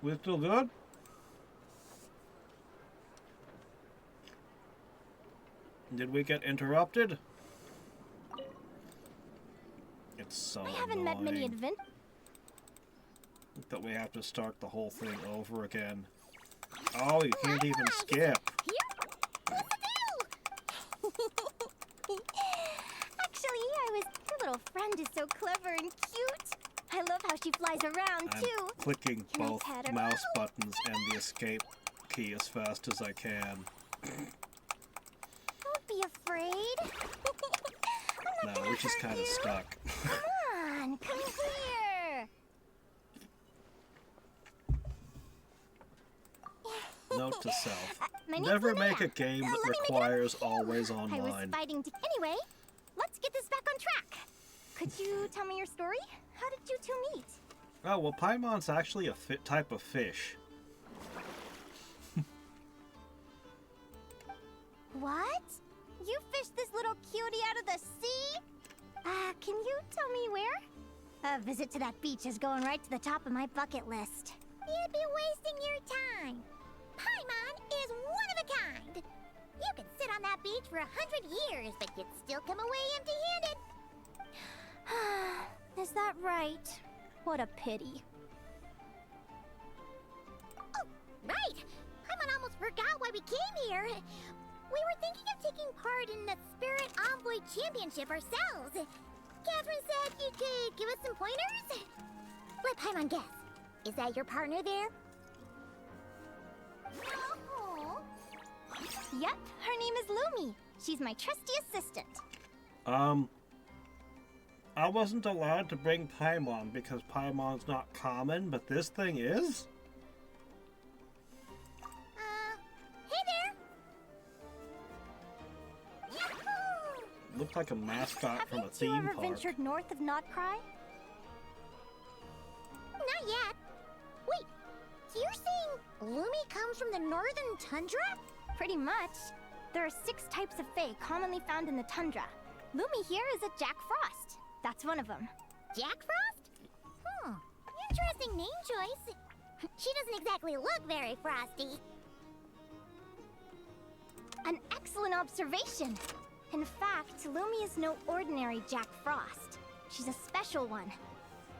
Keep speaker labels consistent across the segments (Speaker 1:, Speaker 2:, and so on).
Speaker 1: We're still good? Did we get interrupted? It's so
Speaker 2: I haven't met many
Speaker 1: annoying
Speaker 2: advent.
Speaker 1: that we have to start the whole thing over again. Oh, you can't even skip.
Speaker 2: Actually, your little friend is so clever and cute. I love how she flies around
Speaker 1: I'm
Speaker 2: too.
Speaker 1: clicking
Speaker 2: Can I
Speaker 1: both
Speaker 2: pet her?
Speaker 1: mouse buttons and the escape key as fast as I can.
Speaker 2: Don't be afraid. I'm not
Speaker 1: No,
Speaker 2: gonna
Speaker 1: we're just
Speaker 2: hurt
Speaker 1: kind
Speaker 2: you.
Speaker 1: of stuck.
Speaker 2: Come on, come here.
Speaker 1: Note to self.
Speaker 2: My name's
Speaker 1: Never
Speaker 2: Linnea.
Speaker 1: make a game that
Speaker 2: Let me make it
Speaker 1: requires
Speaker 2: up to you.
Speaker 1: always
Speaker 2: I was
Speaker 1: online.
Speaker 2: fighting to... Anyway, let's get this back on track. Could you tell me your story? How did you two meet?
Speaker 1: Oh, well, Paimon's actually a type of fish.
Speaker 2: What? You fished this little cutie out of the sea? Can you tell me where? A visit to that beach is going right to the top of my bucket list. You'd be wasting your time. Paimon is one of a kind. You could sit on that beach for 100 years, but you'd still come away empty-handed. Is that right? What a pity. Oh, right! Paimon almost forgot why we came here. We were thinking of taking part in the Spirit Envoy Championship ourselves. Catherine said you could give us some pointers? Let Paimon guess. Is that your partner there? No. Yep, her name is Lumi. She's my trusty assistant.
Speaker 1: I wasn't allowed to bring Paimon because Paimon's not common, but this thing is?
Speaker 2: Hey there. Yahoo!
Speaker 1: Looked like a mascot from a
Speaker 2: Haven't
Speaker 1: theme
Speaker 2: you ever
Speaker 1: park.
Speaker 2: ventured north of Notcry? Not yet. Wait, so you're saying Lumi comes from the northern tundra? Pretty much. There are 6 types of fae commonly found in the tundra. Lumi here is a Jack Frost. That's one of them. Jack Frost? Interesting name choice. She doesn't exactly look very frosty. An excellent observation. In fact, Lumi is no ordinary Jack Frost. She's a special one.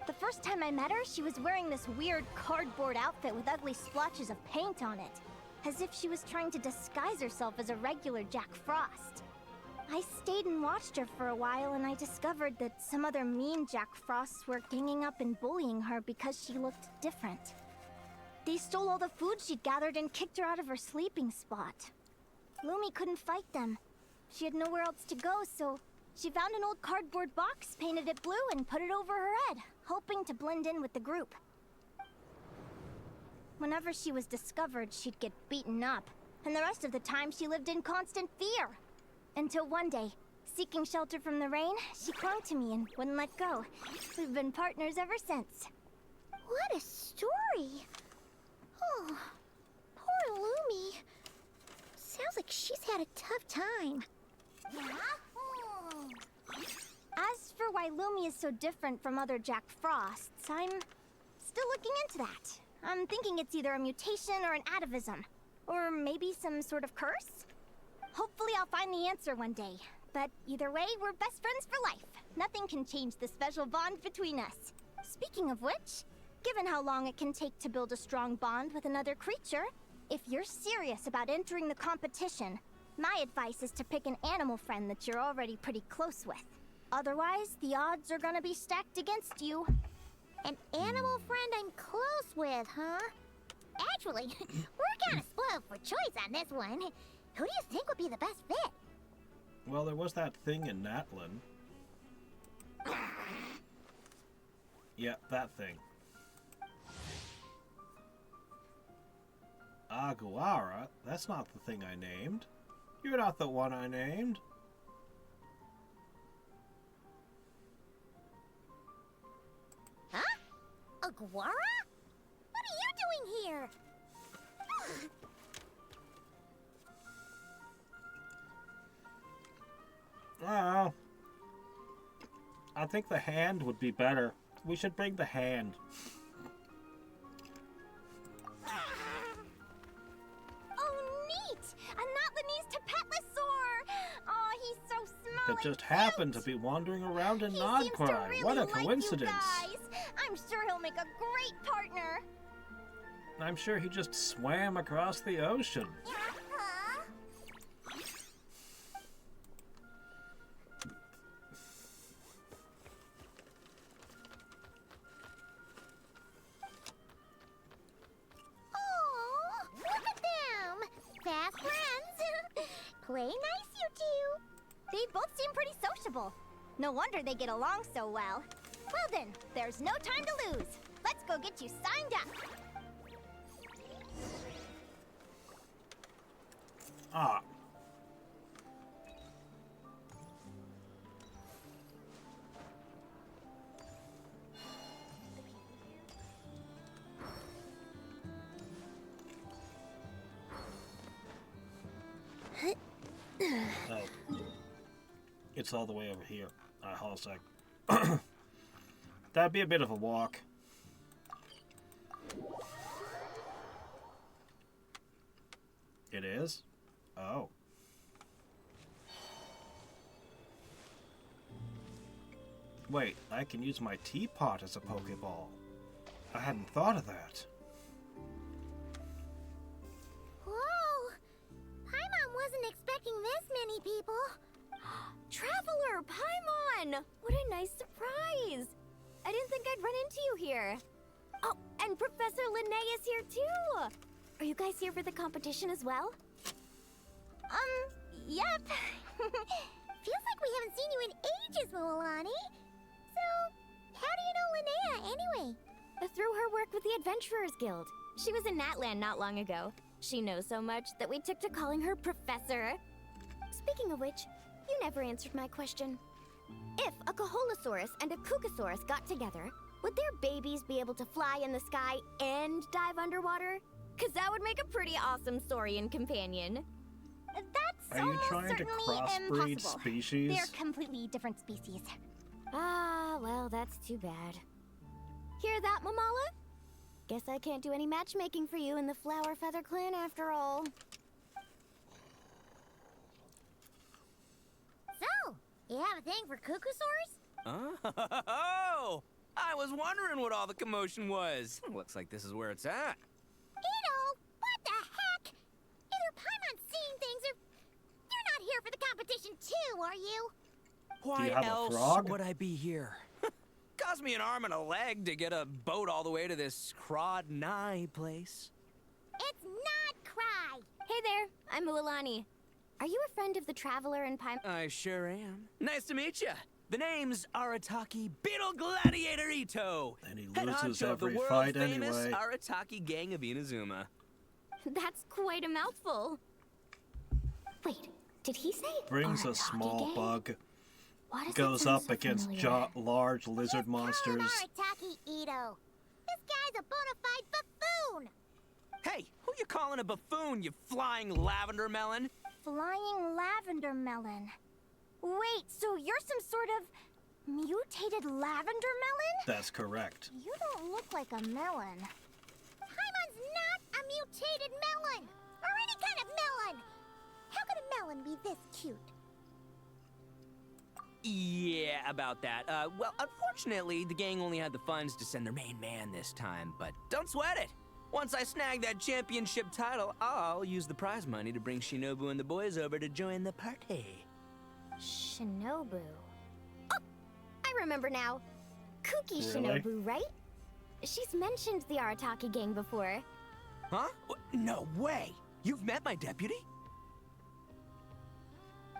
Speaker 2: The first time I met her, she was wearing this weird cardboard outfit with ugly splotches of paint on it, as if she was trying to disguise herself as a regular Jack Frost. I stayed and watched her for a while, and I discovered that some other mean Jack Frosts were ganging up and bullying her because she looked different. They stole all the food she'd gathered and kicked her out of her sleeping spot. Lumi couldn't fight them. She had nowhere else to go, so she found an old cardboard box, painted it blue, and put it over her head, hoping to blend in with the group. Whenever she was discovered, she'd get beaten up, and the rest of the time she lived in constant fear. Until one day, seeking shelter from the rain, she clung to me and wouldn't let go. We've been partners ever since. What a story! Oh, poor Lumi. Sounds like she's had a tough time. As for why Lumi is so different from other Jack Frosts, I'm still looking into that. I'm thinking it's either a mutation or an atavism. Or maybe some sort of curse? Hopefully I'll find the answer one day. But either way, we're best friends for life. Nothing can change the special bond between us. Speaking of which, given how long it can take to build a strong bond with another creature, if you're serious about entering the competition, my advice is to pick an animal friend that you're already pretty close with. Otherwise, the odds are gonna be stacked against you. An animal friend I'm close with, huh? Actually, we're kinda spoiled for choice on this one. Who do you think would be the best fit?
Speaker 1: Well, there was that thing in Natlin. Yeah, that thing. Aguara? That's not the thing I named. You're not the one I named.
Speaker 2: Huh? Aguara? What are you doing here?
Speaker 1: Oh, I think the hand would be better. We should bring the hand. that just happened to be wandering around in Nodcry.
Speaker 2: Really
Speaker 1: What a
Speaker 2: like
Speaker 1: coincidence.
Speaker 2: You guys. I'm sure he'll make a great partner.
Speaker 1: I'm sure he just swam across the ocean.
Speaker 2: Oh, look at them! Fast friends! Play nice, you two! They both seem pretty sociable. No wonder they get along so well. Well then, there's no time to lose. Let's go get you signed up.
Speaker 1: Ah. Oh. It's all the way over here. Hold on a sec. That'd be a bit of a walk. It is? Oh. Wait, I can use my teapot as a Pokeball. I hadn't thought of that.
Speaker 2: Whoa! Paimon wasn't expecting this many people. Traveler, Paimon! What a nice surprise! I didn't think I'd run into you here. Oh, and Professor Linnea is here too! Are you guys here for the competition as well? Yep. Feels like we haven't seen you in ages, Moalani. So, how do you know Linnea anyway? Through her work with the Adventurers Guild. She was in Natland not long ago. She knows so much that we took to calling her Professor. Speaking of which, you never answered my question. If a Kaholosaurus and a Kukasaurus got together, would their babies be able to fly in the sky and dive underwater? 'Cause that would make a pretty awesome Saurian companion. That's
Speaker 1: Are you trying to crossbreed
Speaker 2: impossible.
Speaker 1: species?
Speaker 2: They're completely different species. Ah, well, that's too bad. Hear that, Mamala? Guess I can't do any matchmaking for you in the Flower Feather Clan after all. So, you have a thing for Kukusaurs?
Speaker 3: Oh! I was wondering what all the commotion was. Looks like this is where it's at.
Speaker 2: Ito, what the heck? Either Paimon's seeing things or you're not here for the competition too, are you?
Speaker 3: Why
Speaker 1: you have a
Speaker 3: else
Speaker 1: frog?
Speaker 3: would I be here? Cost me an arm and a leg to get a boat all the way to this Crodnai place.
Speaker 2: It's not Cry. Hey there, I'm Ualani. Are you a friend of the Traveler and Paimon?
Speaker 3: I sure am. Nice to meet you. The name's Arataki Beetle Gladiator Ito.
Speaker 1: And he
Speaker 3: Head
Speaker 1: loses
Speaker 3: honcho of the
Speaker 1: every
Speaker 3: world
Speaker 1: fight
Speaker 3: famous
Speaker 1: anyway.
Speaker 3: Arataki gang of Inazuma.
Speaker 2: That's quite a mouthful. Wait, did he say
Speaker 1: Brings a
Speaker 2: Arataki
Speaker 1: small
Speaker 2: gang?
Speaker 1: bug.
Speaker 2: Why does that
Speaker 1: Goes
Speaker 2: sound
Speaker 1: up
Speaker 2: so
Speaker 1: against
Speaker 2: familiar?
Speaker 1: large lizard monsters.
Speaker 2: Arataki Ito. This guy's a bona fide buffoon.
Speaker 3: Hey, who you calling a buffoon, you flying lavender melon?
Speaker 2: Flying lavender melon. Wait, so you're some sort of mutated lavender melon?
Speaker 1: That's correct.
Speaker 2: You don't look like a melon. Paimon's not a mutated melon! Or any kind of melon! How could a melon be this cute?
Speaker 3: Yeah, about that. Well, unfortunately, the gang only had the funds to send their main man this time, but don't sweat it. Once I snag that championship title, I'll use the prize money to bring Shinobu and the boys over to join the party.
Speaker 2: Shinobu. Oh! I remember now. Kuki
Speaker 1: Really?
Speaker 2: Shinobu, right? She's mentioned the Arataki gang before.
Speaker 3: Huh? No way! You've met my deputy?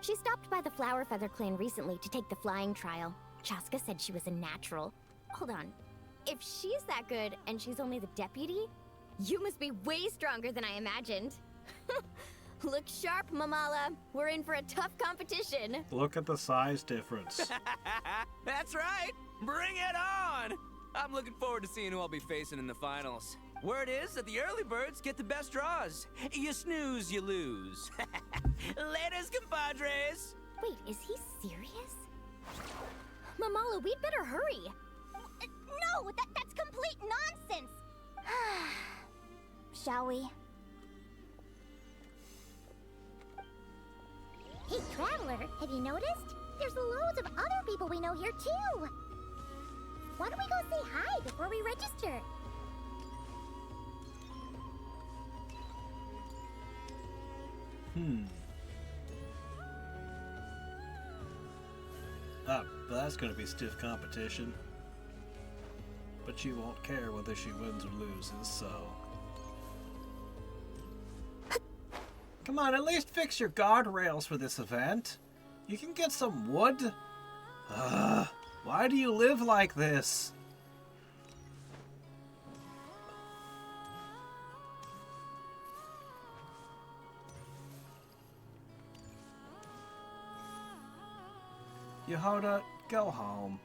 Speaker 2: She stopped by the Flower Feather Clan recently to take the flying trial. Chaska said she was a natural. Hold on. If she's that good and she's only the deputy, you must be way stronger than I imagined. Look sharp, Mamala. We're in for a tough competition.
Speaker 1: Look at the size difference.
Speaker 3: That's right! Bring it on! I'm looking forward to seeing who I'll be facing in the finals. Word is that the early birds get the best draws. You snooze, you lose. Laters, compadres!
Speaker 2: Wait, is he serious? Mamala, we'd better hurry. No, that's complete nonsense. Shall we? Hey, Traveler, have you noticed?
Speaker 4: There's loads of other people we know here, too. Why don't we go say hi before we register?
Speaker 1: That's gonna be stiff competition. But she won't care whether she wins or loses, so... Come on, at least fix your guardrails for this event. You can get some wood. Why do you live like this? Yehoda, go home.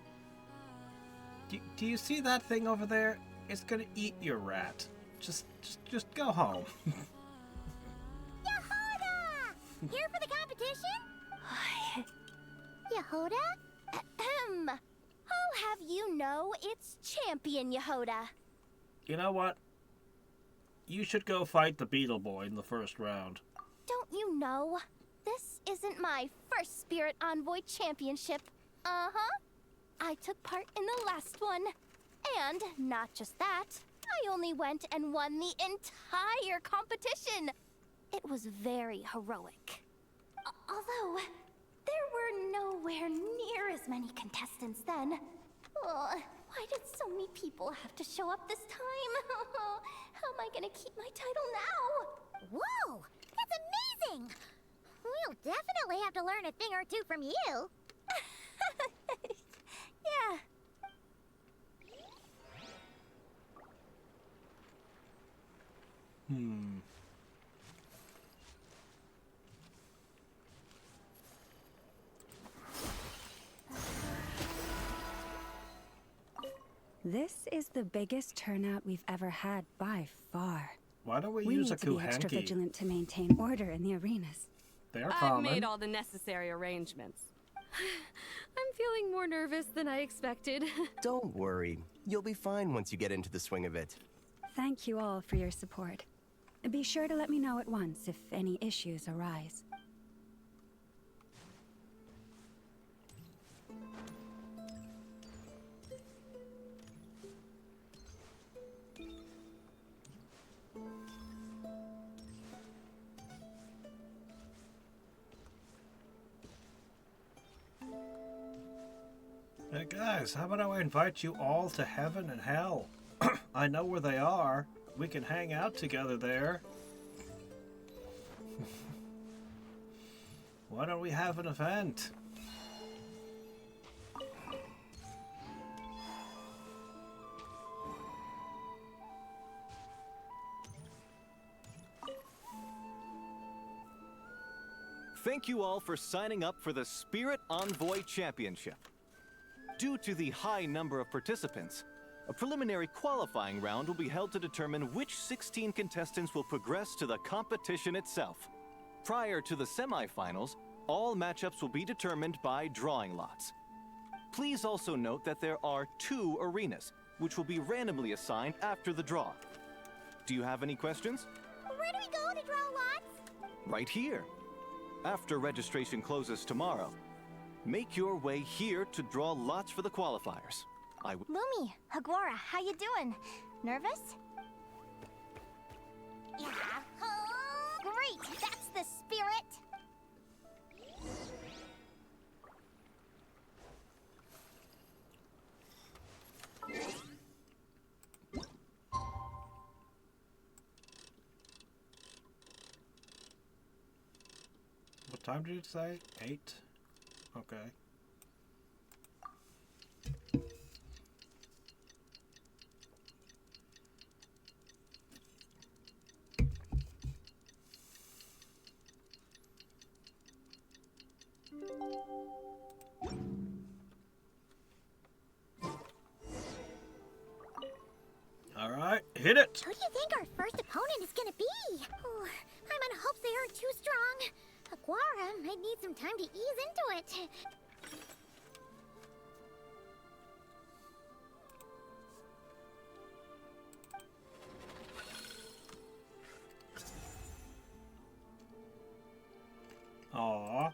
Speaker 1: Do you see that thing over there? It's gonna eat your rat. Just go home.
Speaker 4: Yehoda! Here for the competition? Yehoda?
Speaker 2: Ahem. I'll have you know it's Champion Yehoda.
Speaker 1: You know what? You should go fight the Beetle Boy in the first round.
Speaker 2: Don't you know? This isn't my first Spirit Envoy Championship. Uh-huh. I took part in the last one. And not just that, I only went and won the entire competition. It was very heroic. Although, there were nowhere near as many contestants then. Why did so many people have to show up this time? How am I gonna keep my title now?
Speaker 4: Whoa! That's amazing! We'll definitely have to learn a thing or two from you.
Speaker 2: Yeah.
Speaker 5: This is the biggest turnout we've ever had by far.
Speaker 1: Why don't we
Speaker 5: We
Speaker 1: use
Speaker 5: need
Speaker 1: a
Speaker 5: to be extra
Speaker 1: Kuhenki?
Speaker 5: vigilant to maintain order in the arenas.
Speaker 1: They're
Speaker 6: I've
Speaker 1: common.
Speaker 6: made all the necessary arrangements. I'm feeling more nervous than I expected.
Speaker 7: Don't worry. You'll be fine once you get into the swing of it.
Speaker 5: Thank you all for your support. Be sure to let me know at once if any issues arise.
Speaker 1: Hey guys, how about I invite you all to heaven and hell? I know where they are. We can hang out together there. Why don't we have an event?
Speaker 8: Thank you all for signing up for the Spirit Envoy Championship. Due to the high number of participants, a preliminary qualifying round will be held to determine which 16 contestants will progress to the competition itself. Prior to the semifinals, all matchups will be determined by drawing lots. Please also note that there are 2 arenas, which will be randomly assigned after the draw. Do you have any questions?
Speaker 4: Where do we go to draw lots?
Speaker 8: Right here. After registration closes tomorrow, make your way here to draw lots for the qualifiers.
Speaker 2: Lumi, Hagwara, how you doing? Nervous?
Speaker 4: Yeah.
Speaker 2: Great, that's the spirit.
Speaker 1: What time did it say? 8? Okay. All right, hit it.
Speaker 4: Who do you think our first opponent is gonna be? Oh, I'm on hopes they aren't too strong. Aguara might need some time to ease into it.
Speaker 1: Aww.
Speaker 4: Oh,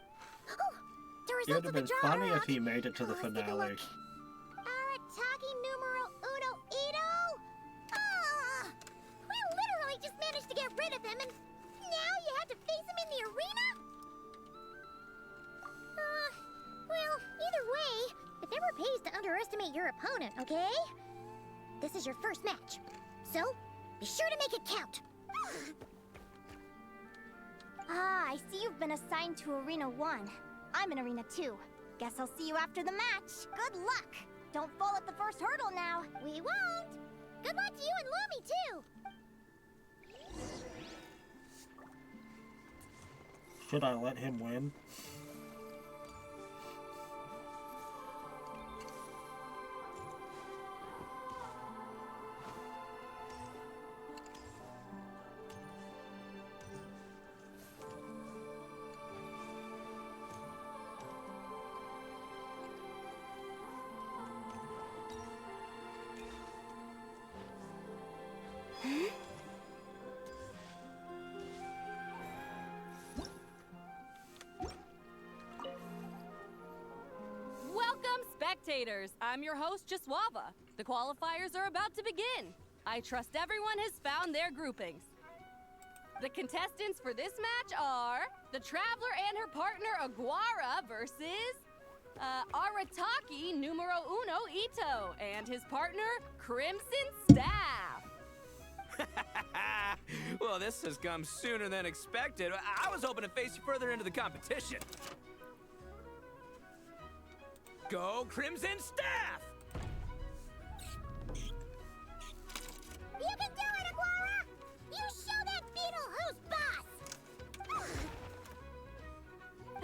Speaker 4: there is
Speaker 1: It would have been funny if he made it to the
Speaker 4: Let's take a
Speaker 1: finale.
Speaker 4: look. Arataki numero uno Ito? Ah! We literally just managed to get rid of him, and now you have to face him in the arena? Well, either way, it never pays to underestimate your opponent, okay? This is your first match, so be sure to make it count.
Speaker 2: Ah, I see you've been assigned to Arena 1. I'm in Arena 2. Guess I'll see you after the match. Good luck! Don't fall at the first hurdle now.
Speaker 4: We won't. Good luck to you and Lumi, too.
Speaker 1: Should I let him win?
Speaker 6: Welcome, spectators. I'm your host, Jaswava. The qualifiers are about to begin. I trust everyone has found their groupings. The contestants for this match are the Traveler and her partner Aguara versus Arataki numero uno Ito and his partner Crimson Staff.
Speaker 3: Well, this has come sooner than expected. I was hoping to face you further into the competition. Go Crimson Staff!
Speaker 4: You can do it, Aguara! You show that beetle who's boss!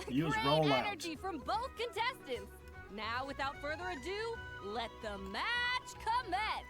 Speaker 1: Use
Speaker 6: Great
Speaker 1: rollout.
Speaker 6: energy from both contestants. Now, without further ado, let the match commence.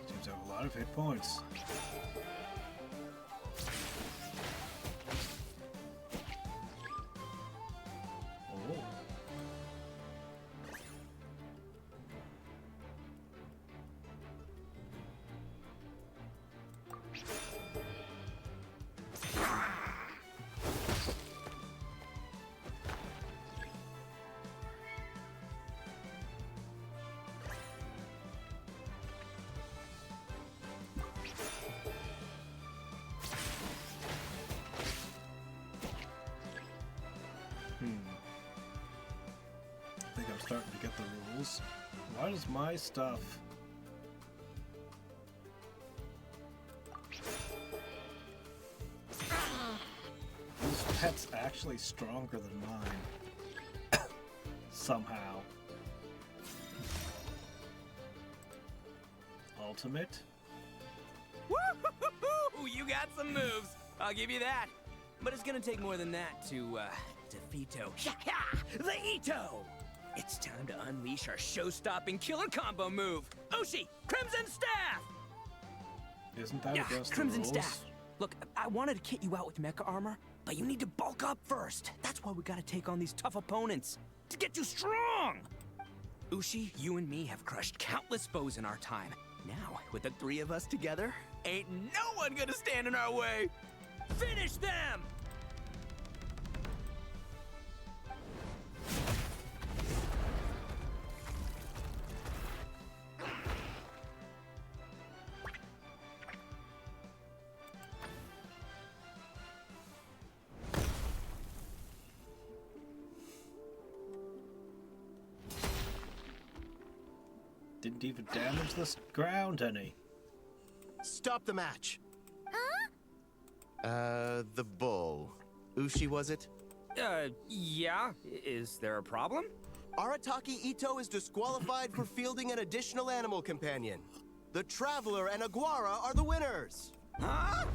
Speaker 1: Seems to have a lot of hit points. Oh. I think I'm starting to get the rules. Why does my stuff... This pet's actually stronger than mine. Somehow. Ultimate?
Speaker 3: Woo-hoo-hoo-hoo! You got some moves. I'll give you that. But it's gonna take more than that to defeat the Ito. It's time to unleash our show-stopping killer combo move. Ushi, Crimson Staff!
Speaker 1: Isn't that
Speaker 3: Yeah,
Speaker 1: against
Speaker 3: Crimson
Speaker 1: the rules?
Speaker 3: Staff. Look, I wanted to kit you out with mecha armor, but you need to bulk up first. That's why we gotta take on these tough opponents. To get you strong! Ushi, you and me have crushed countless foes in our time. Now, with the three of us together, ain't no one gonna stand in our way. Finish them!
Speaker 1: Didn't even damage this ground any.
Speaker 7: Stop the match.
Speaker 4: Huh?
Speaker 7: The bull. Ushi, was it?
Speaker 3: Yeah. Is there a problem?
Speaker 7: Arataki Ito is disqualified for fielding an additional animal companion. The Traveler and Aguara are the winners.
Speaker 3: Huh?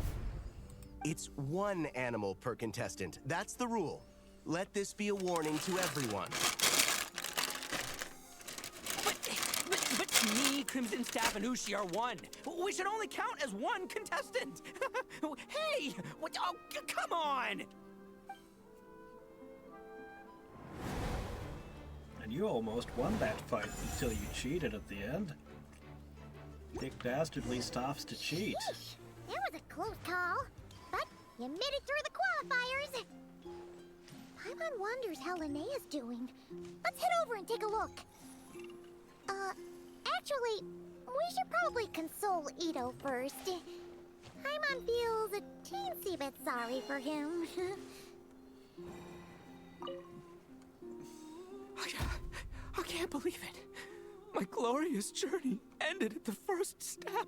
Speaker 7: It's one animal per contestant. That's the rule. Let this be a warning to everyone.
Speaker 3: But me, Crimson Staff, and Ushi are one. We should only count as one contestant. Hey! What? Oh, come on!
Speaker 1: And you almost won that fight until you cheated at the end. Dick Dastardly stops to cheat.
Speaker 4: Yeesh, that was a close call. But you made it through the qualifiers. Paimon wonders how Linnea's doing. Let's head over and take a look. Actually, we should probably console Ito first. Paimon feels a teensy bit sorry for him.
Speaker 3: I can't believe it. My glorious journey ended at the first step.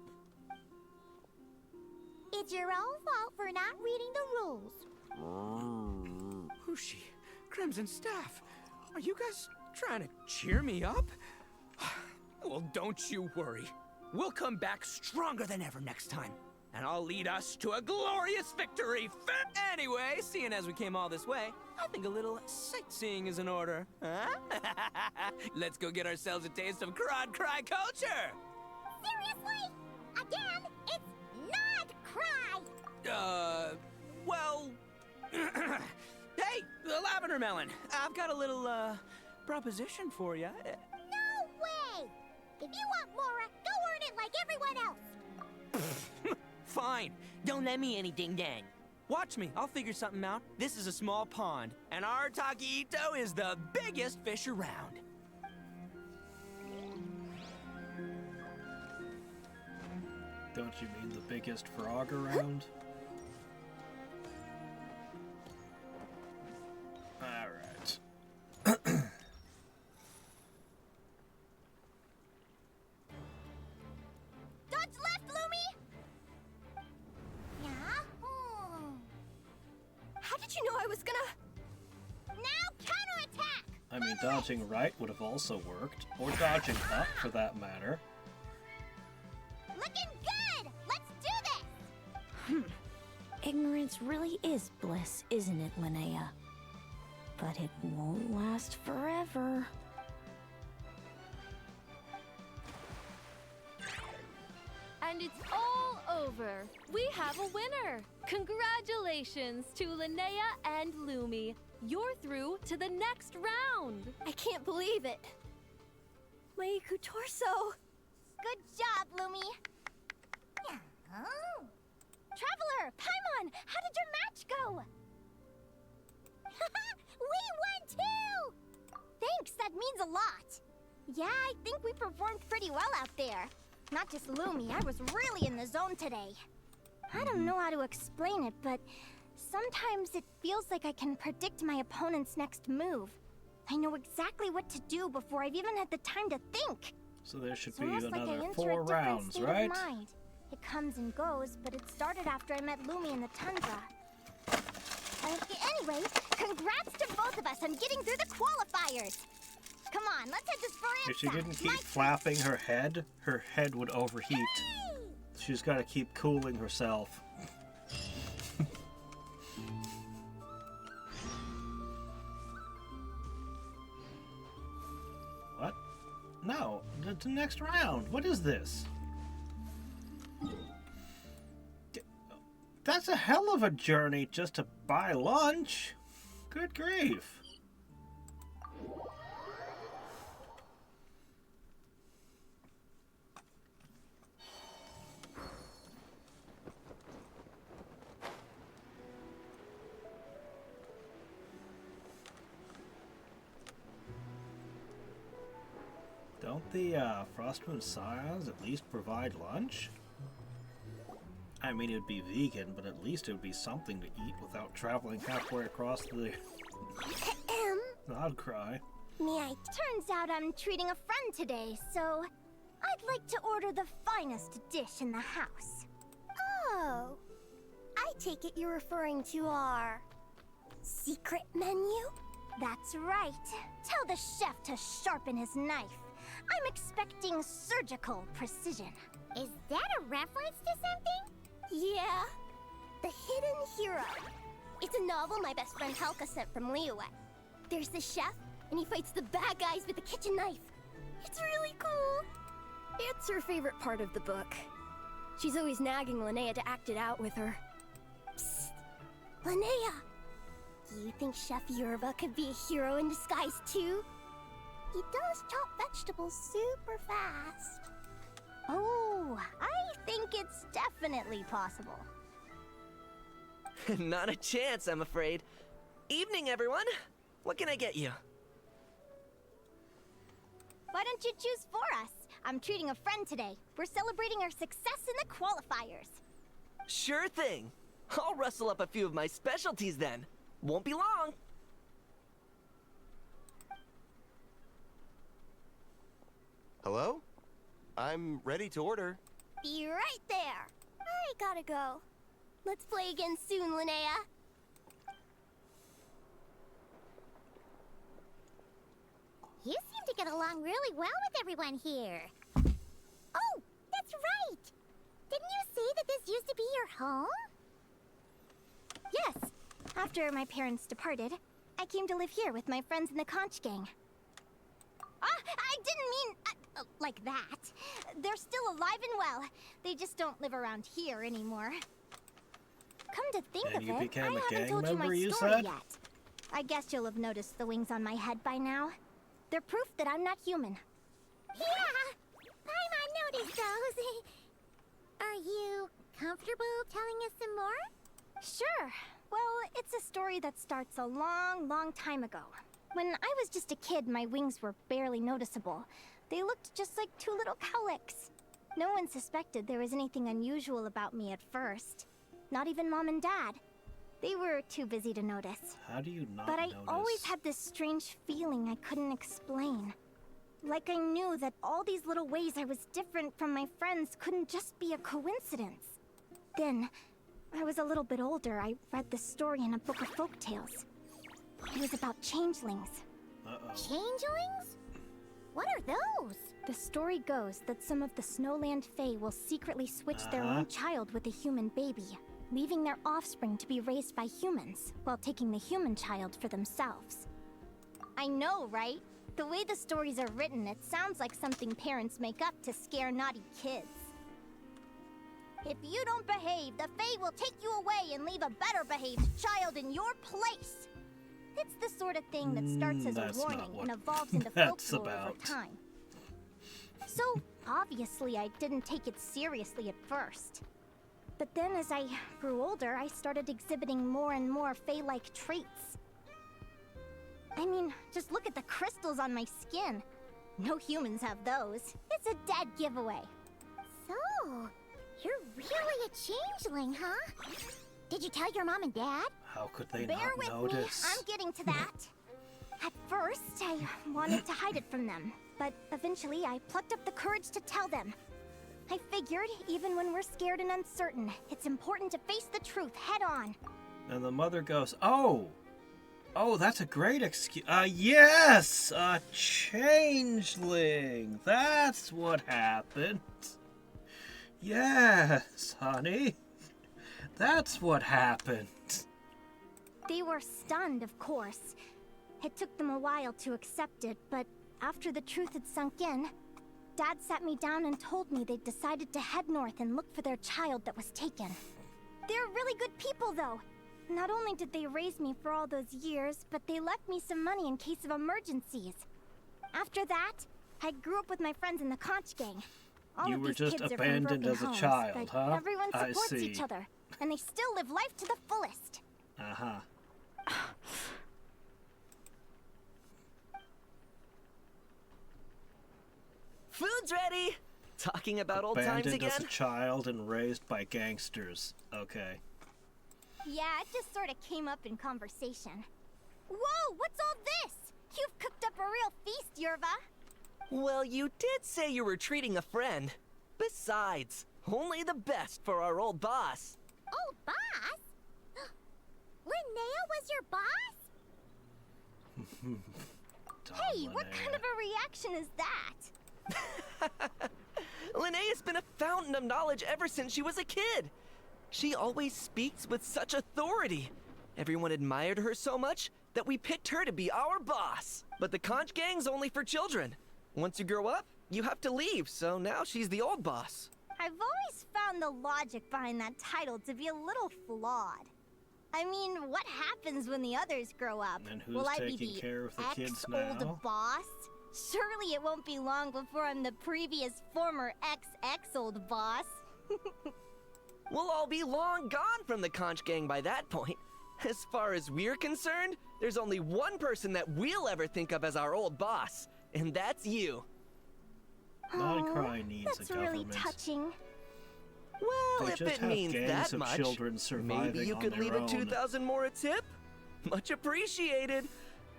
Speaker 4: It's your own fault for not reading the rules.
Speaker 3: Ushi, Crimson Staff, are you guys trying to cheer me up? Well, don't you worry. We'll come back stronger than ever next time. And I'll lead us to a glorious victory. Anyway, seeing as we came all this way, I think a little sightseeing is in order. Huh? Let's go get ourselves a taste of Crod Cry culture.
Speaker 4: Seriously? Again, it's not cry.
Speaker 3: Well... Hey, the Lavender Melon, I've got a little, proposition for you.
Speaker 4: No way! If you want Mora, go earn it like everyone else.
Speaker 3: Fine. Don't let me any ding-dang. Watch me. I'll figure something out. This is a small pond, and Arataki Ito is the biggest fish around.
Speaker 1: Don't you mean the biggest frog around? Alright.
Speaker 4: Dodge left, Lumi! Yeah?
Speaker 2: How did you know I was gonna...
Speaker 4: Now counterattack!
Speaker 1: I mean, dodging right would have also worked, or dodging up for that matter.
Speaker 4: Looking good! Let's do this!
Speaker 2: Ignorance really is bliss, isn't it, Linnea? But it won't last forever.
Speaker 6: And it's all over. We have a winner. Congratulations to Linnea and Lumi. You're through to the next round.
Speaker 2: I can't believe it. Meiku Torso.
Speaker 4: Good job, Lumi!
Speaker 2: Traveler, Paimon, how did your match go?
Speaker 4: We won too!
Speaker 2: Thanks, that means a lot. Yeah, I think we performed pretty well out there. Not just Lumi, I was really in the zone today. I don't know how to explain it, but sometimes it feels like I can predict my opponent's next move. I know exactly what to do before I've even had the time to think.
Speaker 1: So there should
Speaker 2: It's
Speaker 1: be
Speaker 2: almost like I
Speaker 1: another
Speaker 2: enter
Speaker 1: 4
Speaker 2: a different
Speaker 1: rounds,
Speaker 2: state
Speaker 1: right?
Speaker 2: of mind. It comes and goes, but it started after I met Lumi in the tundra. Anyway, congrats to both of us on getting through the qualifiers. Come on, let's head to Speranza.
Speaker 1: If she didn't keep flapping her head would overheat. She's got to keep cooling herself. What? No, the next round. What is this? That's a hell of a journey just to buy lunch. Good grief. Don't the Frostmoon Scions at least provide lunch? I mean, it would be vegan, but at least it would be something to eat without traveling halfway across the... I'd cry.
Speaker 2: Turns out I'm treating a friend today, so I'd like to order the finest dish in the house.
Speaker 4: Oh. I take it you're referring to our secret menu?
Speaker 2: That's right. Tell the chef to sharpen his knife. I'm expecting surgical precision.
Speaker 4: Is that a reference to something? Yeah. The Hidden Hero. It's a novel my best friend Halka sent from Liyue. There's the chef, and he fights the bad guys with a kitchen knife. It's really cool.
Speaker 9: It's her favorite part of the book. She's always nagging Linnea to act it out with her.
Speaker 4: Psst. Linnea, do you think Chef Yerba could be a hero in disguise too? He does chop vegetables super fast.
Speaker 2: Oh, I think it's definitely possible.
Speaker 3: Not a chance, I'm afraid. Evening, everyone. What can I get you?
Speaker 2: Why don't you choose for us? I'm treating a friend today. We're celebrating our success in the qualifiers.
Speaker 3: Sure thing. I'll rustle up a few of my specialties then. Won't be long.
Speaker 7: Hello? I'm ready to order.
Speaker 4: Be right there. I gotta go. Let's play again soon, Linnea. You seem to get along really well with everyone here. Oh, that's right! Didn't you say that this used to be your home?
Speaker 2: Yes. After my parents departed, I came to live here with my friends in the conch gang. I didn't mean like that. They're still alive and well. They just don't live around here anymore. Come to think
Speaker 1: And
Speaker 2: of
Speaker 1: you
Speaker 2: it,
Speaker 1: became
Speaker 2: I
Speaker 1: a
Speaker 2: haven't
Speaker 1: gang
Speaker 2: told you
Speaker 1: member,
Speaker 2: my
Speaker 1: you
Speaker 2: story
Speaker 1: said?
Speaker 2: yet. I guess you'll have noticed the wings on my head by now. They're proof that I'm not human.
Speaker 4: Yeah! I noticed those. Are you comfortable telling us some more?
Speaker 2: Sure. Well, it's a story that starts a long, long time ago. When I was just a kid, my wings were barely noticeable. They looked just like two little cowlicks. No one suspected there was anything unusual about me at first. Not even Mom and Dad. They were too busy to notice.
Speaker 1: How do you not
Speaker 2: But I
Speaker 1: notice?
Speaker 2: always had this strange feeling I couldn't explain. Like I knew that all these little ways I was different from my friends couldn't just be a coincidence. Then, when I was a little bit older, I read this story in a book of folktales. It was about changelings.
Speaker 1: Uh-oh.
Speaker 4: Changelings? What are those?
Speaker 2: The story goes that some of the Snowland Fae will secretly switch their own child with a human baby, leaving their offspring to be raised by humans, while taking the human child for themselves. I know, right? The way the stories are written, it sounds like something parents make up to scare naughty kids. If you don't behave, the Fae will take you away and leave a better behaved child in your place. It's the sort of thing that starts as
Speaker 1: That's
Speaker 2: a
Speaker 1: not
Speaker 2: warning
Speaker 1: what
Speaker 2: and evolves into
Speaker 1: that's
Speaker 2: folklore over
Speaker 1: about.
Speaker 2: time. So, obviously, I didn't take it seriously at first. But then as I grew older, I started exhibiting more and more Fae-like traits. I mean, just look at the crystals on my skin. No humans have those. It's a dead giveaway.
Speaker 4: So, you're really a changeling, huh? Did you tell your mom and dad?
Speaker 1: How could they
Speaker 2: Bear
Speaker 1: not
Speaker 2: with
Speaker 1: notice?
Speaker 2: me, I'm getting to that. At first, I wanted to hide it from them, but eventually I plucked up the courage to tell them. I figured, even when we're scared and uncertain, it's important to face the truth head on.
Speaker 1: And the mother goes, "Oh, that's a great excuse. Yes, a changeling. That's what happened. Yes, honey, that's what happened."
Speaker 2: They were stunned, of course. It took them a while to accept it, but after the truth had sunk in, Dad sat me down and told me they'd decided to head north and look for their child that was taken. They're really good people, though. Not only did they raise me for all those years, but they left me some money in case of emergencies. After that, I grew up with my friends in the conch gang. All
Speaker 1: You
Speaker 2: of
Speaker 1: were
Speaker 2: these
Speaker 1: just
Speaker 2: kids are from
Speaker 1: abandoned
Speaker 2: broken
Speaker 1: as a
Speaker 2: homes,
Speaker 1: child,
Speaker 2: but
Speaker 1: huh?
Speaker 2: everyone
Speaker 1: I
Speaker 2: supports
Speaker 1: see.
Speaker 2: each other, and they still live life to the fullest.
Speaker 1: Uh-huh.
Speaker 3: Food's ready! Talking about old times
Speaker 1: Abandoned
Speaker 3: again?
Speaker 1: as a child and raised by gangsters. Okay.
Speaker 2: Yeah, it just sort of came up in conversation. Whoa, what's all this? You've cooked up a real feast, Yerva.
Speaker 3: Well, you did say you were treating a friend. Besides, only the best for our old boss.
Speaker 4: Old boss? Linnea was your boss?
Speaker 2: Hey, what kind of a reaction is that?
Speaker 3: Linnea's been a fountain of knowledge ever since she was a kid. She always speaks with such authority. Everyone admired her so much that we picked her to be our boss. But the conch gang's only for children. Once you grow up, you have to leave, so now she's the old boss.
Speaker 2: I've always found the logic behind that title to be a little flawed. I mean, what happens when the others grow up?
Speaker 1: And who's
Speaker 2: Will I be
Speaker 1: taking
Speaker 2: the
Speaker 1: care of the kids
Speaker 2: ex-old
Speaker 1: now?
Speaker 2: boss? Surely it won't be long before I'm the previous former ex-old boss.
Speaker 3: We'll all be long gone from the conch gang by that point. As far as we're concerned, there's only one person that we'll ever think of as our old boss, and that's you.
Speaker 1: Non-cry needs
Speaker 2: That's
Speaker 1: a government.
Speaker 2: really touching.
Speaker 3: Well,
Speaker 1: They
Speaker 3: if
Speaker 1: just
Speaker 3: it
Speaker 1: have
Speaker 3: means
Speaker 1: gangs
Speaker 3: that
Speaker 1: of
Speaker 3: much,
Speaker 1: children surviving
Speaker 3: maybe you
Speaker 1: on
Speaker 3: could
Speaker 1: their
Speaker 3: leave
Speaker 1: own.
Speaker 3: a 2,000 more a tip? Much appreciated.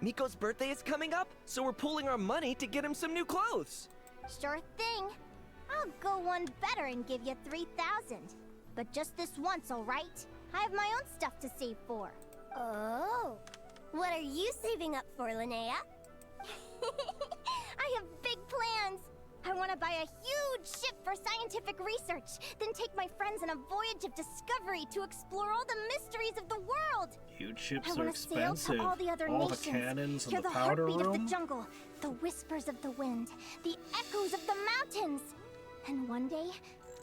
Speaker 3: Miko's birthday is coming up, so we're pooling our money to get him some new clothes.
Speaker 2: Sure thing. I'll go one better and give you 3,000. But just this once, all right? I have my own stuff to save for.
Speaker 4: Oh. What are you saving up for, Linnea?
Speaker 2: I have big plans. I want to buy a huge ship for scientific research, then take my friends on a voyage of discovery to explore all the mysteries of the world.
Speaker 1: Huge ships
Speaker 2: I
Speaker 1: are
Speaker 2: want to sail
Speaker 1: expensive.
Speaker 2: to all the other
Speaker 1: All
Speaker 2: nations,
Speaker 1: the cannons
Speaker 2: hear
Speaker 1: and the
Speaker 2: the
Speaker 1: powder
Speaker 2: heartbeat
Speaker 1: room.
Speaker 2: of the jungle, the whispers of the wind, the echoes of the mountains. And one day,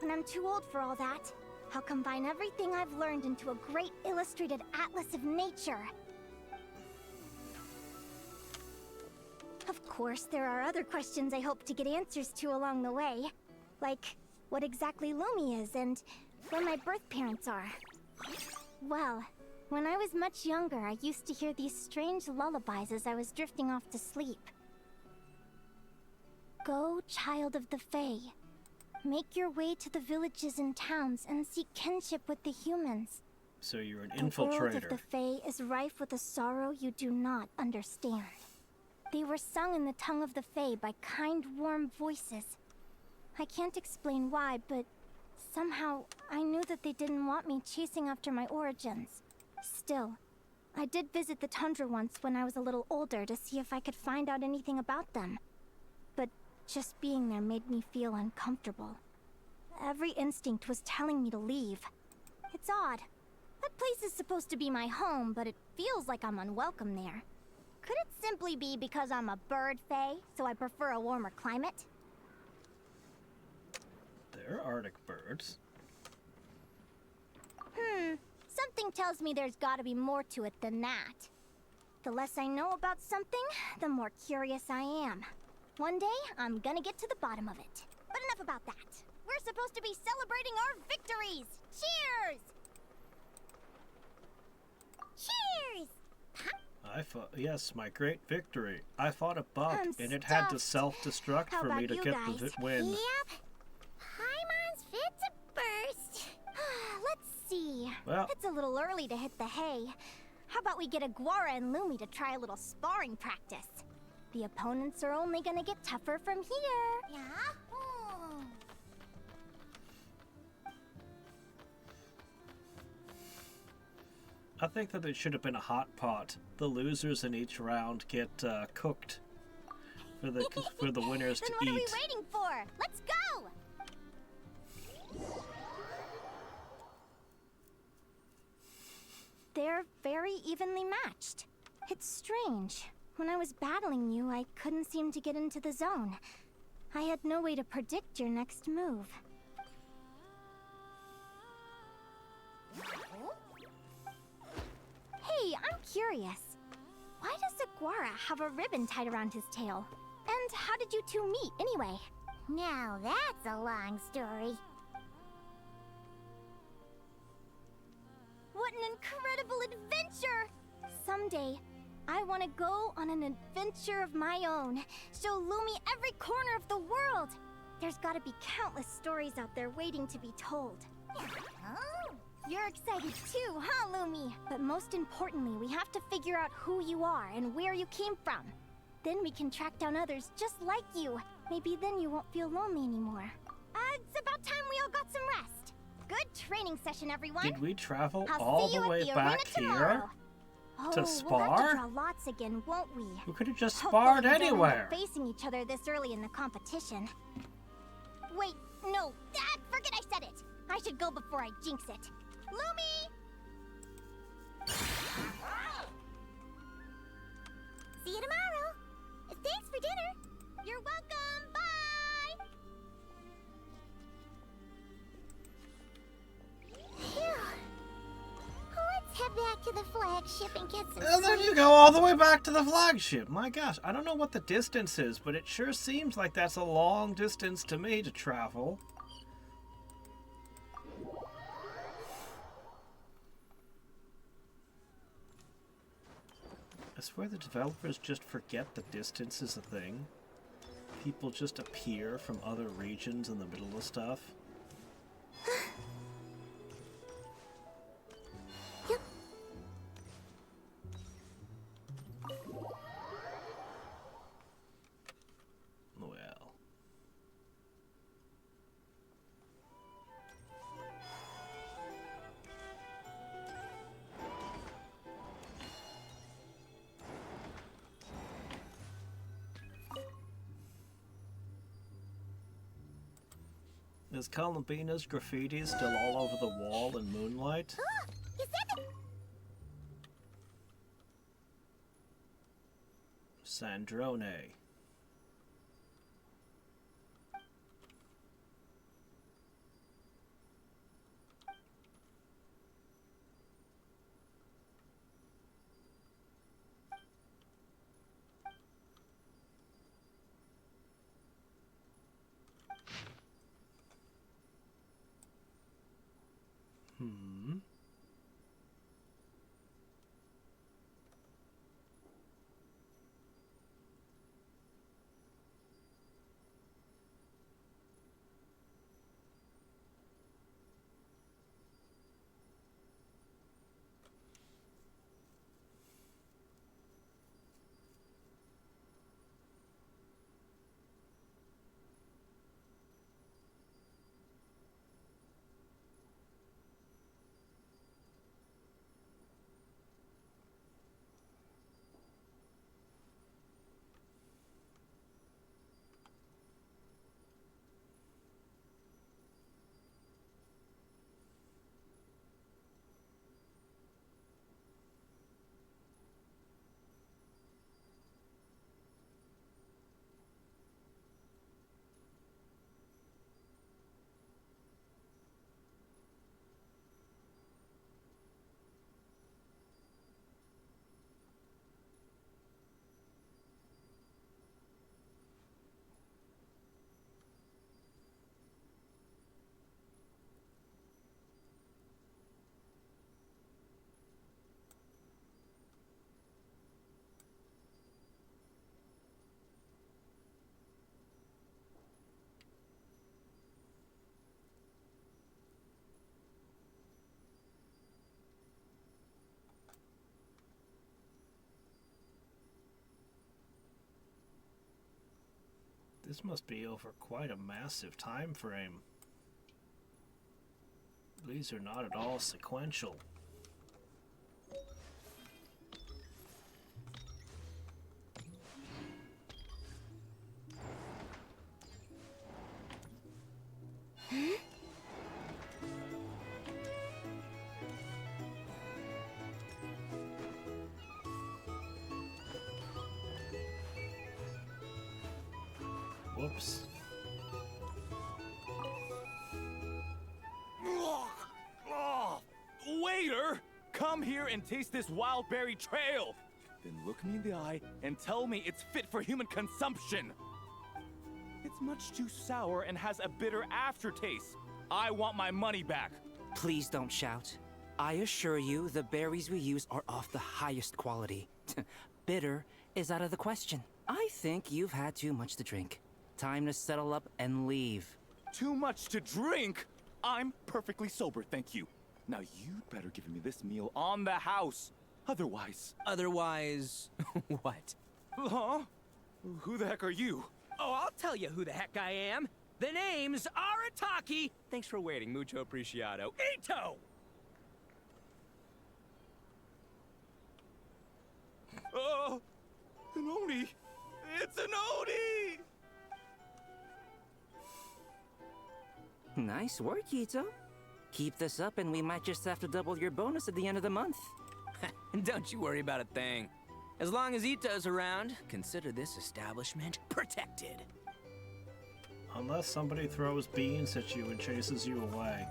Speaker 2: when I'm too old for all that, I'll combine everything I've learned into a great illustrated atlas of nature. Of course, there are other questions I hope to get answers to along the way. Like, what exactly Lumi is and where my birth parents are. Well, when I was much younger, I used to hear these strange lullabies as I was drifting off to sleep. Go, child of the Fae. Make your way to the villages and towns and seek kinship with the humans.
Speaker 1: So you're an
Speaker 2: The world of
Speaker 1: infiltrator.
Speaker 2: the Fae is rife with a sorrow you do not understand. They were sung in the tongue of the Fae by kind, warm voices. I can't explain why, but somehow I knew that they didn't want me chasing after my origins. Still, I did visit the tundra once when I was a little older to see if I could find out anything about them. But just being there made me feel uncomfortable. Every instinct was telling me to leave. It's odd. That place is supposed to be my home, but it feels like I'm unwelcome there. Could it simply be because I'm a bird fae, so I prefer a warmer climate?
Speaker 1: They're Arctic birds.
Speaker 2: Something tells me there's gotta be more to it than that. The less I know about something, the more curious I am. One day, I'm gonna get to the bottom of it. But enough about that. We're supposed to be celebrating our victories! Cheers!
Speaker 4: Cheers!
Speaker 1: I fought, yes, my great victory. I fought a bug,
Speaker 2: I'm
Speaker 1: and it had to
Speaker 2: stuffed.
Speaker 1: self-destruct
Speaker 2: How
Speaker 1: for me
Speaker 2: about
Speaker 1: to
Speaker 2: you
Speaker 1: get
Speaker 2: guys?
Speaker 1: the win.
Speaker 4: Yep. Paimon's fit to burst.
Speaker 2: Let's see.
Speaker 1: Well-
Speaker 2: It's a little early to hit the hay. How about we get Aguara and Lumi to try a little sparring practice? The opponents are only gonna get tougher from here.
Speaker 4: Yeah?
Speaker 1: I think that it should have been a hot pot. The losers in each round get cooked for the winners
Speaker 2: Then
Speaker 1: to
Speaker 2: what are we
Speaker 1: eat.
Speaker 2: waiting for? Let's go! They're very evenly matched. It's strange. When I was battling you, I couldn't seem to get into the zone. I had no way to predict your next move. Hey, I'm curious. Why does Aguara have a ribbon tied around his tail? And how did you two meet, anyway?
Speaker 4: Now that's a long story.
Speaker 2: What an incredible adventure! Someday, I want to go on an adventure of my own. Show Lumi every corner of the world. There's got to be countless stories out there waiting to be told.
Speaker 4: Oh.
Speaker 2: You're excited too, huh, Lumi? But most importantly, we have to figure out who you are and where you came from. Then we can track down others just like you. Maybe then you won't feel lonely anymore. It's about time we all got some rest. Good training session, everyone.
Speaker 1: Did we travel
Speaker 2: I'll
Speaker 1: all
Speaker 2: see you
Speaker 1: the
Speaker 2: at
Speaker 1: way
Speaker 2: the
Speaker 1: back
Speaker 2: arena
Speaker 1: here?
Speaker 2: tomorrow.
Speaker 1: To
Speaker 2: We'll have
Speaker 1: spar?
Speaker 2: to draw lots again, won't we?
Speaker 1: We could have just
Speaker 2: Hopefully
Speaker 1: sparred
Speaker 2: we don't end up
Speaker 1: anywhere.
Speaker 2: facing each other this early in the competition. Wait, no. Forget I said it. I should go before I jinx it. Lumi! See you tomorrow. Thanks for dinner. You're welcome. Bye. Phew. Let's head back to the flagship and get some
Speaker 1: And then
Speaker 2: sleep.
Speaker 1: you go all the way back to the flagship. My gosh, I don't know what the distance is, but it sure seems like that's a long distance to me to travel. I swear the developers just forget the distance is a thing. People just appear from other regions in the middle of stuff. Well. Is Columbina's graffiti still all over the wall in Moonlight?
Speaker 2: Is that the...
Speaker 1: Sandrone. Hmm. This must be over quite a massive time frame. These are not at all sequential. Whoops.
Speaker 10: Waiter! Come here and taste this wild berry trail! Then look me in the eye and tell me it's fit for human consumption! It's much too sour and has a bitter aftertaste. I want my money back.
Speaker 3: Please don't shout. I assure you, the berries we use are of the highest quality. Bitter is out of the question. I think you've had too much to drink. Time to settle up and leave.
Speaker 10: Too much to drink? I'm perfectly sober, thank you. Now you'd better give me this meal on the house. Otherwise...
Speaker 3: Otherwise, what?
Speaker 10: Huh? Who the heck are you?
Speaker 3: Oh, I'll tell you who the heck I am. The name's Arataki. Thanks for waiting, mucho apreciado. Ito!
Speaker 10: Oh, an Oni! It's an Oni!
Speaker 11: Nice work, Ito. Keep this up and we might just have to double your bonus at the end of the month.
Speaker 3: Don't you worry about a thing. As long as Ito's around, consider this establishment protected.
Speaker 1: Unless somebody throws beans at you and chases you away.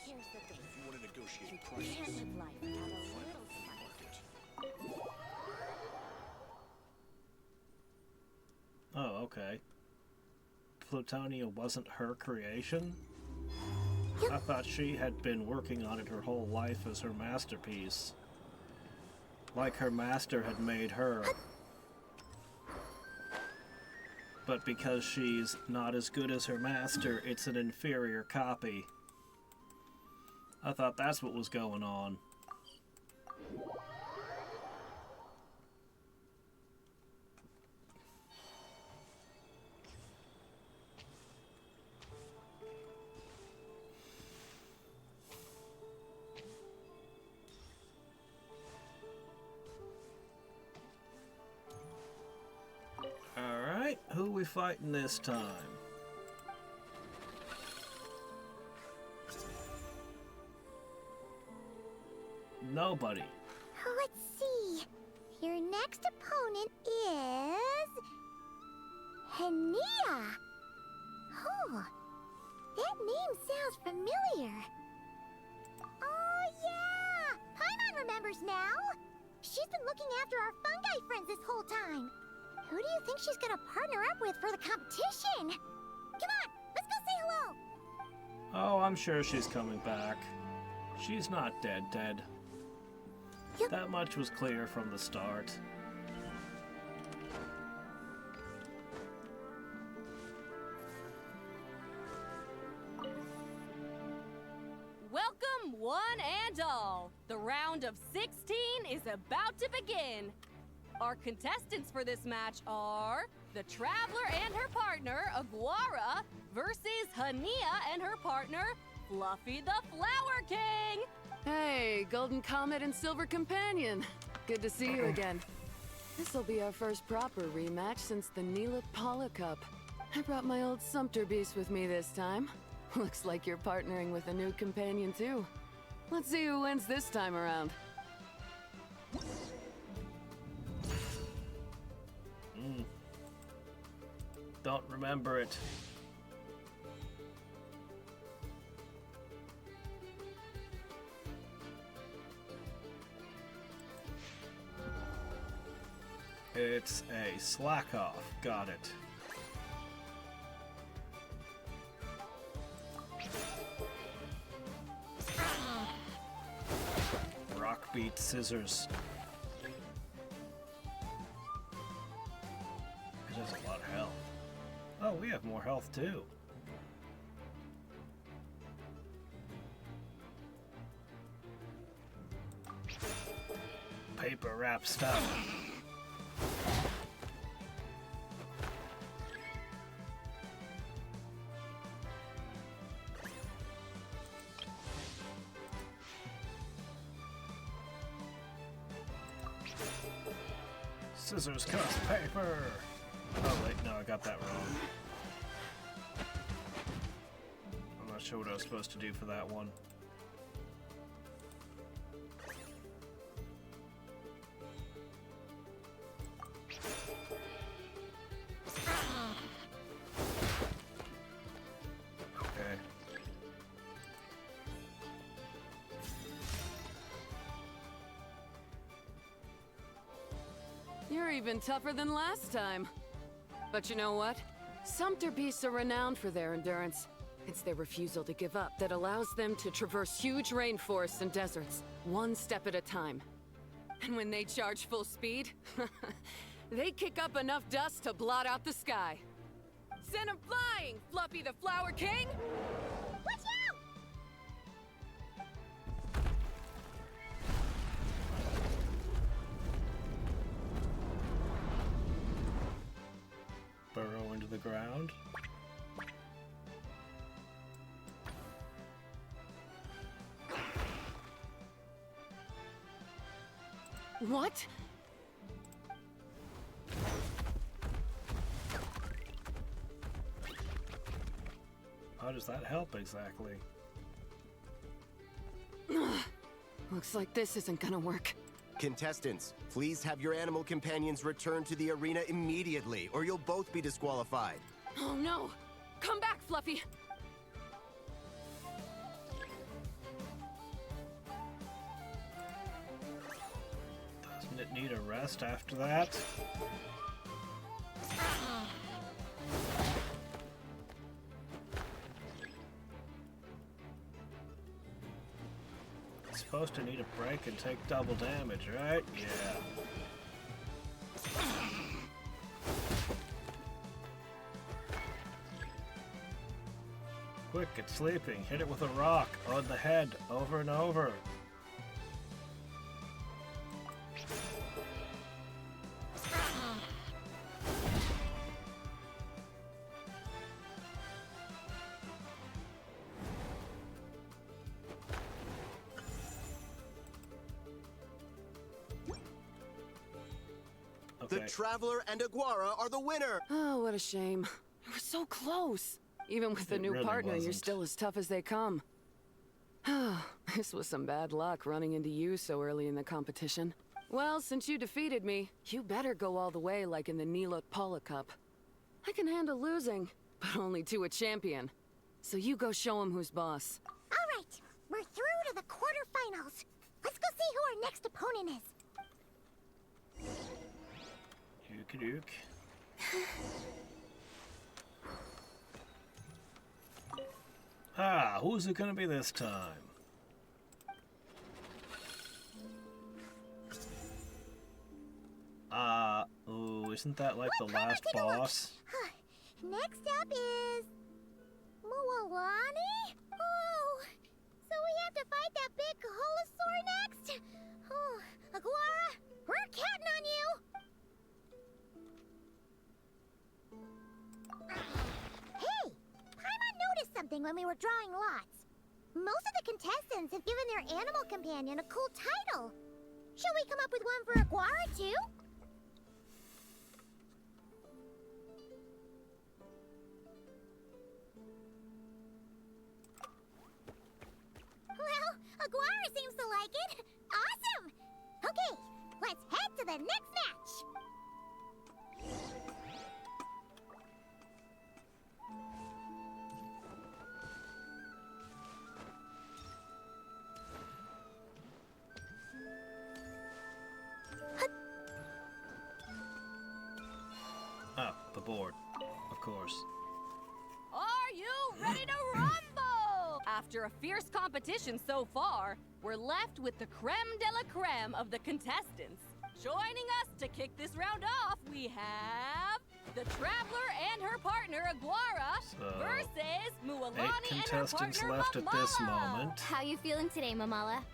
Speaker 2: Here's the thing. If you want to negotiate prices, you can't live life without a little spice.
Speaker 1: Oh, okay. Plutonia wasn't her creation? I thought she had been working on it her whole life as her masterpiece. Like her master had made her. But because she's not as good as her master, it's an inferior copy. I thought that's what was going on. Alright, who are we fighting this time? Nobody.
Speaker 4: Let's see. Your next opponent is... Linnea. Oh, that name sounds familiar. Oh, yeah! Paimon remembers now. She's been looking after our fungi friends this whole time. Who do you think she's gonna partner up with for the competition? Come on, let's go say hello.
Speaker 1: Oh, I'm sure she's coming back. She's not dead.
Speaker 4: Yep.
Speaker 1: That much was clear from the start.
Speaker 6: Welcome, one and all. The round of 16 is about to begin. Our contestants for this match are the Traveler and her partner, Aguara, versus Linnea and her partner, Fluffy the Flower King.
Speaker 12: Hey, Golden Comet and Silver Companion. Good to see you again. This'll be our first proper rematch since the Neela Paula Cup. I brought my old Sumpter Beast with me this time. Looks like you're partnering with a new companion too. Let's see who wins this time around.
Speaker 1: Don't remember it. It's a slack off. Got it. Rock beat scissors. It has a lot of health. Oh, we have more health too. Paper wrap stuff. Scissors cut paper. Oh wait, no, I got that wrong. I'm not sure what I was supposed to do for that one. Okay.
Speaker 12: You're even tougher than last time. But you know what? Sumpter beasts are renowned for their endurance. It's their refusal to give up that allows them to traverse huge rainforests and deserts, one step at a time. And when they charge full speed, they kick up enough dust to blot out the sky. Send 'em flying, Fluffy the Flower King!
Speaker 4: Watch out!
Speaker 1: ground.
Speaker 12: What?
Speaker 1: How does that help exactly?
Speaker 12: Looks like this isn't gonna work.
Speaker 7: Contestants, please have your animal companions return to the arena immediately, or you'll both be disqualified.
Speaker 12: Oh no! Come back, Fluffy!
Speaker 1: Doesn't it need a rest after that? It's supposed to need a break and take double damage, right? Yeah. Quick, it's sleeping. Hit it with a rock on the head over and over.
Speaker 7: The Traveler and Aguara are the winner!
Speaker 12: Oh, what a shame. You were so close. Even with the
Speaker 1: It
Speaker 12: new
Speaker 1: really
Speaker 12: partner, you're
Speaker 1: wasn't.
Speaker 12: still as tough as they come. This was some bad luck running into you so early in the competition. Well, since you defeated me, you better go all the way like in the Nilot Paula Cup. I can handle losing, but only to a champion. So you go show him who's boss.
Speaker 4: All right, we're through to the quarterfinals. Let's go see who our next opponent is.
Speaker 1: Duke. Who's it gonna be this time? Ooh, isn't that like the last boss?
Speaker 4: Next up is... Mualani? Oh, so we have to fight that big Holosaur next? Oh, Aguara, we're counting on you! Hey, Paimon noticed something when we were drawing lots. Most of the contestants have given their animal companion a cool title. Should we come up with one for Aguara, too? Well, Aguara seems to like it. Awesome! Okay, let's head to the next match.
Speaker 1: Oh, the board. Of course.
Speaker 6: Are you ready to rumble? After a fierce competition so far, we're left with the creme de la creme of the contestants. Joining us to kick this round off, we have the Traveler and her partner Aguara versus Mualani
Speaker 1: 8
Speaker 6: and her
Speaker 1: contestants
Speaker 6: partner
Speaker 1: left at this
Speaker 6: Mamala.
Speaker 1: moment.
Speaker 2: How you feeling today, Mamala?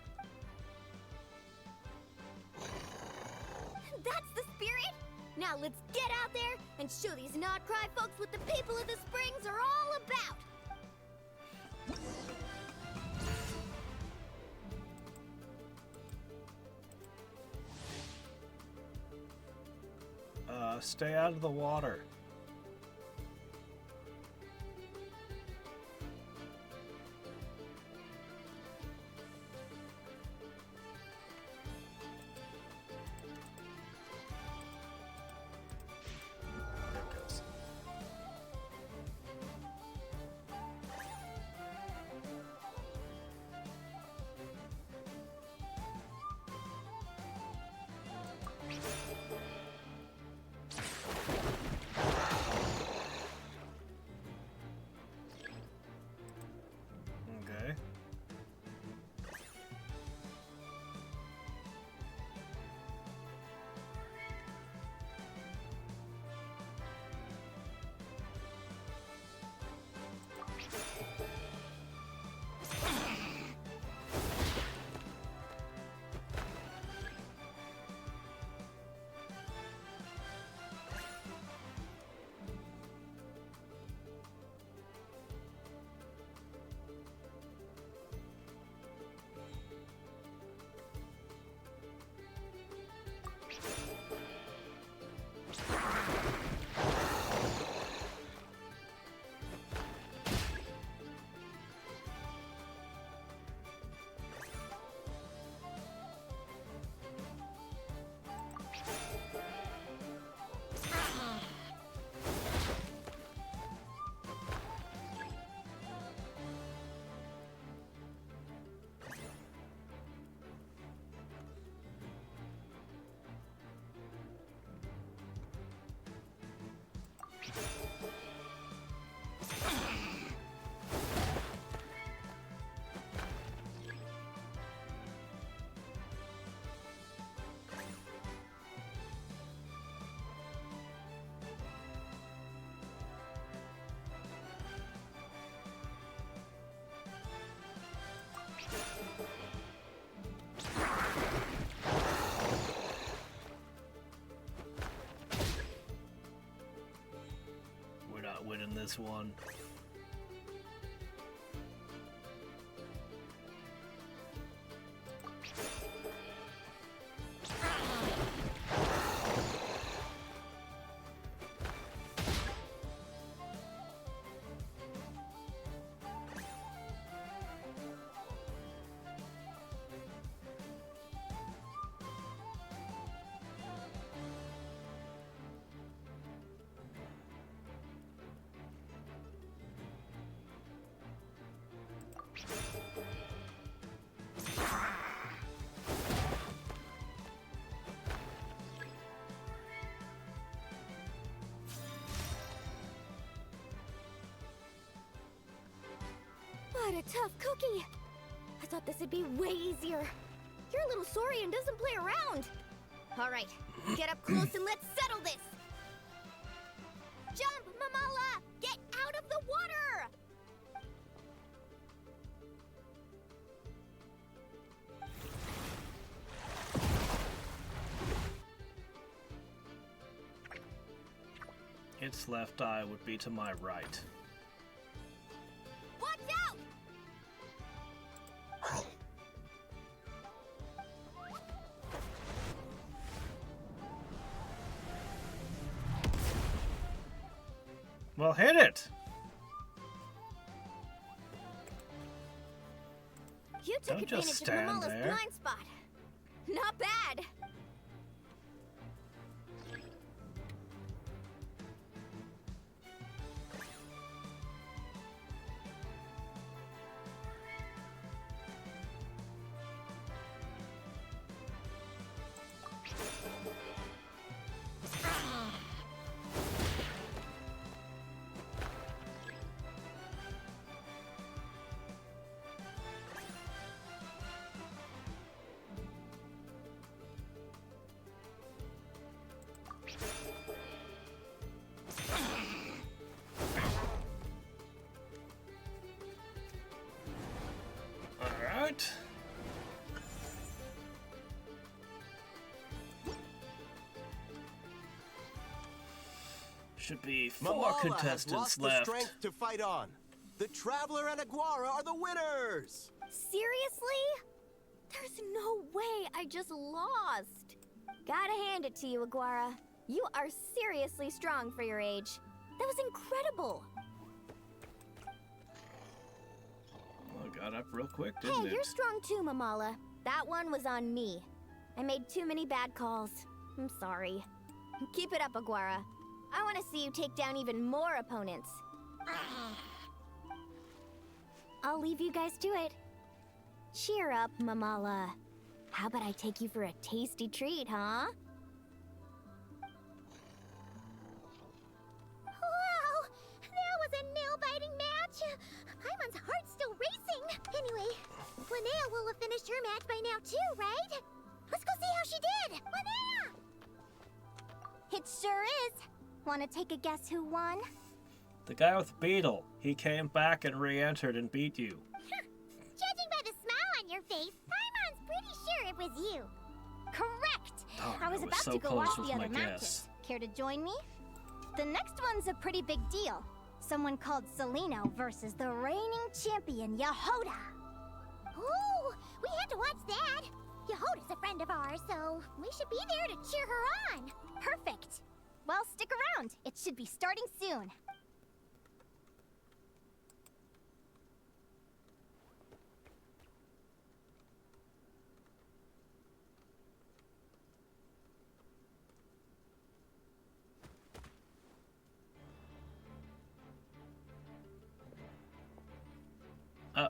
Speaker 4: That's the spirit! Now let's get out there and show these not-cry folks what the people of the Springs are all about!
Speaker 1: Stay out of the water. There it goes. winning this one.
Speaker 4: What a tough cookie! I thought this would be way easier. Your little Saurian doesn't play around. All right, get up close and let's settle this. Jump, Mamala! Get out of the water!
Speaker 1: Its left eye would be to my right.
Speaker 4: Watch out!
Speaker 1: Well, hit it!
Speaker 4: You took
Speaker 1: Don't just
Speaker 4: advantage of
Speaker 1: stand
Speaker 4: Mamala's
Speaker 1: there.
Speaker 4: blind spot. Not bad.
Speaker 1: Alright. Should be 4
Speaker 7: Mamala has
Speaker 1: contestants
Speaker 7: lost
Speaker 1: left.
Speaker 7: the strength to fight on. The Traveler and Aguara are the winners!
Speaker 4: Seriously? There's no way I just lost. Gotta hand it to you, Aguara. You are seriously strong for your age. That was incredible.
Speaker 1: Well, got up real quick, didn't
Speaker 4: Hey,
Speaker 1: it?
Speaker 4: you're strong too, Mamala. That one was on me. I made too many bad calls. I'm sorry. Keep it up, Aguara. I want to see you take down even more opponents. I'll leave you guys to it. Cheer up, Mamala. How about I take you for a tasty treat, huh? Wow! That was a nail-biting match! Paimon's heart's still racing! Anyway, Linnea will have finished her match by now too, right? Let's go see how she did! Linnea!
Speaker 2: It sure is. Want to take a guess who won?
Speaker 1: The guy with Beetle. He came back and re-entered and beat you.
Speaker 4: Judging by the smile on your face, Paimon's pretty sure it was you.
Speaker 2: Correct!
Speaker 1: Darn,
Speaker 2: I was about
Speaker 1: so
Speaker 2: to go
Speaker 1: close
Speaker 2: watch
Speaker 1: with
Speaker 2: the
Speaker 1: my
Speaker 2: other
Speaker 1: guess.
Speaker 2: matches. Care to join me? The next one's a pretty big deal. Someone called Celino versus the reigning champion, Yehoda.
Speaker 4: Ooh, we have to watch that. Yehoda's a friend of ours, so we should be there to cheer her on.
Speaker 2: Perfect. Well, stick around. It should be starting soon.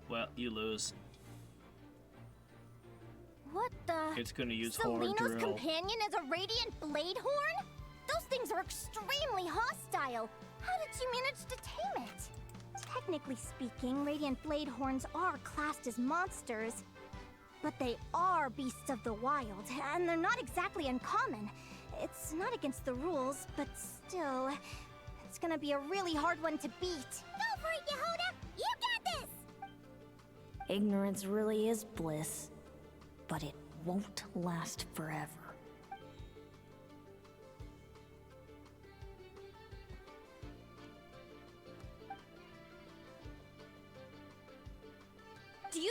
Speaker 1: Well, you lose.
Speaker 2: What the?
Speaker 1: It's gonna use horn
Speaker 2: Celino's
Speaker 1: drill.
Speaker 2: companion is a radiant blade horn? Those things are extremely hostile. How did you manage to tame it? Technically speaking, radiant blade horns are classed as monsters. But they are beasts of the wild, and they're not exactly uncommon. It's not against the rules, but still, it's gonna be a really hard one to beat.
Speaker 4: Go for it, Yehoda! You got this!
Speaker 13: Ignorance really is bliss, but it won't last forever.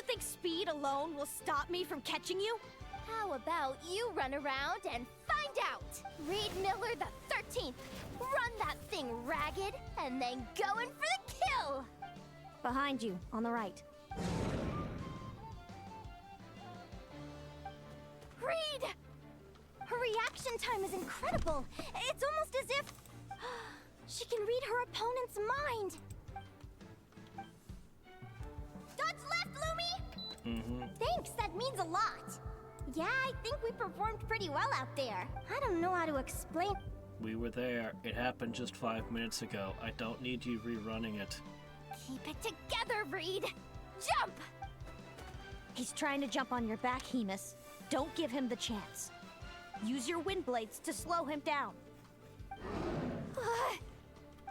Speaker 4: think speed alone will stop me from catching you? How about you run around and find out? Reed Miller the 13th. Run that thing ragged, and then go in for the kill!
Speaker 13: Behind you, on the right.
Speaker 2: Reed! Her reaction time is incredible. It's almost as if she can read her opponent's mind. Dodge left, Lumi! Thanks, that means a lot. Yeah, I think we performed pretty well out there. I don't know how to explain.
Speaker 1: We were there. It happened just 5 minutes ago. I don't need you rerunning it.
Speaker 4: Keep it together, Reed! Jump!
Speaker 13: He's trying to jump on your back, Hemus. Don't give him the chance. Use your wind blades to slow him down.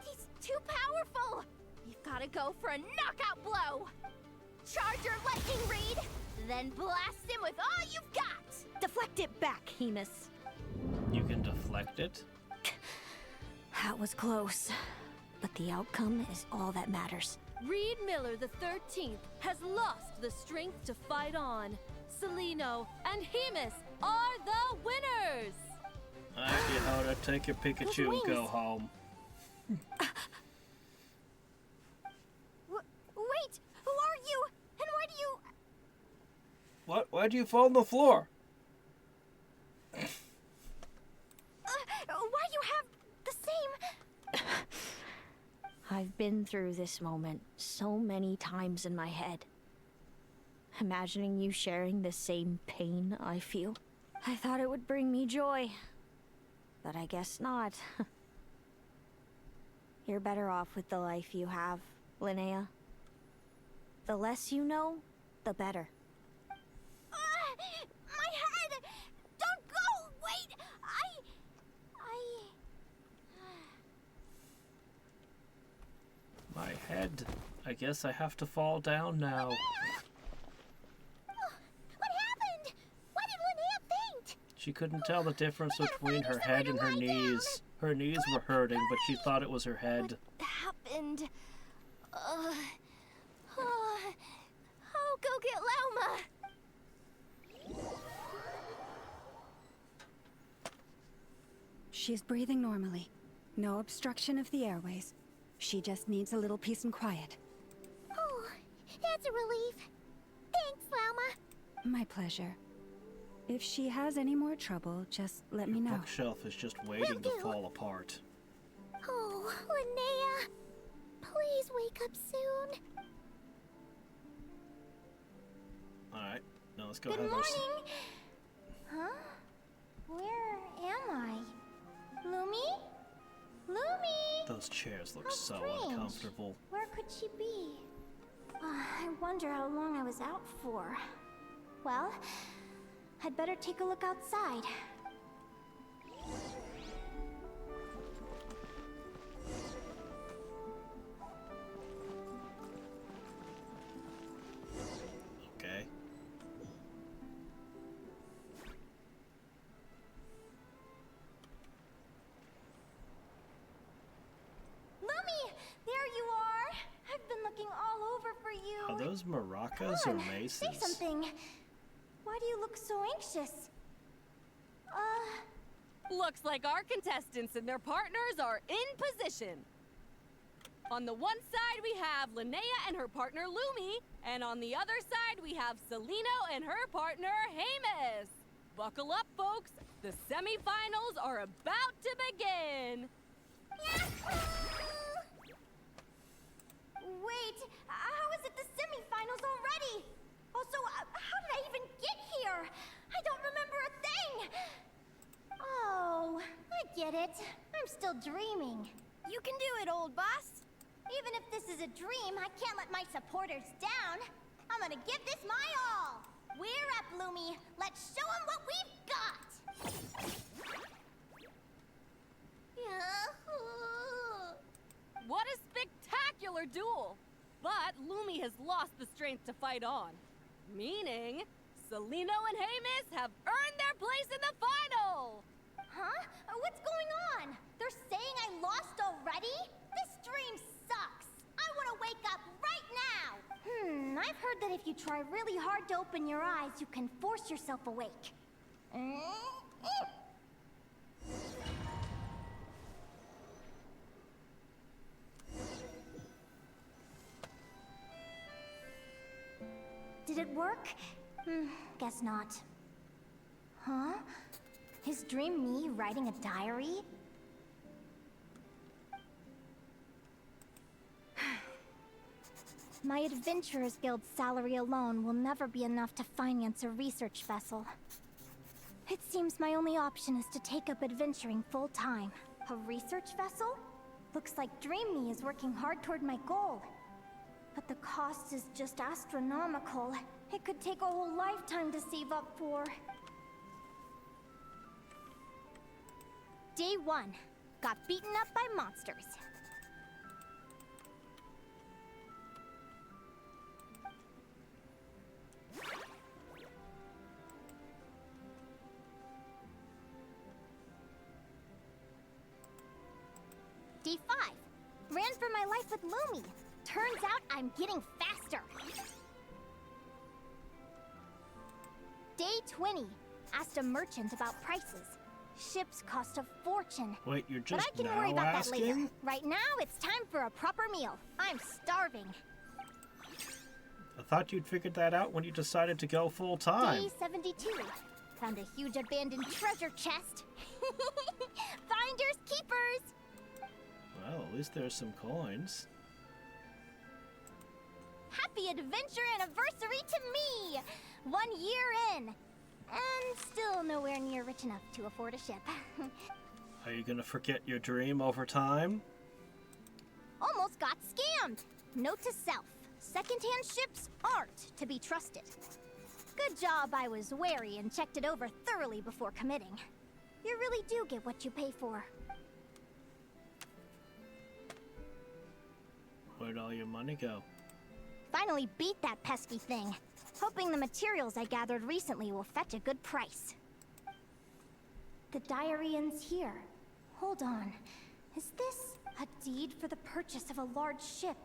Speaker 4: He's too powerful! You've gotta go for a knockout blow! Charge your lightning, Reed! Then blast him with all you've got!
Speaker 13: Deflect it back, Hemus.
Speaker 1: You can deflect it?
Speaker 13: That was close. But the outcome is all that matters.
Speaker 6: Reed Miller the 13th has lost the strength to fight on. Celino and Hemus are the winners!
Speaker 1: Alright, Yehoda, take your Pikachu and go home.
Speaker 2: Wait! Who are you? And why do you...
Speaker 1: What? Why do you fall on the floor?
Speaker 2: Why you have the same...
Speaker 13: I've been through this moment so many times in my head. Imagining you sharing the same pain I feel. I thought it would bring me joy. But I guess not. You're better off with the life you have, Linnea. The less you know, the better.
Speaker 2: My head! Don't go! Wait!
Speaker 1: My head. I guess I have to fall down now.
Speaker 2: What happened? Why did Linnea faint?
Speaker 1: She couldn't tell the difference between her head and her knees. Her knees were hurting, but she thought it was her head.
Speaker 4: What happened? I'll go get Lauma.
Speaker 5: She's breathing normally. No obstruction of the airways. She just needs a little peace and quiet.
Speaker 4: Oh, that's a relief. Thanks, Lauma.
Speaker 5: My pleasure. If she has any more trouble, just let me know.
Speaker 1: The bookshelf is just waiting to fall apart.
Speaker 4: Oh, Linnea. Please wake up soon.
Speaker 1: Alright, now let's go
Speaker 2: Good
Speaker 1: have
Speaker 2: morning!
Speaker 1: us.
Speaker 2: Huh? Where am I? Lumi? Lumi!
Speaker 1: Those chairs look
Speaker 2: How
Speaker 1: so
Speaker 2: strange.
Speaker 1: uncomfortable.
Speaker 2: Where could she be? I wonder how long I was out for. Well, I'd better take a look outside.
Speaker 1: Okay.
Speaker 2: Lumi! There you are! I've been looking all over for you.
Speaker 1: Are those maracas
Speaker 2: Come
Speaker 1: or
Speaker 2: on,
Speaker 1: maces?
Speaker 2: say something. Why do you look so anxious?
Speaker 6: Looks like our contestants and their partners are in position. On the one side, we have Linnea and her partner Lumi, and on the other side, we have Celino and her partner Hemus. Buckle up, folks. The semifinals are about to begin.
Speaker 2: Wait, how is it the semifinals already? Also, how did I even get here? I don't remember a thing. Oh, I get it. I'm still dreaming.
Speaker 4: You can do it, old boss.
Speaker 2: Even if this is a dream, I can't let my supporters down. I'm gonna give this my all. We're up, Lumi. Let's show them what we've got.
Speaker 6: What a spectacular duel! But Lumi has lost the strength to fight on. Meaning, Celino and Hemus have earned their place in the final!
Speaker 2: Huh? What's going on? They're saying I lost already? This dream sucks. I want to wake up right now. I've heard that if you try really hard to open your eyes, you can force yourself awake. Did it work? Guess not. Huh? Is Dream me writing a diary? My Adventurers Guild salary alone will never be enough to finance a research vessel. It seems my only option is to take up adventuring full-time. A research vessel? Looks like Dream Me is working hard toward my goal. But the cost is just astronomical. It could take a whole lifetime to save up for. Day 1. Got beaten up by monsters. Day 5. Ran for my life with Lumi. Turns out I'm getting faster. Day 20. Asked a merchant about prices. Ships cost a fortune.
Speaker 1: Wait, you're just
Speaker 2: but I can
Speaker 1: now
Speaker 2: worry about
Speaker 1: asking?
Speaker 2: that later. Right now, it's time for a proper meal. I'm starving.
Speaker 1: I thought you'd figured that out when you decided to go full time.
Speaker 2: Day 72. Found a huge abandoned treasure chest. Finders keepers.
Speaker 1: Well, at least there's some coins.
Speaker 2: Happy adventure anniversary to me! 1 year in. And still nowhere near rich enough to afford a ship.
Speaker 1: Are you gonna forget your dream over time?
Speaker 2: Almost got scammed. Note to self. Secondhand ships aren't to be trusted. Good job I was wary and checked it over thoroughly before committing. You really do get what you pay for.
Speaker 1: Where'd all your money go?
Speaker 2: Finally beat that pesky thing. Hoping the materials I gathered recently will fetch a good price. The diary ends here. Hold on. Is this a deed for the purchase of a large ship?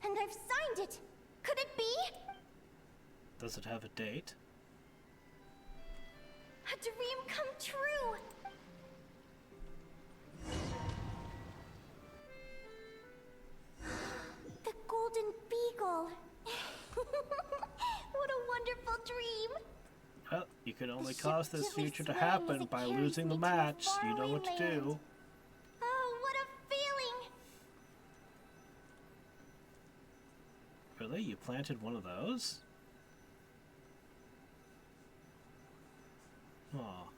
Speaker 2: And I've signed it! Could it be?
Speaker 1: Does it have a date?
Speaker 2: A dream come true! The Golden Beagle! What a wonderful dream!
Speaker 1: Well, you can only
Speaker 2: ship
Speaker 1: cause this
Speaker 2: gently
Speaker 1: future to
Speaker 2: swaying as
Speaker 1: happen
Speaker 2: it
Speaker 1: by
Speaker 2: carries
Speaker 1: losing the
Speaker 2: me to a
Speaker 1: match. You know
Speaker 2: faraway
Speaker 1: what to
Speaker 2: land.
Speaker 1: do.
Speaker 2: Oh, what a feeling!
Speaker 1: Really? You planted one of those? Aw.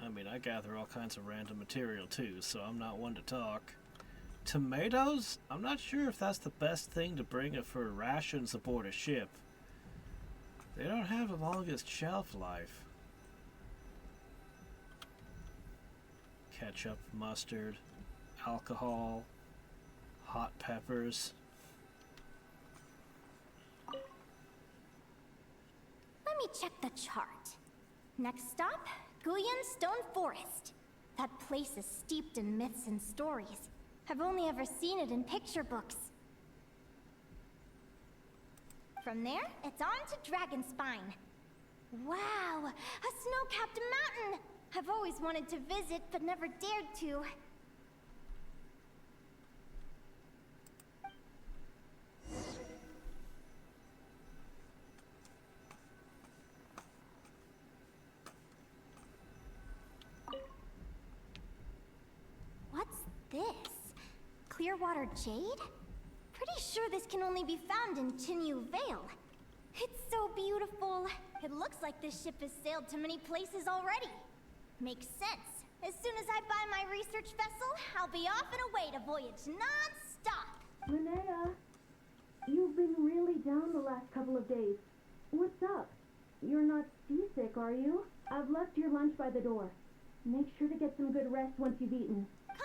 Speaker 1: I mean, I gather all kinds of random material too, so I'm not one to talk. Tomatoes? I'm not sure if that's the best thing to bring for rations aboard a ship. They don't have the longest shelf life. Ketchup, mustard, alcohol, hot peppers.
Speaker 2: Let me check the chart. Next stop, Guyan Stone Forest. That place is steeped in myths and stories. I've only ever seen it in picture books. From there, it's on to Dragonspine. Wow, a snow-capped mountain! I've always wanted to visit, but never dared to. What's this? Clearwater jade? Pretty sure this can only be found in Chinyu Vale. It's so beautiful. It looks like this ship has sailed to many places already. Makes sense. As soon as I buy my research vessel, I'll be off and away to voyage non-stop.
Speaker 14: Linnea, you've been really down the last couple of days. What's up? You're not seasick, are you? I've left your lunch by the door. Make sure to get some good rest once you've eaten.
Speaker 2: Coming!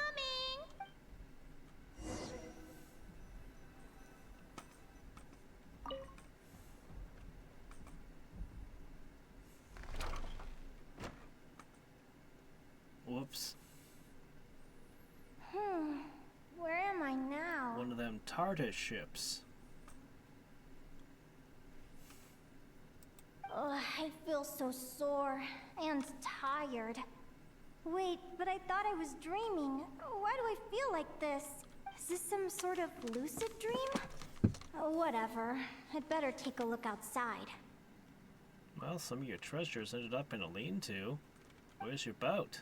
Speaker 1: Whoops.
Speaker 2: Where am I now?
Speaker 1: One of them TARDIS ships.
Speaker 2: feel so sore and tired. Wait, but I thought I was dreaming. Why do I feel like this? Is this some sort of lucid dream? Whatever. I'd better take a look outside.
Speaker 1: Well, some of your treasures ended up in a lean-to. Where's your boat?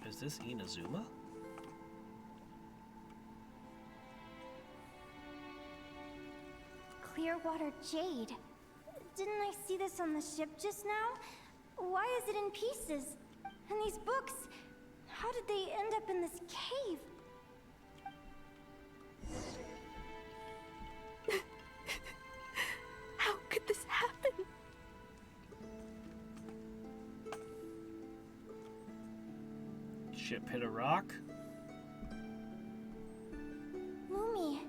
Speaker 1: Is this Inazuma?
Speaker 2: Clearwater jade. Didn't I see this on the ship just now? Why is it in pieces? And these books, how did they end up in this cave?
Speaker 13: How could this happen?
Speaker 1: Ship hit a rock?
Speaker 2: Lumi,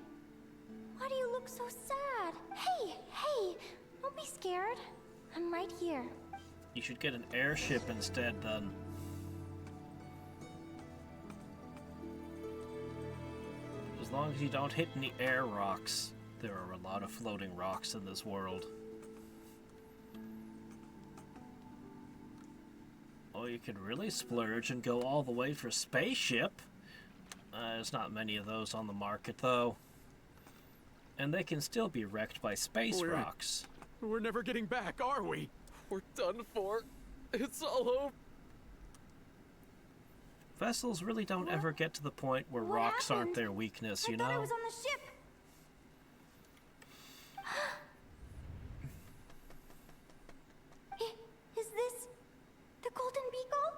Speaker 2: why do you look so sad? Hey, don't be scared. I'm right here.
Speaker 1: You should get an airship instead, then. As long as you don't hit any air rocks. There are a lot of floating rocks in this world. Oh, you could really splurge and go all the way for spaceship. There's not many of those on the market, though. And they can still be wrecked by space rocks.
Speaker 10: We're never getting back, are we? We're done for. It's all over.
Speaker 1: Vessels really don't ever get to the point where rocks aren't their weakness, you know?
Speaker 2: I was on the ship. Is this the Golden Beagle?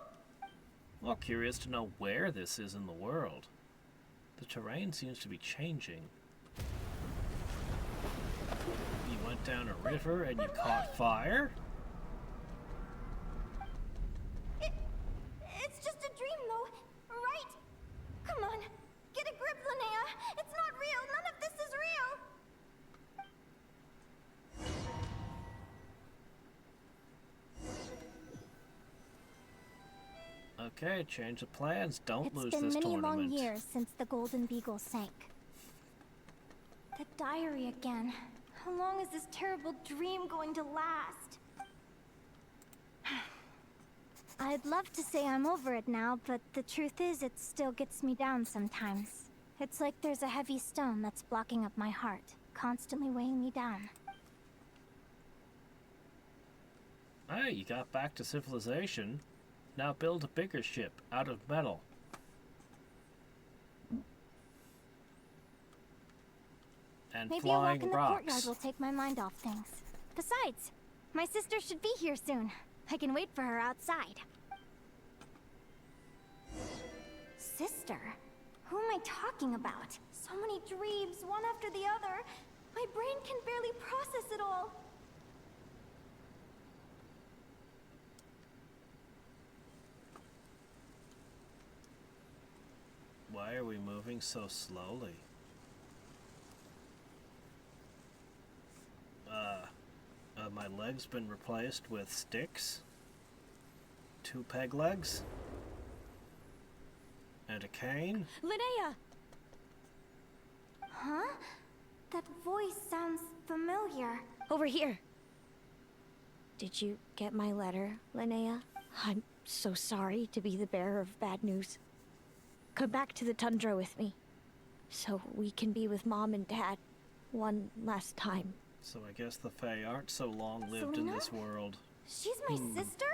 Speaker 1: Well, curious to know where this is in the world. The terrain seems to be changing. You went down a river and you caught fire?
Speaker 2: It's just a dream, though, right? Come on, get a grip, Linnea. It's not real. None of this is real.
Speaker 1: Okay, change of plans. Don't lose
Speaker 2: It's
Speaker 1: this
Speaker 2: been many
Speaker 1: tournament.
Speaker 2: long years since the Golden Beagle sank. The diary again. How long is this terrible dream going to last? I'd love to say I'm over it now, but the truth is it still gets me down sometimes. It's like there's a heavy stone that's blocking up my heart, constantly weighing me down.
Speaker 1: Hey, you got back to civilization. Now build a bigger ship out of metal. And
Speaker 2: Maybe a
Speaker 1: flying
Speaker 2: walk in the
Speaker 1: rocks.
Speaker 2: courtyard will take my mind off things. Besides, my sister should be here soon. I can wait for her outside. Sister? Who am I talking about? So many dreams, one after the other. My brain can barely process it all.
Speaker 1: Why are we moving so slowly? My legs been replaced with sticks? 2 peg legs? And a cane?
Speaker 13: Linnea!
Speaker 2: Huh? That voice sounds familiar.
Speaker 13: Over here. Did you get my letter, Linnea? I'm so sorry to be the bearer of bad news. Come back to the tundra with me, so we can be with Mom and Dad one last time.
Speaker 1: So I guess the Fae aren't so long-lived in this world.
Speaker 2: She's my sister?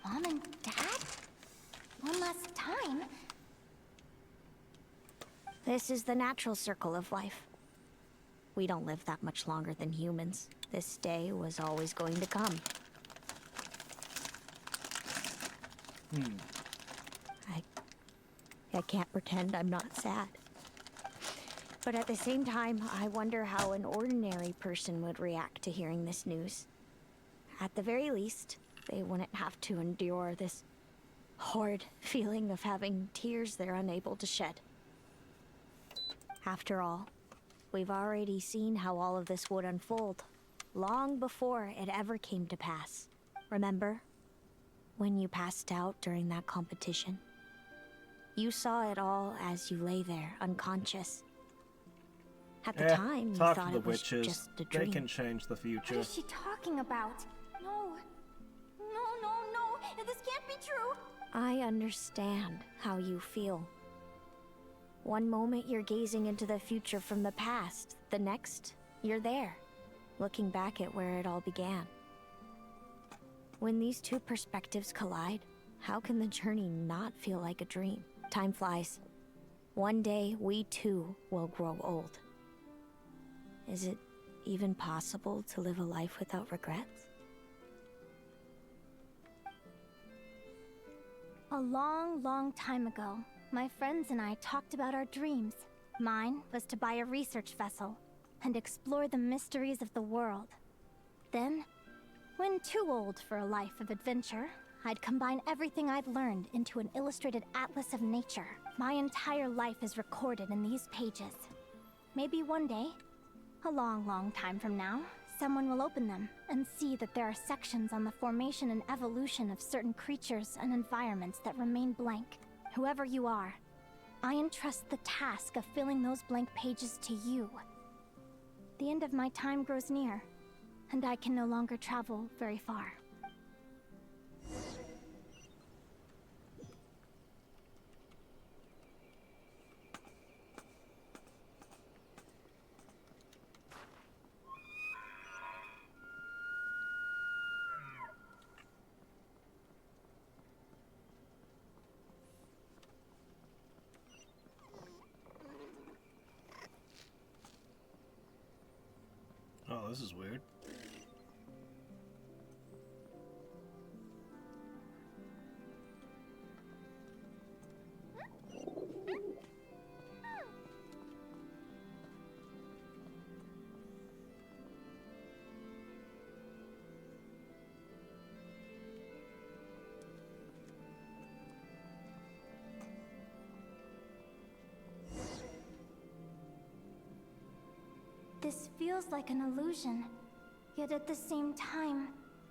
Speaker 2: Mom and Dad? One last time?
Speaker 13: This is the natural circle of life. We don't live that much longer than humans. This day was always going to come. I can't pretend I'm not sad. But at the same time, I wonder how an ordinary person would react to hearing this news. At the very least, they wouldn't have to endure this horrid feeling of having tears they're unable to shed. After all, we've already seen how all of this would unfold, long before it ever came to pass. Remember? When you passed out during that competition? You saw it all as you lay there, unconscious. At the time, you
Speaker 1: talk
Speaker 13: thought
Speaker 1: to the
Speaker 13: it was
Speaker 1: witches.
Speaker 13: just a
Speaker 1: They
Speaker 13: dream.
Speaker 1: can change the
Speaker 2: What
Speaker 1: future.
Speaker 2: is she talking about? No. No. This can't be true.
Speaker 13: I understand how you feel. One moment you're gazing into the future from the past, the next, you're there, looking back at where it all began. When these two perspectives collide, how can the journey not feel like a dream? Time flies. One day, we too will grow old. Is it even possible to live a life without regrets?
Speaker 2: A long time ago, my friends and I talked about our dreams. Mine was to buy a research vessel and explore the mysteries of the world. Then, when too old for a life of adventure, I'd combine everything I'd learned into an illustrated atlas of nature. My entire life is recorded in these pages. Maybe one day, a long time from now, someone will open them and see that there are sections on the formation and evolution of certain creatures and environments that remain blank. Whoever you are, I entrust the task of filling those blank pages to you. The end of my time grows near, and I can no longer travel very far.
Speaker 1: Oh, this is weird.
Speaker 2: This feels like an illusion, yet at the same time,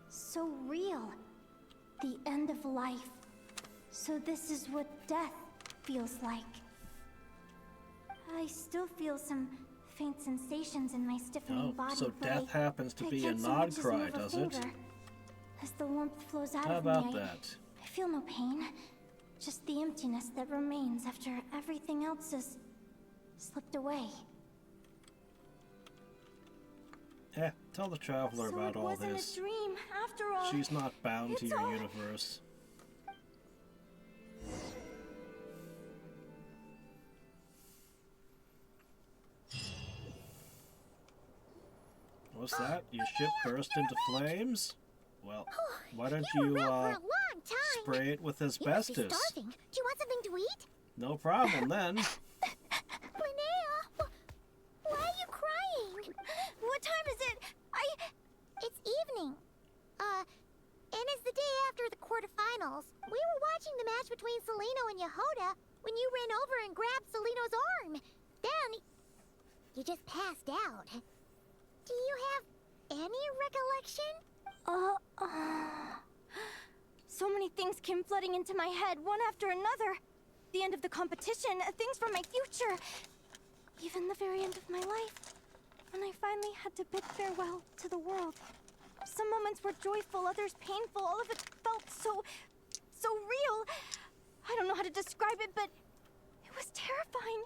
Speaker 2: so real. The end of life. So this is what death feels like. I still feel some faint sensations in my stiffening body,
Speaker 1: so
Speaker 2: but
Speaker 1: death happens to
Speaker 2: I
Speaker 1: be a
Speaker 2: can't so
Speaker 1: nod
Speaker 2: much as
Speaker 1: cry,
Speaker 2: move a
Speaker 1: does it?
Speaker 2: finger. As the warmth flows out
Speaker 1: How
Speaker 2: of me,
Speaker 1: about that?
Speaker 2: I feel no pain. Just the emptiness that remains after everything else has slipped away.
Speaker 1: Tell the Traveler
Speaker 2: So
Speaker 1: about
Speaker 2: it
Speaker 1: all
Speaker 2: wasn't
Speaker 1: this.
Speaker 2: a dream, after all.
Speaker 1: She's not bound to
Speaker 2: It's
Speaker 1: your
Speaker 2: all-
Speaker 1: universe. What's that? Your ship burst into flames? Well, why don't
Speaker 4: You were
Speaker 1: you,
Speaker 4: around for a long time.
Speaker 1: spray it with
Speaker 4: You must be
Speaker 1: asbestos?
Speaker 4: starving. Do you want something to eat?
Speaker 1: No problem then.
Speaker 4: Linnea, why are you crying?
Speaker 2: What time is it?
Speaker 4: It's evening. And it's the day after the quarterfinals. We were watching the match between Celino and Yehoda when you ran over and grabbed Celino's arm. Then, you just passed out. Do you have any recollection?
Speaker 2: So many things came flooding into my head, one after another. The end of the competition, things from my future. Even the very end of my life. When I finally had to bid farewell to the world. Some moments were joyful, others painful. All of it felt so real. I don't know how to describe it, but it was terrifying.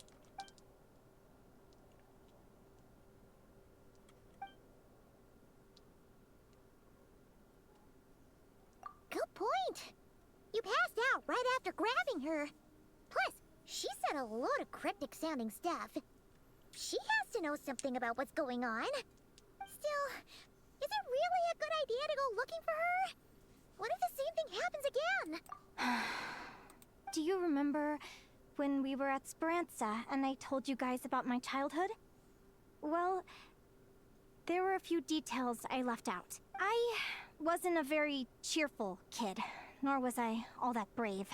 Speaker 4: Good point. You passed out right after grabbing her. Plus, she said a load of cryptic sounding stuff. She has to know something about what's going on. Still, is it really a good idea to go looking for her? What if the same thing happens again?
Speaker 2: Do you remember when we were at Speranza and I told you guys about my childhood? Well, there were a few details I left out. I wasn't a very cheerful kid, nor was I all that brave.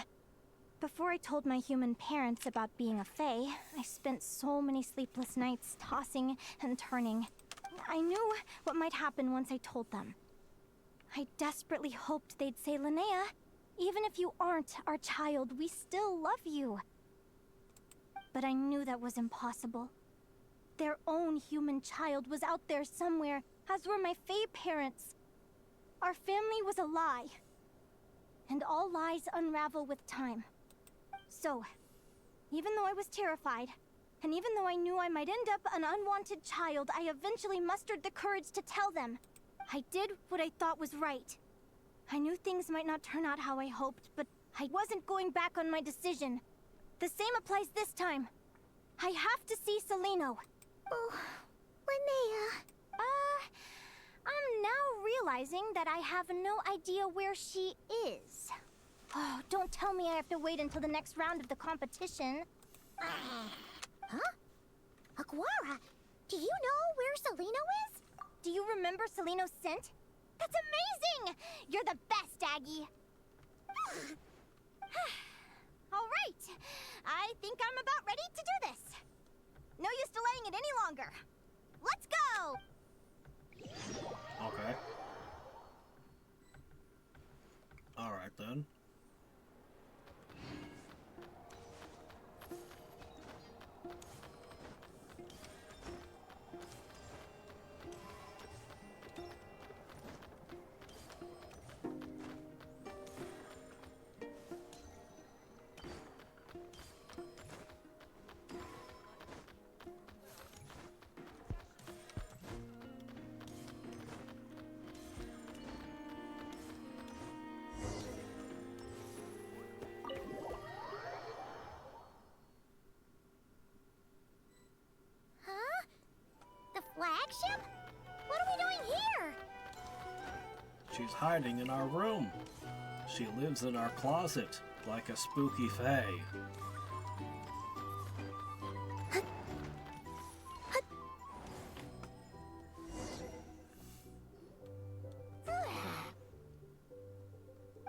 Speaker 2: Before I told my human parents about being a fae, I spent so many sleepless nights tossing and turning. I knew what might happen once I told them. I desperately hoped they'd say, Linnea, even if you aren't our child, we still love you. But I knew that was impossible. Their own human child was out there somewhere, as were my Fae parents. Our family was a lie. And all lies unravel with time. So, even though I was terrified, and even though I knew I might end up an unwanted child, I eventually mustered the courage to tell them. I did what I thought was right. I knew things might not turn out how I hoped, but I wasn't going back on my decision. The same applies this time. I have to see Celino.
Speaker 4: Oh, Linnea.
Speaker 2: I'm now realizing that I have no idea where she is. Oh, don't tell me I have to wait until the next round of the competition.
Speaker 4: Huh? Aguara, do you know where Celino is?
Speaker 2: Do you remember Celino's scent? That's amazing! You're the best, Aggie. All right. I think I'm about ready to do this. No use delaying it any longer. Let's go!
Speaker 1: Okay. Alright then.
Speaker 4: Flagship? What are we doing here?
Speaker 1: She's hiding in our room. She lives in our closet, like a spooky fae.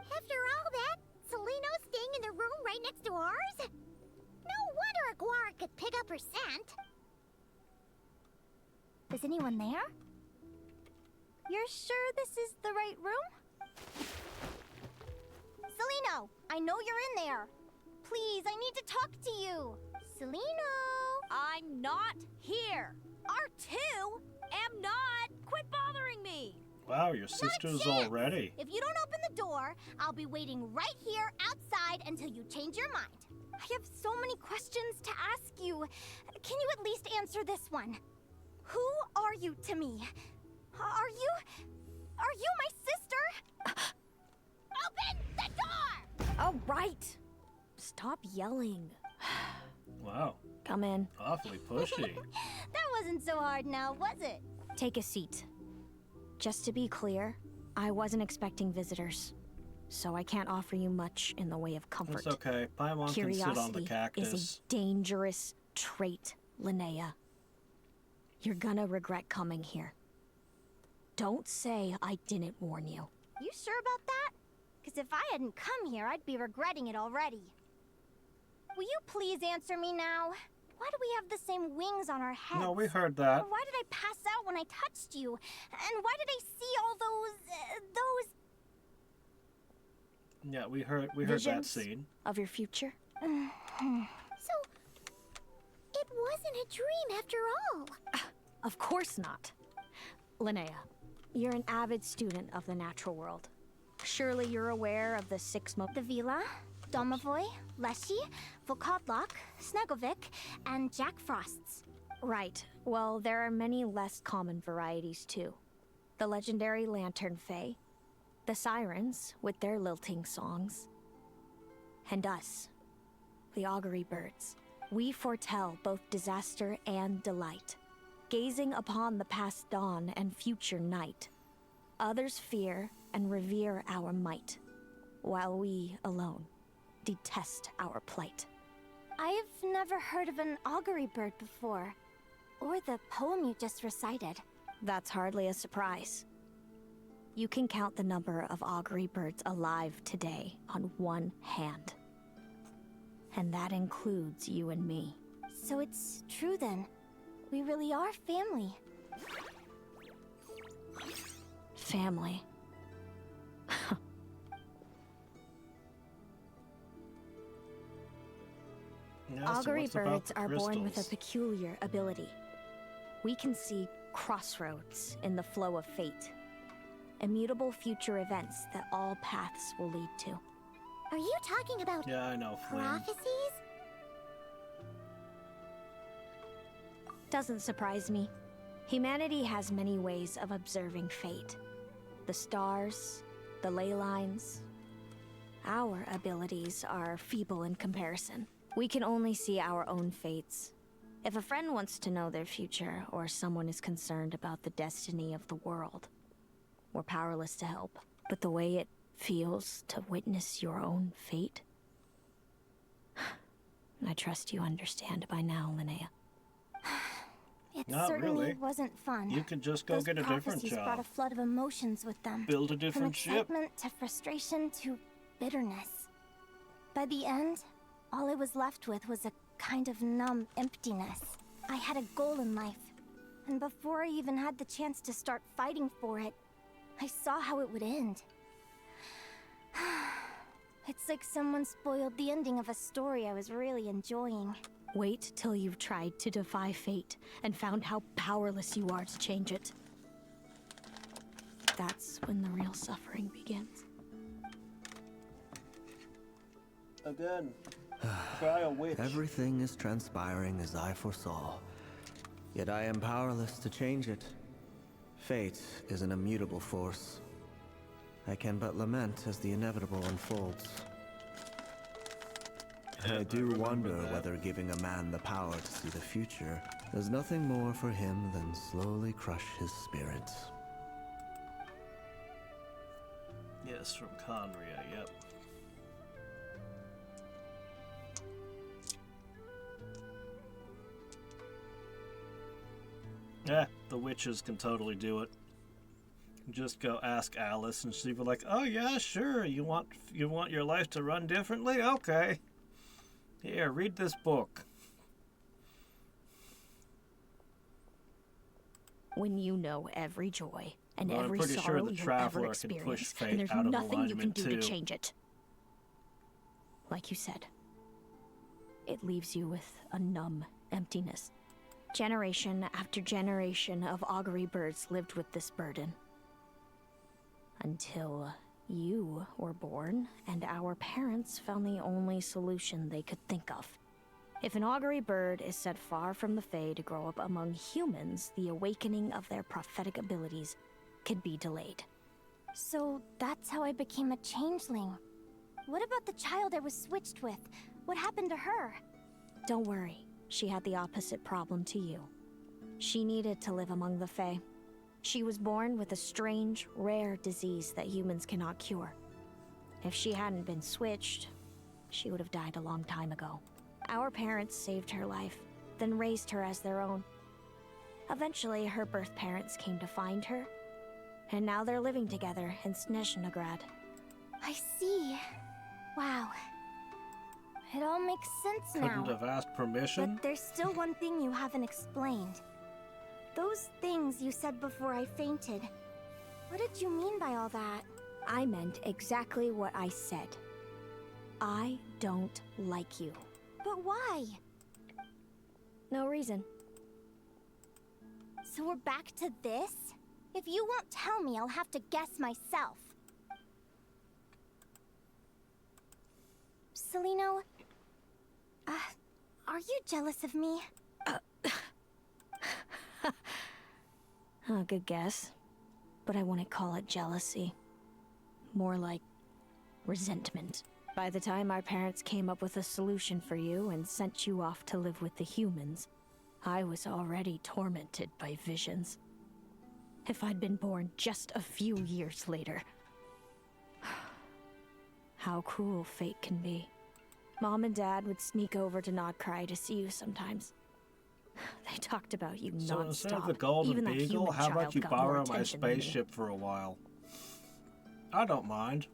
Speaker 4: After all that, Celino's staying in the room right next to ours? No wonder Aguara could pick up her scent.
Speaker 2: Is anyone there? You're sure this is the right room? Celino, I know you're in there. Please, I need to talk to you. Celino!
Speaker 6: I'm not here. R2 am not. Quit bothering me.
Speaker 1: Wow, your sister's already.
Speaker 2: If you don't open the door, I'll be waiting right here outside until you change your mind. I have so many questions to ask you. Can you at least answer this one? Who are you to me? Are you my sister? Open the door!
Speaker 13: All right. Stop yelling.
Speaker 1: Wow.
Speaker 13: Come in.
Speaker 1: Awfully pushy.
Speaker 2: That wasn't so hard now, was it?
Speaker 13: Take a seat. Just to be clear, I wasn't expecting visitors, so I can't offer you much in the way of comfort.
Speaker 1: It's okay. Paimon can sit on the cactus.
Speaker 13: Is a dangerous trait, Linnea. You're gonna regret coming here. Don't say I didn't warn you.
Speaker 2: You sure about that? Because if I hadn't come here, I'd be regretting it already. Will you please answer me now? Why do we have the same wings on our heads?
Speaker 1: No, we heard that.
Speaker 2: Or why did I pass out when I touched you? And why did I see all those...
Speaker 1: Yeah, we heard that
Speaker 13: Visions
Speaker 1: scene.
Speaker 13: Of your future?
Speaker 4: So, it wasn't a dream after all.
Speaker 13: Of course not. Linnea, you're an avid student of the natural world. Surely you're aware of the 6
Speaker 2: The Vila, Domovoy, Leshy, Volkodlok, Snegovic, and Jack Frosts.
Speaker 13: Right. Well, there are many less common varieties too. The legendary Lantern Fae, the Sirens with their lilting songs, and us, the Augury Birds. We foretell both disaster and delight, gazing upon the past dawn and future night. Others fear and revere our might, while we alone detest our plight.
Speaker 2: I've never heard of an augury bird before, or the poem you just recited.
Speaker 13: That's hardly a surprise. You can count the number of augury birds alive today on one hand. And that includes you and me.
Speaker 2: So it's true then. We really are family.
Speaker 13: Family.
Speaker 1: Yeah,
Speaker 13: Augury
Speaker 1: so what's about
Speaker 13: birds
Speaker 1: the
Speaker 13: are born with a
Speaker 1: crystals?
Speaker 13: peculiar ability. We can see crossroads in the flow of fate. Immutable future events that all paths will lead to.
Speaker 4: Are you talking about
Speaker 1: Yeah, I know, Flynn.
Speaker 4: prophecies?
Speaker 13: Doesn't surprise me. Humanity has many ways of observing fate. The stars, the ley lines. Our abilities are feeble in comparison. We can only see our own fates. If a friend wants to know their future, or someone is concerned about the destiny of the world, we're powerless to help. But the way it feels to witness your own fate, I trust you understand by now, Linnea.
Speaker 2: It
Speaker 1: Not
Speaker 2: certainly
Speaker 1: really.
Speaker 2: wasn't fun.
Speaker 1: You could just go
Speaker 2: Those
Speaker 1: get a different
Speaker 2: prophecies
Speaker 1: job.
Speaker 2: brought a flood of emotions with them.
Speaker 1: Build a different
Speaker 2: From
Speaker 1: ship.
Speaker 2: excitement to frustration to bitterness. By the end, all I was left with was a kind of numb emptiness. I had a goal in life, and before I even had the chance to start fighting for it, I saw how it would end. It's like someone spoiled the ending of a story I was really enjoying.
Speaker 13: Wait till you've tried to defy fate and found how powerless you are to change it. That's when the real suffering begins.
Speaker 1: Again, try a witch.
Speaker 15: Everything is transpiring as I foresaw. Yet I am powerless to change it. Fate is an immutable force. I can but lament as the inevitable unfolds. I do wonder whether giving a man the power to see the future does nothing more for him than slowly crush his spirit.
Speaker 1: Yes, from Conria, yep. Yeah, the witches can totally do it. Just go ask Alice and she'll be like, "Oh yeah, sure. You want your life to run differently? Okay. Here, read this book."
Speaker 13: When you know every joy and
Speaker 1: Well, I'm
Speaker 13: every
Speaker 1: pretty sure
Speaker 13: sorrow
Speaker 1: the
Speaker 13: you'll ever
Speaker 1: Traveler can
Speaker 13: experience,
Speaker 1: push fate
Speaker 13: and there's
Speaker 1: out of
Speaker 13: nothing you can
Speaker 1: alignment,
Speaker 13: do to
Speaker 1: too.
Speaker 13: change it. Like you said, it leaves you with a numb emptiness. Generation after generation of augury birds lived with this burden. Until you were born, and our parents found the only solution they could think of. If an augury bird is set far from the Fae to grow up among humans, the awakening of their prophetic abilities could be delayed.
Speaker 2: So that's how I became a changeling. What about the child I was switched with? What happened to her?
Speaker 13: Don't worry, she had the opposite problem to you. She needed to live among the Fae. She was born with a strange, rare disease that humans cannot cure. If she hadn't been switched, she would have died a long time ago. Our parents saved her life, then raised her as their own. Eventually, her birth parents came to find her, and now they're living together in Snezhnegrad.
Speaker 2: I see. Wow. It all makes sense now.
Speaker 1: Couldn't have asked permission?
Speaker 2: But there's still one thing you haven't explained. Those things you said before I fainted. What did you mean by all that?
Speaker 13: I meant exactly what I said. I don't like you.
Speaker 2: But why?
Speaker 13: No reason.
Speaker 2: So we're back to this? If you won't tell me, I'll have to guess myself. Celino, are you jealous of me?
Speaker 13: Oh, good guess. But I wouldn't call it jealousy. More like resentment. By the time our parents came up with a solution for you and sent you off to live with the humans, I was already tormented by visions. If I'd been born just a few years later. How cruel fate can be. Mom and Dad would sneak over to Nodcry to see you sometimes. They talked about you
Speaker 1: So
Speaker 13: non-stop.
Speaker 1: instead of the Golden
Speaker 13: Even that
Speaker 1: Beagle,
Speaker 13: human
Speaker 1: how about
Speaker 13: child
Speaker 1: you
Speaker 13: got more
Speaker 1: borrow my
Speaker 13: attention than me.
Speaker 1: spaceship for a while? I don't mind.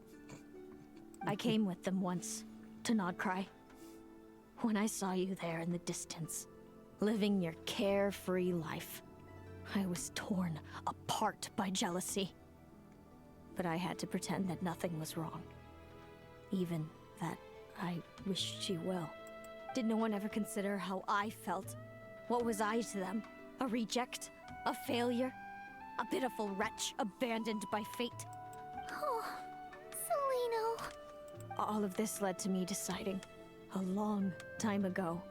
Speaker 13: I came with them once, to Nodcry. When I saw you there in the distance, living your carefree life, I was torn apart by jealousy. But I had to pretend that nothing was wrong. Even that I wished you well. Did no one ever consider how I felt? What was I to them? A reject? A failure? A pitiful wretch abandoned by fate?
Speaker 4: Oh, Seleno.
Speaker 13: All of this led to me deciding, a long time ago,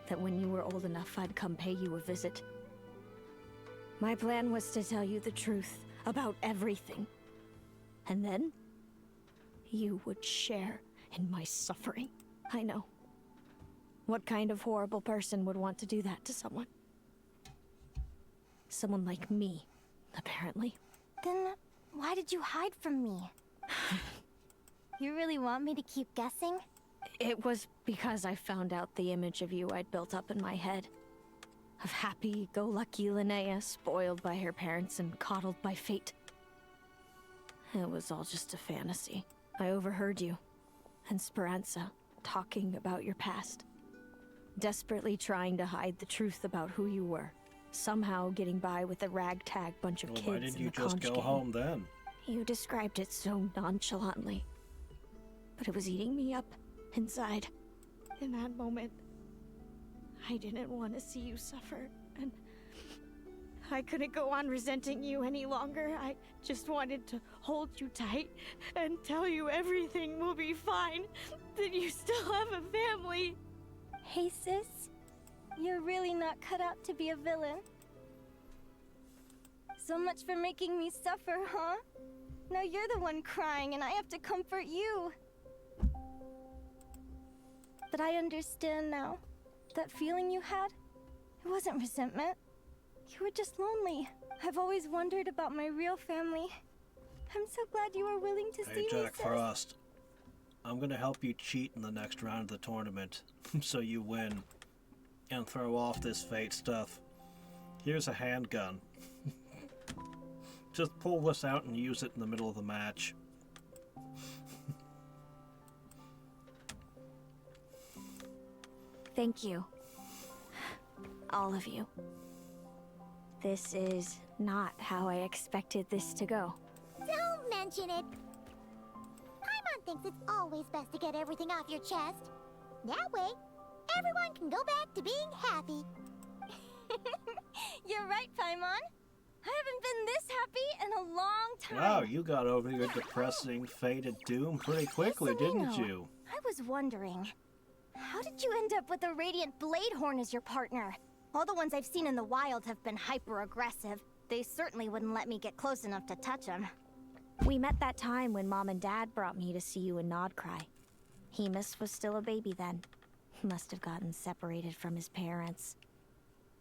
Speaker 13: that when you were old enough, I'd come pay you a visit. My plan was to tell you the truth about everything. And then, you would share in my suffering. I know. What kind of horrible person would want to do that to someone? Someone like me, apparently.
Speaker 2: Then why did you hide from me? You really want me to keep guessing?
Speaker 13: It was because I found out the image of you I'd built up in my head. Of happy-go-lucky Linnea, spoiled by her parents and coddled by fate. It was all just a fantasy. I overheard you and Speranza talking about your past. Desperately trying to hide the truth about who you were. Somehow getting by with a ragtag bunch of kids in the conch
Speaker 1: Why didn't you just go home then?
Speaker 13: You described it so nonchalantly. But it was eating me up inside. In that moment, I didn't want to see you suffer, and I couldn't go on resenting you any longer. I just wanted to hold you tight and tell you everything will be fine, that you still have a family.
Speaker 2: Hey, sis. You're really not cut out to be a villain. So much for making me suffer, huh? Now you're the one crying and I have to comfort you. But I understand now. That feeling you had, it wasn't resentment. You were just lonely. I've always wondered about my real family. I'm so glad you were willing to see me,
Speaker 1: Jack
Speaker 2: sis.
Speaker 1: Frost. I'm gonna help you cheat in the next round of the tournament, so you win. And throw off this fate stuff. Here's a handgun. Just pull this out and use it in the middle of the match.
Speaker 13: Thank you. All of you. This is not how I expected this to go.
Speaker 4: Don't mention it. Paimon thinks it's always best to get everything off your chest. That way, everyone can go back to being happy.
Speaker 2: You're right, Paimon. I haven't been this happy in a long time.
Speaker 1: Wow, you got over your depressing fate of doom pretty quickly, didn't you?
Speaker 2: I was wondering, how did you end up with a Radiant Bladehorn as your partner? All the ones I've seen in the wild have been hyper-aggressive. They certainly wouldn't let me get close enough to touch them.
Speaker 13: We met that time when Mom and Dad brought me to see you in Nodcry. Hemus was still a baby then. Must have gotten separated from his parents.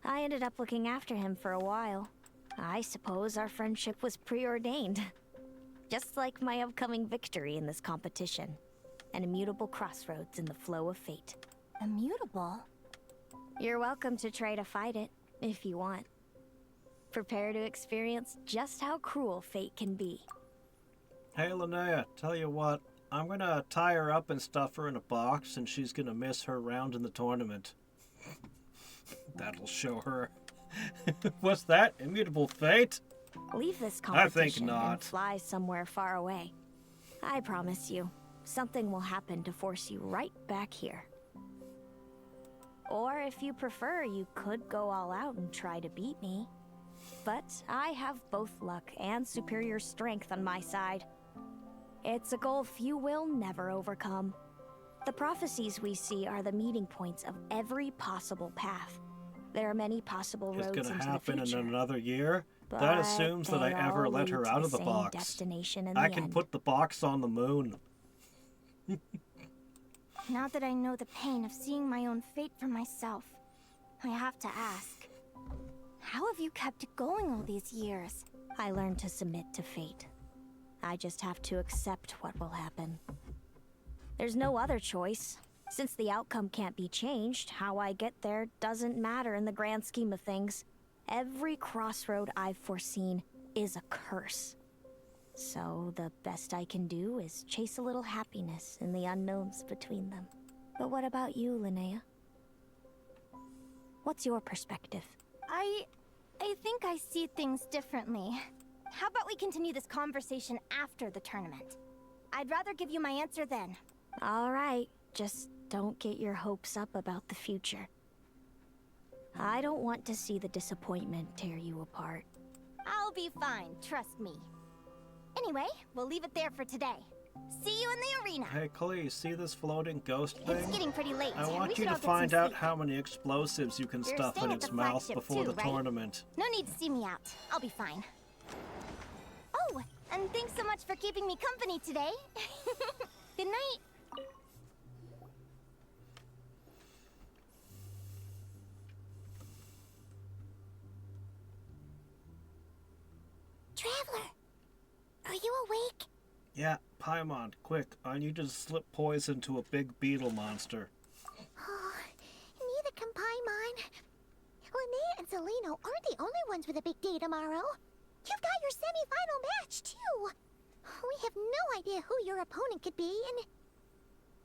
Speaker 13: I ended up looking after him for a while. I suppose our friendship was preordained. Just like my upcoming victory in this competition. An immutable crossroads in the flow of fate.
Speaker 2: Immutable?
Speaker 13: You're welcome to try to fight it, if you want. Prepare to experience just how cruel fate can be.
Speaker 1: Hey, Linnea, tell you what, I'm gonna tie her up and stuff her in a box, and she's gonna miss her round in the tournament. That'll show her. What's that? Immutable fate?
Speaker 13: Leave this
Speaker 1: I
Speaker 13: competition
Speaker 1: think not.
Speaker 13: and fly somewhere far away. I promise you, something will happen to force you right back here. Or if you prefer, you could go all out and try to beat me. But I have both luck and superior strength on my side. It's a goal few will never overcome. The prophecies we see are the meeting points of every possible path. There are many possible roads into the future.
Speaker 1: It's gonna happen in another year?
Speaker 13: But
Speaker 1: That assumes that I
Speaker 13: they
Speaker 1: ever
Speaker 13: all
Speaker 1: let her
Speaker 13: lead
Speaker 1: out
Speaker 13: to
Speaker 1: of the
Speaker 13: same
Speaker 1: box.
Speaker 13: destination in
Speaker 1: I
Speaker 13: the
Speaker 1: can
Speaker 13: end.
Speaker 1: put the box on the moon.
Speaker 2: Now that I know the pain of seeing my own fate for myself, I have to ask, how have you kept it going all these years?
Speaker 13: I learned to submit to fate. I just have to accept what will happen. There's no other choice. Since the outcome can't be changed, how I get there doesn't matter in the grand scheme of things. Every crossroad I've foreseen is a curse. So the best I can do is chase a little happiness in the unknowns between them. But what about you, Linnea? What's your perspective?
Speaker 2: I think I see things differently. How about we continue this conversation after the tournament? I'd rather give you my answer then.
Speaker 13: All right, just don't get your hopes up about the future. I don't want to see the disappointment tear you apart.
Speaker 2: I'll be fine, trust me. Anyway, we'll leave it there for today. See you in the arena.
Speaker 1: Hey, Klee, see this floating ghost thing?
Speaker 2: It's getting pretty late.
Speaker 1: I want
Speaker 2: We
Speaker 1: you
Speaker 2: should
Speaker 1: to
Speaker 2: all get
Speaker 1: find
Speaker 2: some
Speaker 1: out
Speaker 2: sleep.
Speaker 1: how many explosives you can
Speaker 2: You're
Speaker 1: stuff in
Speaker 2: staying at
Speaker 1: its
Speaker 2: the
Speaker 1: mouth
Speaker 2: flagship
Speaker 1: before
Speaker 2: too,
Speaker 1: the
Speaker 2: right?
Speaker 1: tournament.
Speaker 2: No need to see me out. I'll be fine. Oh, and thanks so much for keeping me company today. Good night.
Speaker 4: Traveler, are you awake?
Speaker 1: Yeah, Paimon, quick. I need you to slip poison to a big beetle monster.
Speaker 4: Oh, neither can Paimon. Linnea and Zelino aren't the only ones with a big day tomorrow. You've got your semi-final match, too. We have no idea who your opponent could be, and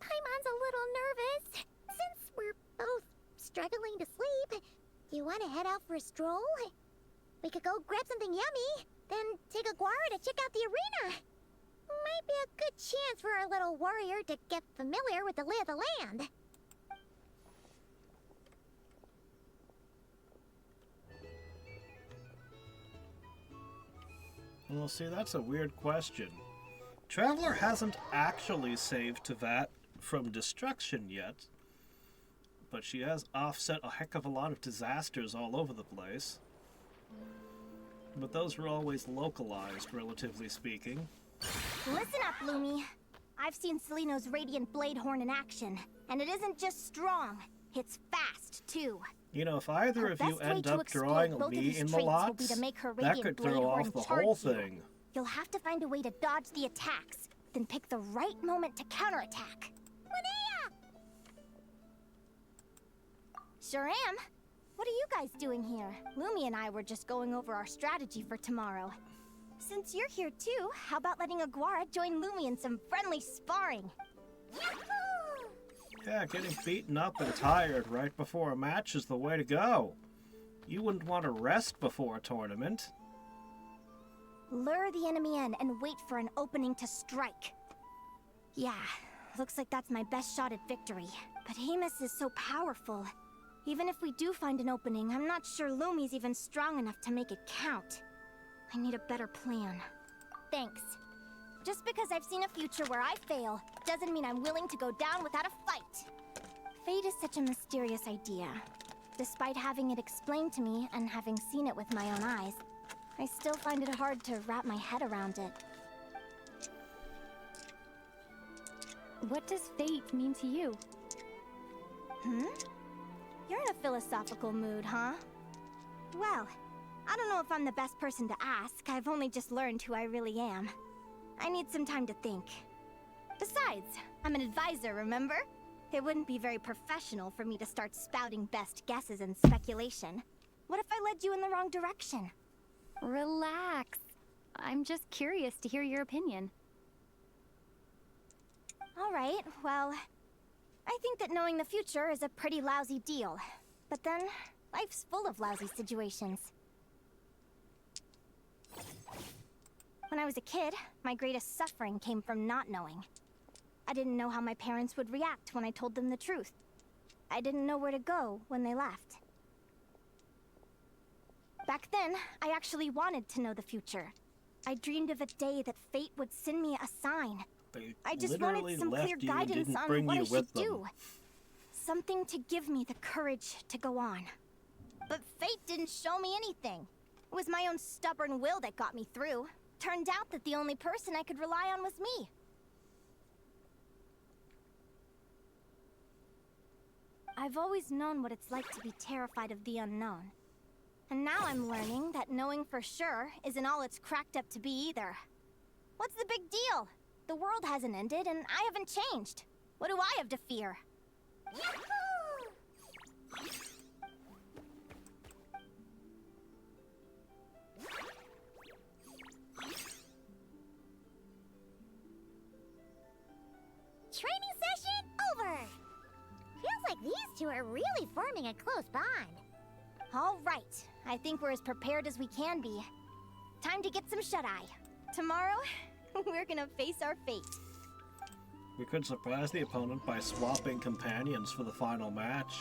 Speaker 4: Paimon's a little nervous. Since we're both struggling to sleep, you want to head out for a stroll? We could go grab something yummy, then take a guara to check out the arena. Might be a good chance for our little warrior to get familiar with the lay of the land.
Speaker 1: Well, see, that's a weird question. Traveler hasn't actually saved Tevat from destruction yet, but she has offset a heck of a lot of disasters all over the place. But those were always localized, relatively speaking.
Speaker 2: Listen up, Lumi. I've seen Seleno's Radiant Blade Horn in action, and it isn't just strong, it's fast, too.
Speaker 1: You know, if either
Speaker 2: Her
Speaker 1: of you
Speaker 2: best way
Speaker 1: end
Speaker 2: to
Speaker 1: up
Speaker 2: exploit
Speaker 1: drawing
Speaker 2: both of
Speaker 1: me
Speaker 2: these
Speaker 1: in the
Speaker 2: traits will be
Speaker 1: lots,
Speaker 2: to make her
Speaker 1: that
Speaker 2: Radiant
Speaker 1: could
Speaker 2: Blade
Speaker 1: throw
Speaker 2: Horn
Speaker 1: off the
Speaker 2: charge
Speaker 1: whole
Speaker 2: you.
Speaker 1: thing.
Speaker 2: You'll have to find a way to dodge the attacks, then pick the right moment to counterattack. Linnea! Sure am. What are you guys doing here? Lumi and I were just going over our strategy for tomorrow. Since you're here too, how about letting Aguara join Lumi in some friendly sparring? Yahoo!
Speaker 1: Yeah, getting beaten up and tired right before a match is the way to go. You wouldn't want to rest before a tournament.
Speaker 2: Lure the enemy in and wait for an opening to strike. Yeah, looks like that's my best shot at victory. But Amos is so powerful. Even if we do find an opening, I'm not sure Lumi's even strong enough to make it count. I need a better plan. Thanks. Just because I've seen a future where I fail, doesn't mean I'm willing to go down without a fight. Fate is such a mysterious idea. Despite having it explained to me and having seen it with my own eyes, I still find it hard to wrap my head around it.
Speaker 13: What does fate mean to you?
Speaker 2: You're in a philosophical mood, huh? Well, I don't know if I'm the best person to ask. I've only just learned who I really am. I need some time to think. Besides, I'm an advisor, remember? It wouldn't be very professional for me to start spouting best guesses and speculation. What if I led you in the wrong direction?
Speaker 13: Relax. I'm just curious to hear your opinion.
Speaker 2: All right, well, I think that knowing the future is a pretty lousy deal. But then, life's full of lousy situations. When I was a kid, my greatest suffering came from not knowing. I didn't know how my parents would react when I told them the truth. I didn't know where to go when they left. Back then, I actually wanted to know the future. I dreamed of a day that fate would send me a sign. I just wanted some clear guidance on what I should do. Something to give me the courage to go on. But fate didn't show me anything. It was my own stubborn will that got me through. Turned out that the only person I could rely on was me. I've always known what it's like to be terrified of the unknown. And now I'm learning that knowing for sure isn't all it's cracked up to be either. What's the big deal? The world hasn't ended and I haven't changed. What do I have to fear? Yahoo!
Speaker 4: Training session over! Feels like these two are really forming a close bond.
Speaker 2: All right. I think we're as prepared as we can be. Time to get some shut-eye. Tomorrow, we're gonna face our fate.
Speaker 1: We could surprise the opponent by swapping companions for the final match.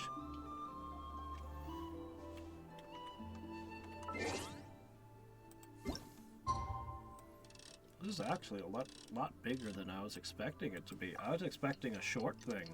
Speaker 1: is actually a lot bigger than I was expecting it to be. I was expecting a short thing.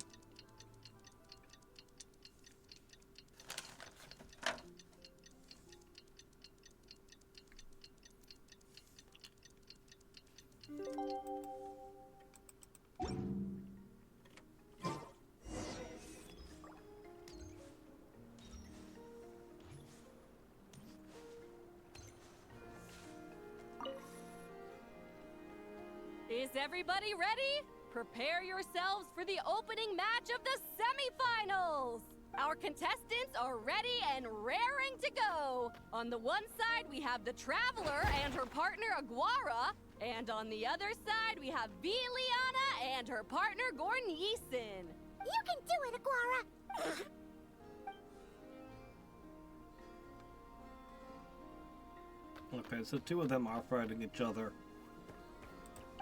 Speaker 6: Is everybody ready? Prepare yourselves for the opening match of the semifinals! Our contestants are ready and raring to go! On the one side, we have the Traveler and her partner Aguara, and on the other side, we have Linnea and her partner Gornyesin.
Speaker 4: You can do it, Aguara!
Speaker 1: Okay, so two of them are fighting each other.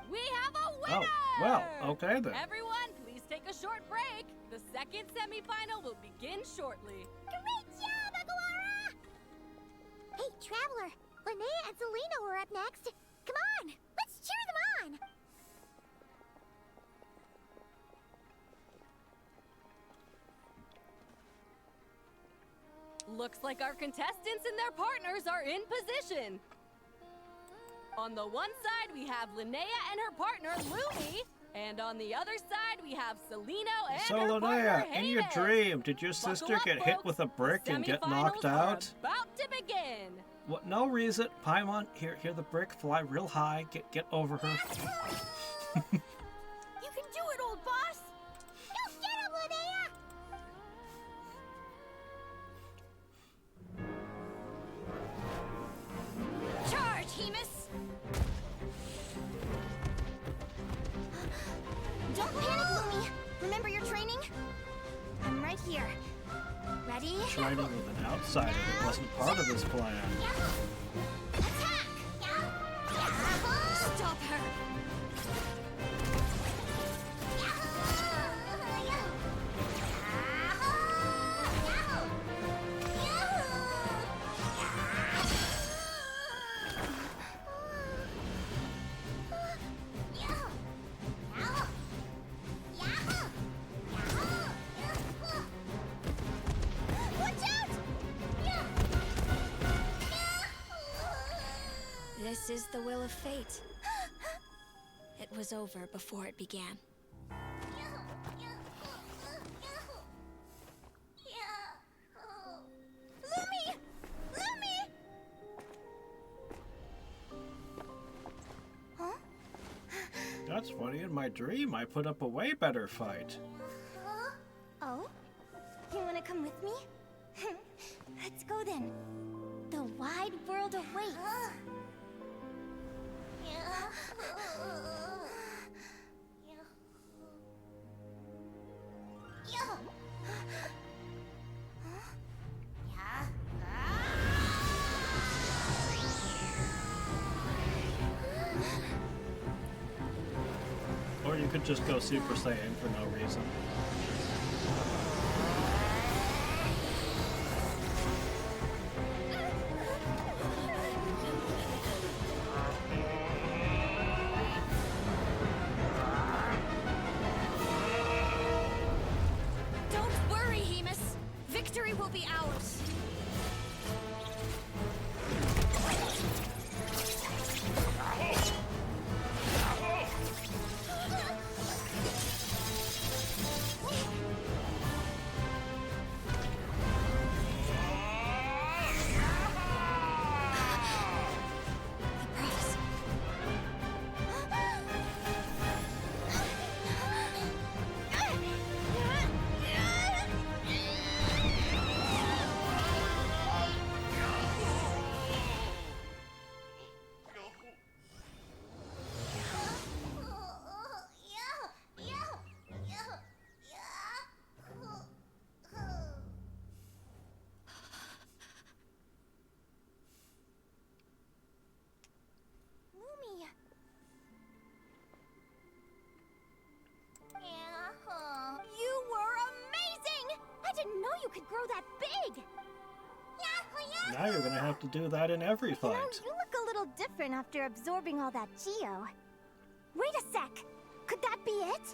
Speaker 6: We have a winner!
Speaker 1: Oh, well, okay then.
Speaker 6: Everyone, please take a short break. The second semifinal will begin shortly.
Speaker 4: Great job, Aguara! Hey, Traveler, Linnea and Selena were up next. Come on, let's cheer them on.
Speaker 6: Looks like our contestants and their partners are in position. On the one side, we have Linnea and her partner, Lumi. And on the other side, we have Celino and
Speaker 1: So,
Speaker 6: her partner,
Speaker 1: Linnea, in your
Speaker 6: Hades.
Speaker 1: dream, did your sister
Speaker 6: Buckle up,
Speaker 1: get hit
Speaker 6: folks.
Speaker 1: with a brick
Speaker 6: The
Speaker 1: and get
Speaker 6: semifinals
Speaker 1: knocked
Speaker 6: are
Speaker 1: out?
Speaker 6: about to begin.
Speaker 1: What? No reason. Paimon, hear the brick fly real high. Get over her.
Speaker 4: You can do it, old boss! Go get him, Linnea!
Speaker 2: Charge, Hemus! Don't panic, Lumi. Remember your training? I'm right here. Ready?
Speaker 1: Training with an outsider that wasn't part of this plan.
Speaker 2: Attack! Stop her! This is the will of fate. It was over before it began.
Speaker 4: Lumi! Lumi!
Speaker 2: Huh?
Speaker 1: That's funny. In my dream, I put up a way better fight.
Speaker 2: Oh? You wanna come with me? Let's go then. The wide world awaits.
Speaker 1: Or you could just go Super Saiyan for no reason.
Speaker 2: Don't worry, Hemus. Victory will be ours.
Speaker 4: You were amazing! I didn't know you could grow that big!
Speaker 1: Now you're gonna have to do that in every
Speaker 2: You know,
Speaker 1: fight.
Speaker 2: you look a little different after absorbing all that Geo.
Speaker 4: it?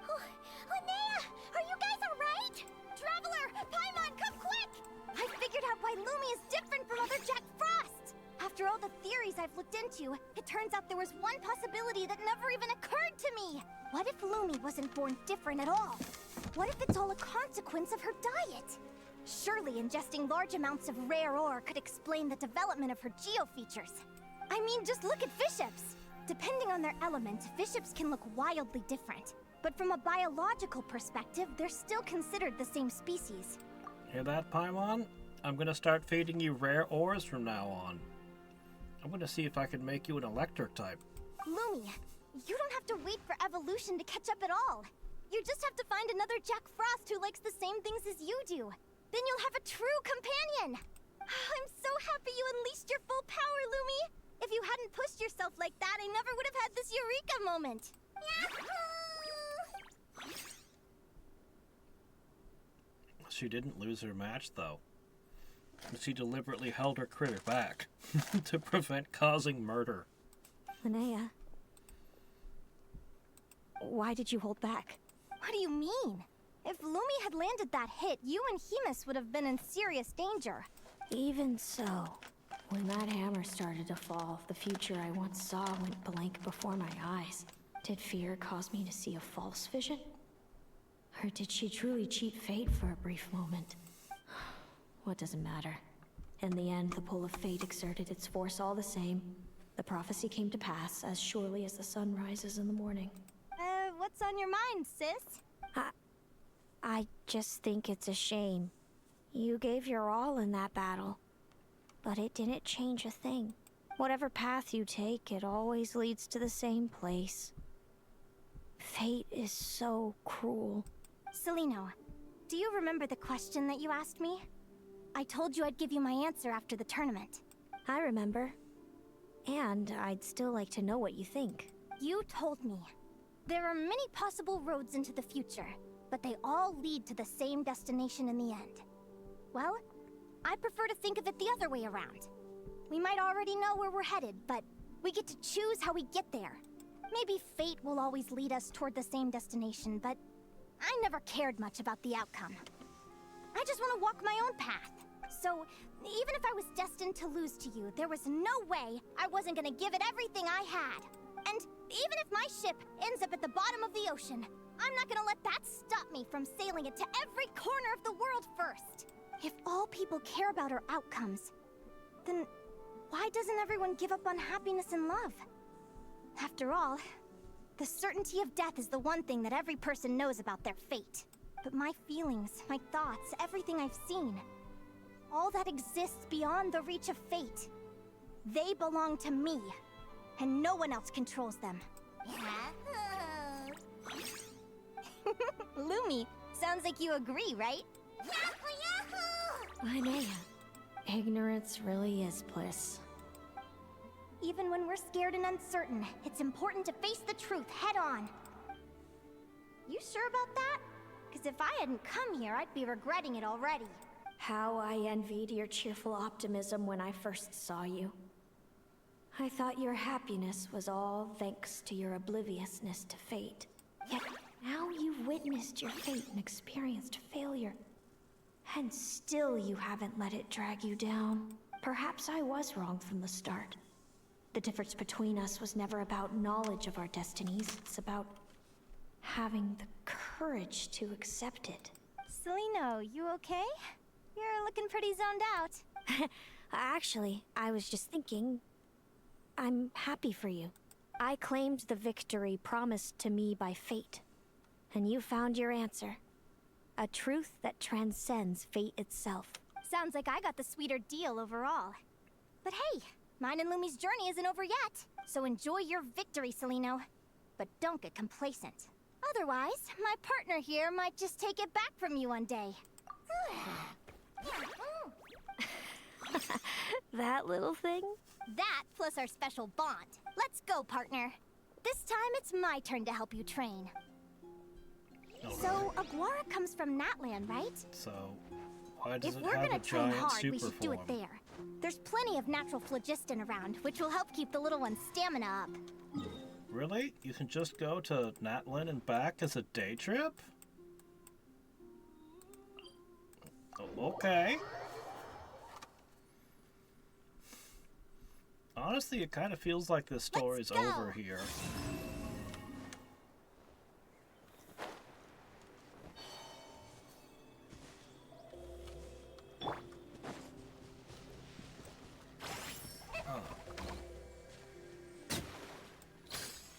Speaker 4: Oh, Linnea, are you guys alright? Traveler, Paimon, come quick!
Speaker 2: I figured out why Lumi is different from other Jack Frosts! After all the theories I've looked into, it turns out there was one possibility that never even occurred to me! What if Lumi wasn't born different at all? What if it's all a consequence of her diet? Surely ingesting large amounts of rare ore could explain the development of her geofeatures. I mean, just look at fiships! Depending on their element, fiships can look wildly different. But from a biological perspective, they're still considered the same species.
Speaker 1: Hear that, Paimon? I'm gonna start feeding you rare ores from now on. I'm gonna see if I can make you an electric type.
Speaker 2: Lumi, you don't have to wait for evolution to catch up at all. You just have to find another Jack Frost who likes the same things as you do. Then you'll have a true companion. I'm so happy you unleashed your full power, Lumi. If you hadn't pushed yourself like that, I never would have had this eureka moment. Yahoo!
Speaker 1: She didn't lose her match, though. She deliberately held her critter back to prevent causing murder.
Speaker 13: Linnea, why did you hold back?
Speaker 2: What do you mean? If Lumi had landed that hit, you and Hemus would have been in serious danger.
Speaker 13: Even so, when that hammer started to fall, the future I once saw went blank before my eyes. Did fear cause me to see a false vision? Or did she truly cheat fate for a brief moment? What does it matter? In the end, the pull of fate exerted its force all the same. The prophecy came to pass as surely as the sun rises in the morning.
Speaker 2: What's on your mind, sis?
Speaker 13: I just think it's a shame. You gave your all in that battle, but it didn't change a thing. Whatever path you take, it always leads to the same place. Fate is so cruel.
Speaker 2: Celino, do you remember the question that you asked me? I told you I'd give you my answer after the tournament.
Speaker 13: I remember. And I'd still like to know what you think.
Speaker 2: You told me. There are many possible roads into the future, but they all lead to the same destination in the end. Well, I prefer to think of it the other way around. We might already know where we're headed, but we get to choose how we get there. Maybe fate will always lead us toward the same destination, but I never cared much about the outcome. I just want to walk my own path. So, even if I was destined to lose to you, there was no way I wasn't gonna give it everything I had. And even if my ship ends up at the bottom of the ocean, I'm not gonna let that stop me from sailing it to every corner of the world first. If all people care about are outcomes, then why doesn't everyone give up on happiness and love? After all, the certainty of death is the one thing that every person knows about their fate. But my feelings, my thoughts, everything I've seen, all that exists beyond the reach of fate. They belong to me, and no one else controls them. Lumi, sounds like you agree, right?
Speaker 4: Yahoo!
Speaker 13: Linnea, ignorance really is bliss.
Speaker 2: Even when we're scared and uncertain, it's important to face the truth head on. You sure about that? Because if I hadn't come here, I'd be regretting it already.
Speaker 13: How I envied your cheerful optimism when I first saw you. I thought your happiness was all thanks to your obliviousness to fate. Yet now you've witnessed your fate and experienced failure. And still you haven't let it drag you down. Perhaps I was wrong from the start. The difference between us was never about knowledge of our destinies. It's about having the courage to accept it.
Speaker 2: Celino, you okay? You're looking pretty zoned out.
Speaker 13: Actually, I was just thinking, I'm happy for you. I claimed the victory promised to me by fate, and you found your answer. A truth that transcends fate itself.
Speaker 2: Sounds like I got the sweeter deal overall. But hey, mine and Lumi's journey isn't over yet. So enjoy your victory, Celino. But don't get complacent. Otherwise, my partner here might just take it back from you one day.
Speaker 13: That little thing?
Speaker 2: That plus our special bond. Let's go, partner. This time it's my turn to help you train. So, Aguara comes from Natlan, right?
Speaker 1: So, why does
Speaker 2: if
Speaker 1: it
Speaker 2: we're
Speaker 1: have
Speaker 2: gonna
Speaker 1: a
Speaker 2: train
Speaker 1: giant
Speaker 2: hard, we
Speaker 1: super
Speaker 2: should do it
Speaker 1: form?
Speaker 2: there. There's plenty of natural phlogiston around, which will help keep the little one's stamina up.
Speaker 1: Really? You can just go to Natlin and back as a day trip? Oh, okay. Honestly, it kind of feels like this story's over here.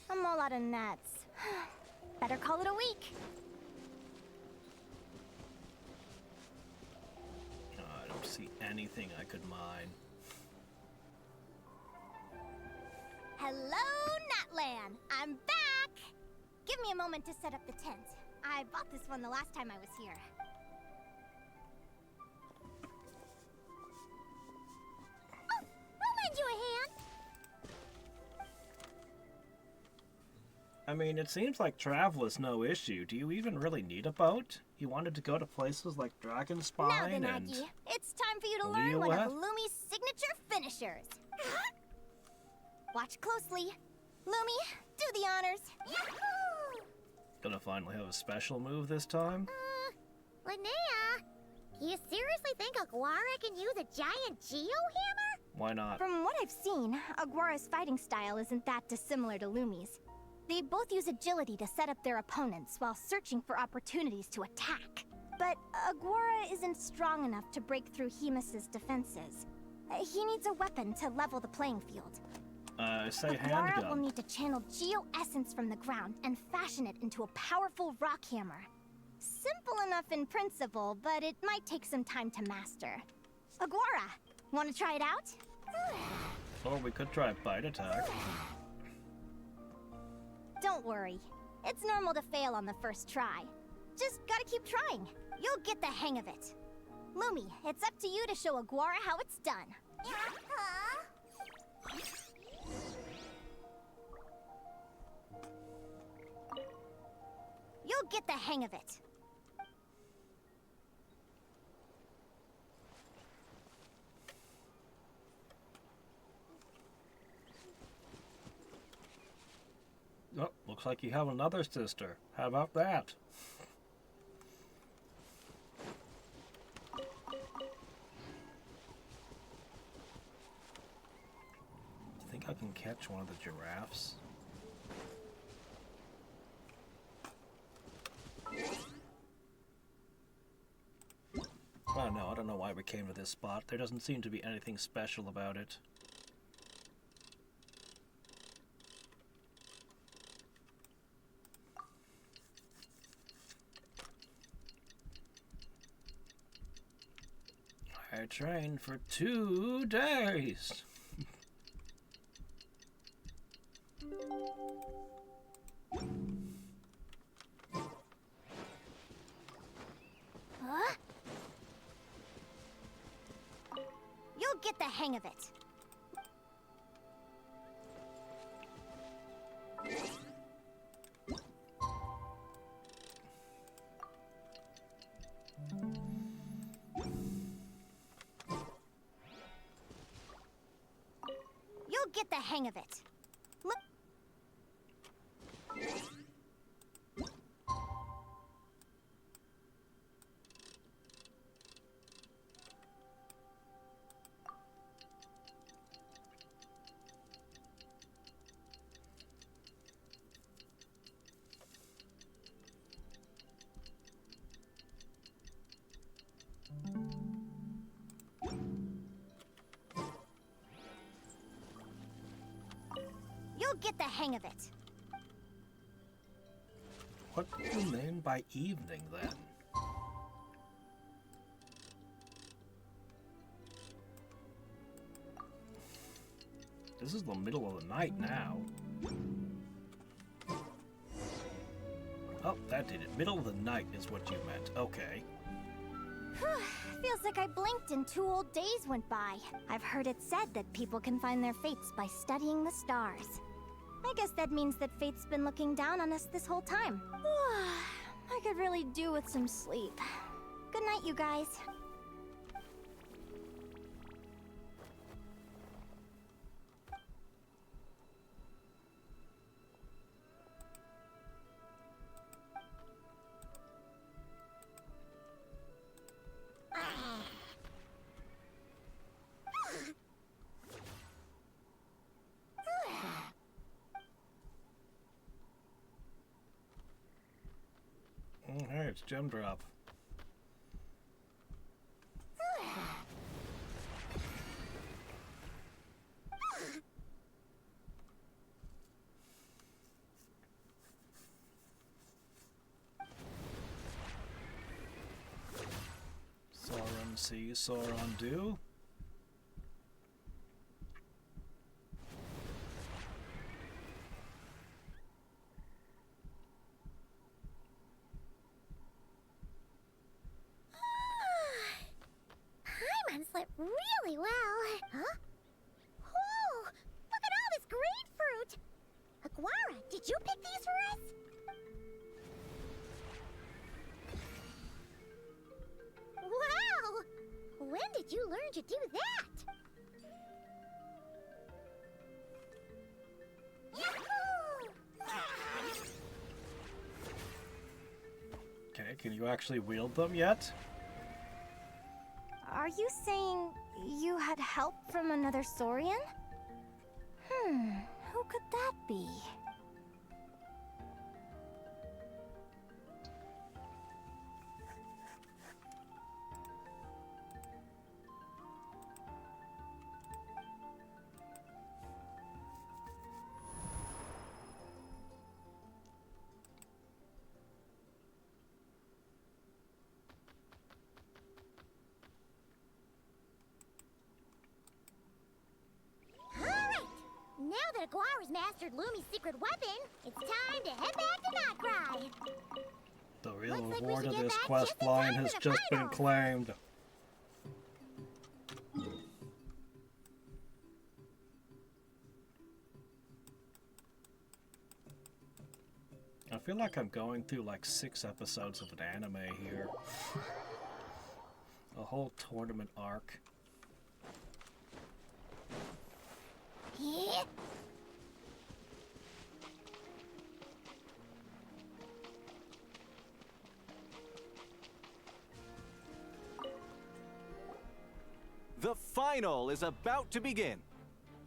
Speaker 2: I'm all out of nuts. Better call it a week.
Speaker 1: I don't see anything I could mine.
Speaker 2: Hello, Natlan! I'm back! Give me a moment to set up the tent. I bought this one the last time I was here. Oh, I'll lend you a hand!
Speaker 1: I mean, it seems like travel is no issue. Do you even really need a boat? You wanted to go to places like Dragonspine
Speaker 2: Now then,
Speaker 1: and...
Speaker 2: Aggie, it's time for you to learn one
Speaker 1: Linnea?
Speaker 2: of Lumi's signature finishers. Watch closely. Lumi, do the honors. Yahoo!
Speaker 1: Gonna finally have a special move this time?
Speaker 4: Linnea, you seriously think Aguara can use a giant geohammer?
Speaker 1: Why not?
Speaker 2: From what I've seen, Aguara's fighting style isn't that dissimilar to Lumi's. They both use agility to set up their opponents while searching for opportunities to attack. But Aguara isn't strong enough to break through Hemus's defenses. He needs a weapon to level the playing field.
Speaker 1: Say
Speaker 2: Aguara will
Speaker 1: handgun.
Speaker 2: need to channel geo-essence from the ground and fashion it into a powerful rock hammer. Simple enough in principle, but it might take some time to master. Aguara, want to try it out?
Speaker 1: Or we could try Bite Attack.
Speaker 2: Don't worry. It's normal to fail on the first try. Just gotta keep trying. You'll get the hang of it. Lumi, it's up to you to show Aguara how it's done. You'll get the hang of it.
Speaker 1: Oh, looks like you have another sister. How about that? Think I can catch one of the giraffes? Oh no, I don't know why we came to this spot. There doesn't seem to be anything special about it. I trained for 2 days.
Speaker 2: Huh? You'll get the hang of it. You'll get the hang of it. Look. You'll get the hang of it.
Speaker 1: What do you mean by evening, then? This is the middle of the night now. Oh, that did it. Middle of the night is what you meant. Okay.
Speaker 2: Feels like I blinked and 2 whole days went by. I've heard it said that people can find their fates by studying the stars. I guess that means that fate's been looking down on us this whole time. I could really do with some sleep. Good night, you guys.
Speaker 1: Okay, it's gem drop. Sauron see, Sauron do.
Speaker 4: Paimon slept really well. Huh? Whoa! Look at all this grapefruit! Aguara, did you pick these for us? Wow! When did you learn to do that? Yahoo!
Speaker 1: Okay, can you actually wield them yet?
Speaker 2: Are you saying you had help from another Saurian? Who could that be?
Speaker 4: Now that Aguara's mastered Lumi's secret weapon, it's time to head back to Nightcry.
Speaker 1: The real
Speaker 4: Looks like we
Speaker 1: reward
Speaker 4: should
Speaker 1: of
Speaker 4: get
Speaker 1: this
Speaker 4: back
Speaker 1: quest
Speaker 4: just in
Speaker 1: line
Speaker 4: time
Speaker 1: has
Speaker 4: for the
Speaker 1: just been
Speaker 4: finals.
Speaker 1: claimed. I feel like I'm going through like 6 episodes of an anime here. A whole tournament arc.
Speaker 4: Yeah.
Speaker 8: The final is about to begin.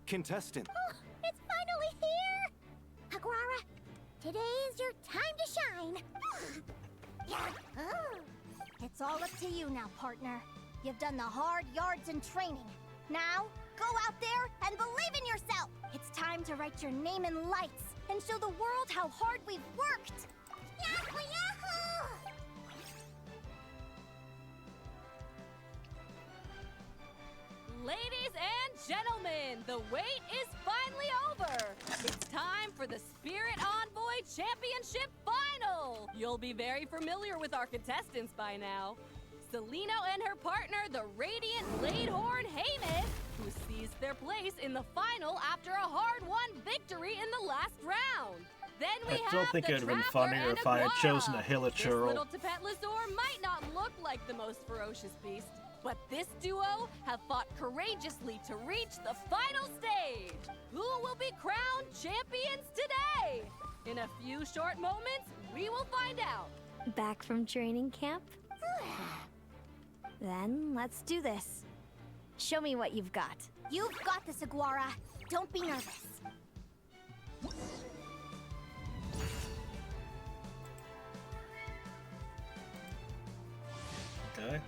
Speaker 8: Contestant,
Speaker 4: Oh, it's finally here! Aguara, today is your time to shine. Oh.
Speaker 2: It's all up to you now, partner. You've done the hard yards in training. Now, go out there and believe in yourself! It's time to write your name in lights and show the world how hard we've worked!
Speaker 4: Yahoo! Yahoo!
Speaker 6: Ladies and gentlemen, the wait is finally over. It's time for the Spirit Envoy Championship Final. You'll be very familiar with our contestants by now. Celino and her partner, the Radiant Bladehorn Haymis, who seized their place in the final after a hard-won victory in the last round. Then we
Speaker 1: I still
Speaker 6: have
Speaker 1: think
Speaker 6: the
Speaker 1: it would have been
Speaker 6: Traveler
Speaker 1: funnier
Speaker 6: and
Speaker 1: if I had
Speaker 6: Aguara.
Speaker 1: chosen a
Speaker 6: This
Speaker 1: Hilichurl.
Speaker 6: little Tepetlosaur might not look like the most ferocious beast, but this duo have fought courageously to reach the final stage. Who will be crowned champions today? In a few short moments, we will find out.
Speaker 13: Back from training camp? Then let's do this. Show me what you've got.
Speaker 2: You've got this, Aguara. Don't be nervous.
Speaker 1: Okay.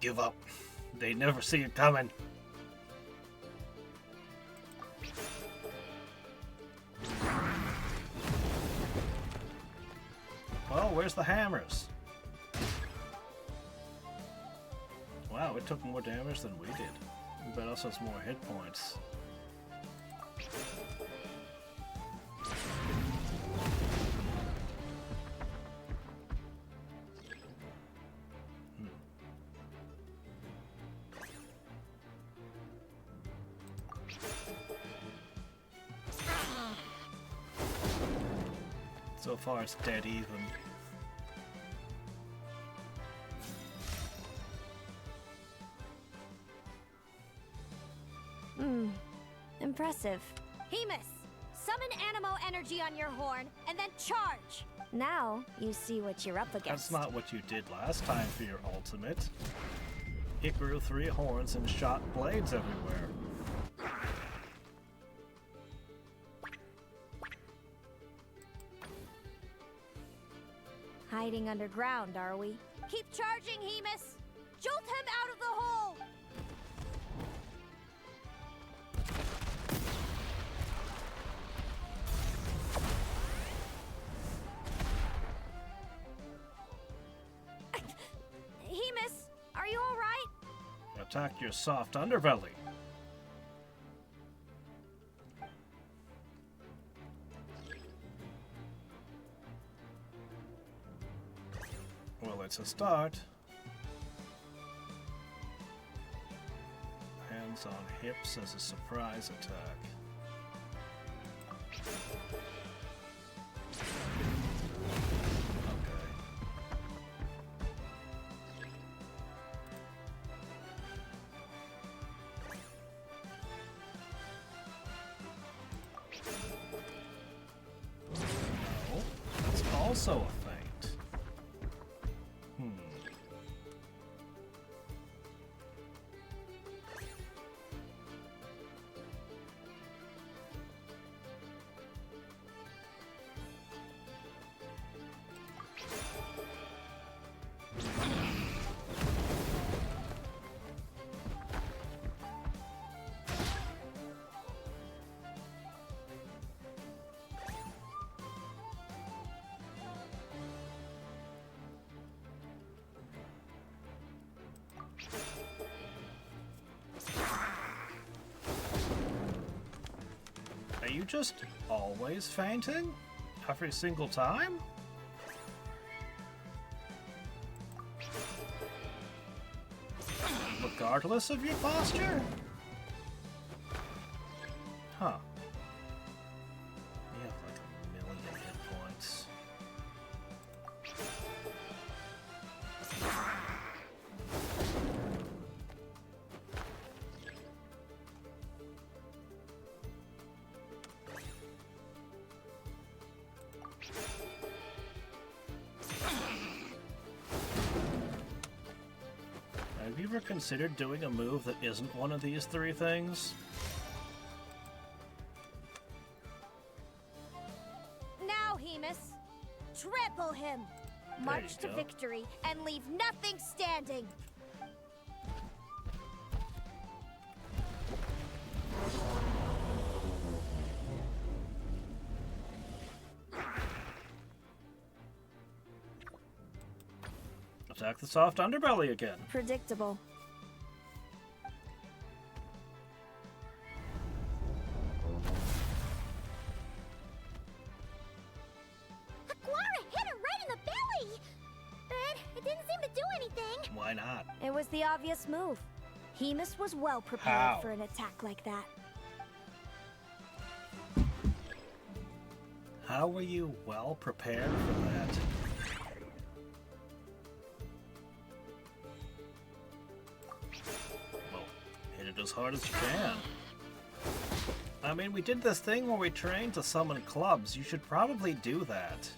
Speaker 1: Give up. They never see it coming. Oh, where's the hammers? Wow, it took more damage than we did. But also has more hit points. So far, it's dead even.
Speaker 13: Impressive.
Speaker 2: Hemus, summon Animo energy on your horn, and then charge!
Speaker 13: Now, you see what you're up against.
Speaker 1: That's not what you did last time for your ultimate. It grew 3 horns and shot blades everywhere.
Speaker 13: Hiding underground, are we?
Speaker 2: Keep charging, Hemus! Jolt him out of the hole! Hemus, are you alright?
Speaker 1: Attack your soft underbelly. Well, it's a start. Hands on hips as a surprise attack. No, that's also a feint. Are you just always fainting? Every single time? Regardless of your posture? Huh. You have like 1,000,000 hit points. Have you ever considered doing a move that isn't one of these 3 things?
Speaker 2: Now, Hemus, trample him! March to
Speaker 1: go.
Speaker 2: victory and leave nothing standing!
Speaker 1: Attack the soft underbelly again.
Speaker 13: Predictable.
Speaker 4: Aguara hit her right in the belly! But it didn't seem to do anything.
Speaker 1: Why not?
Speaker 2: It was the obvious move. Hemus was well prepared
Speaker 1: How?
Speaker 2: for an attack like that.
Speaker 1: How were you well prepared for that? Well, hit it as hard as you can. I mean, we did this thing where we trained to summon clubs. You should probably do that.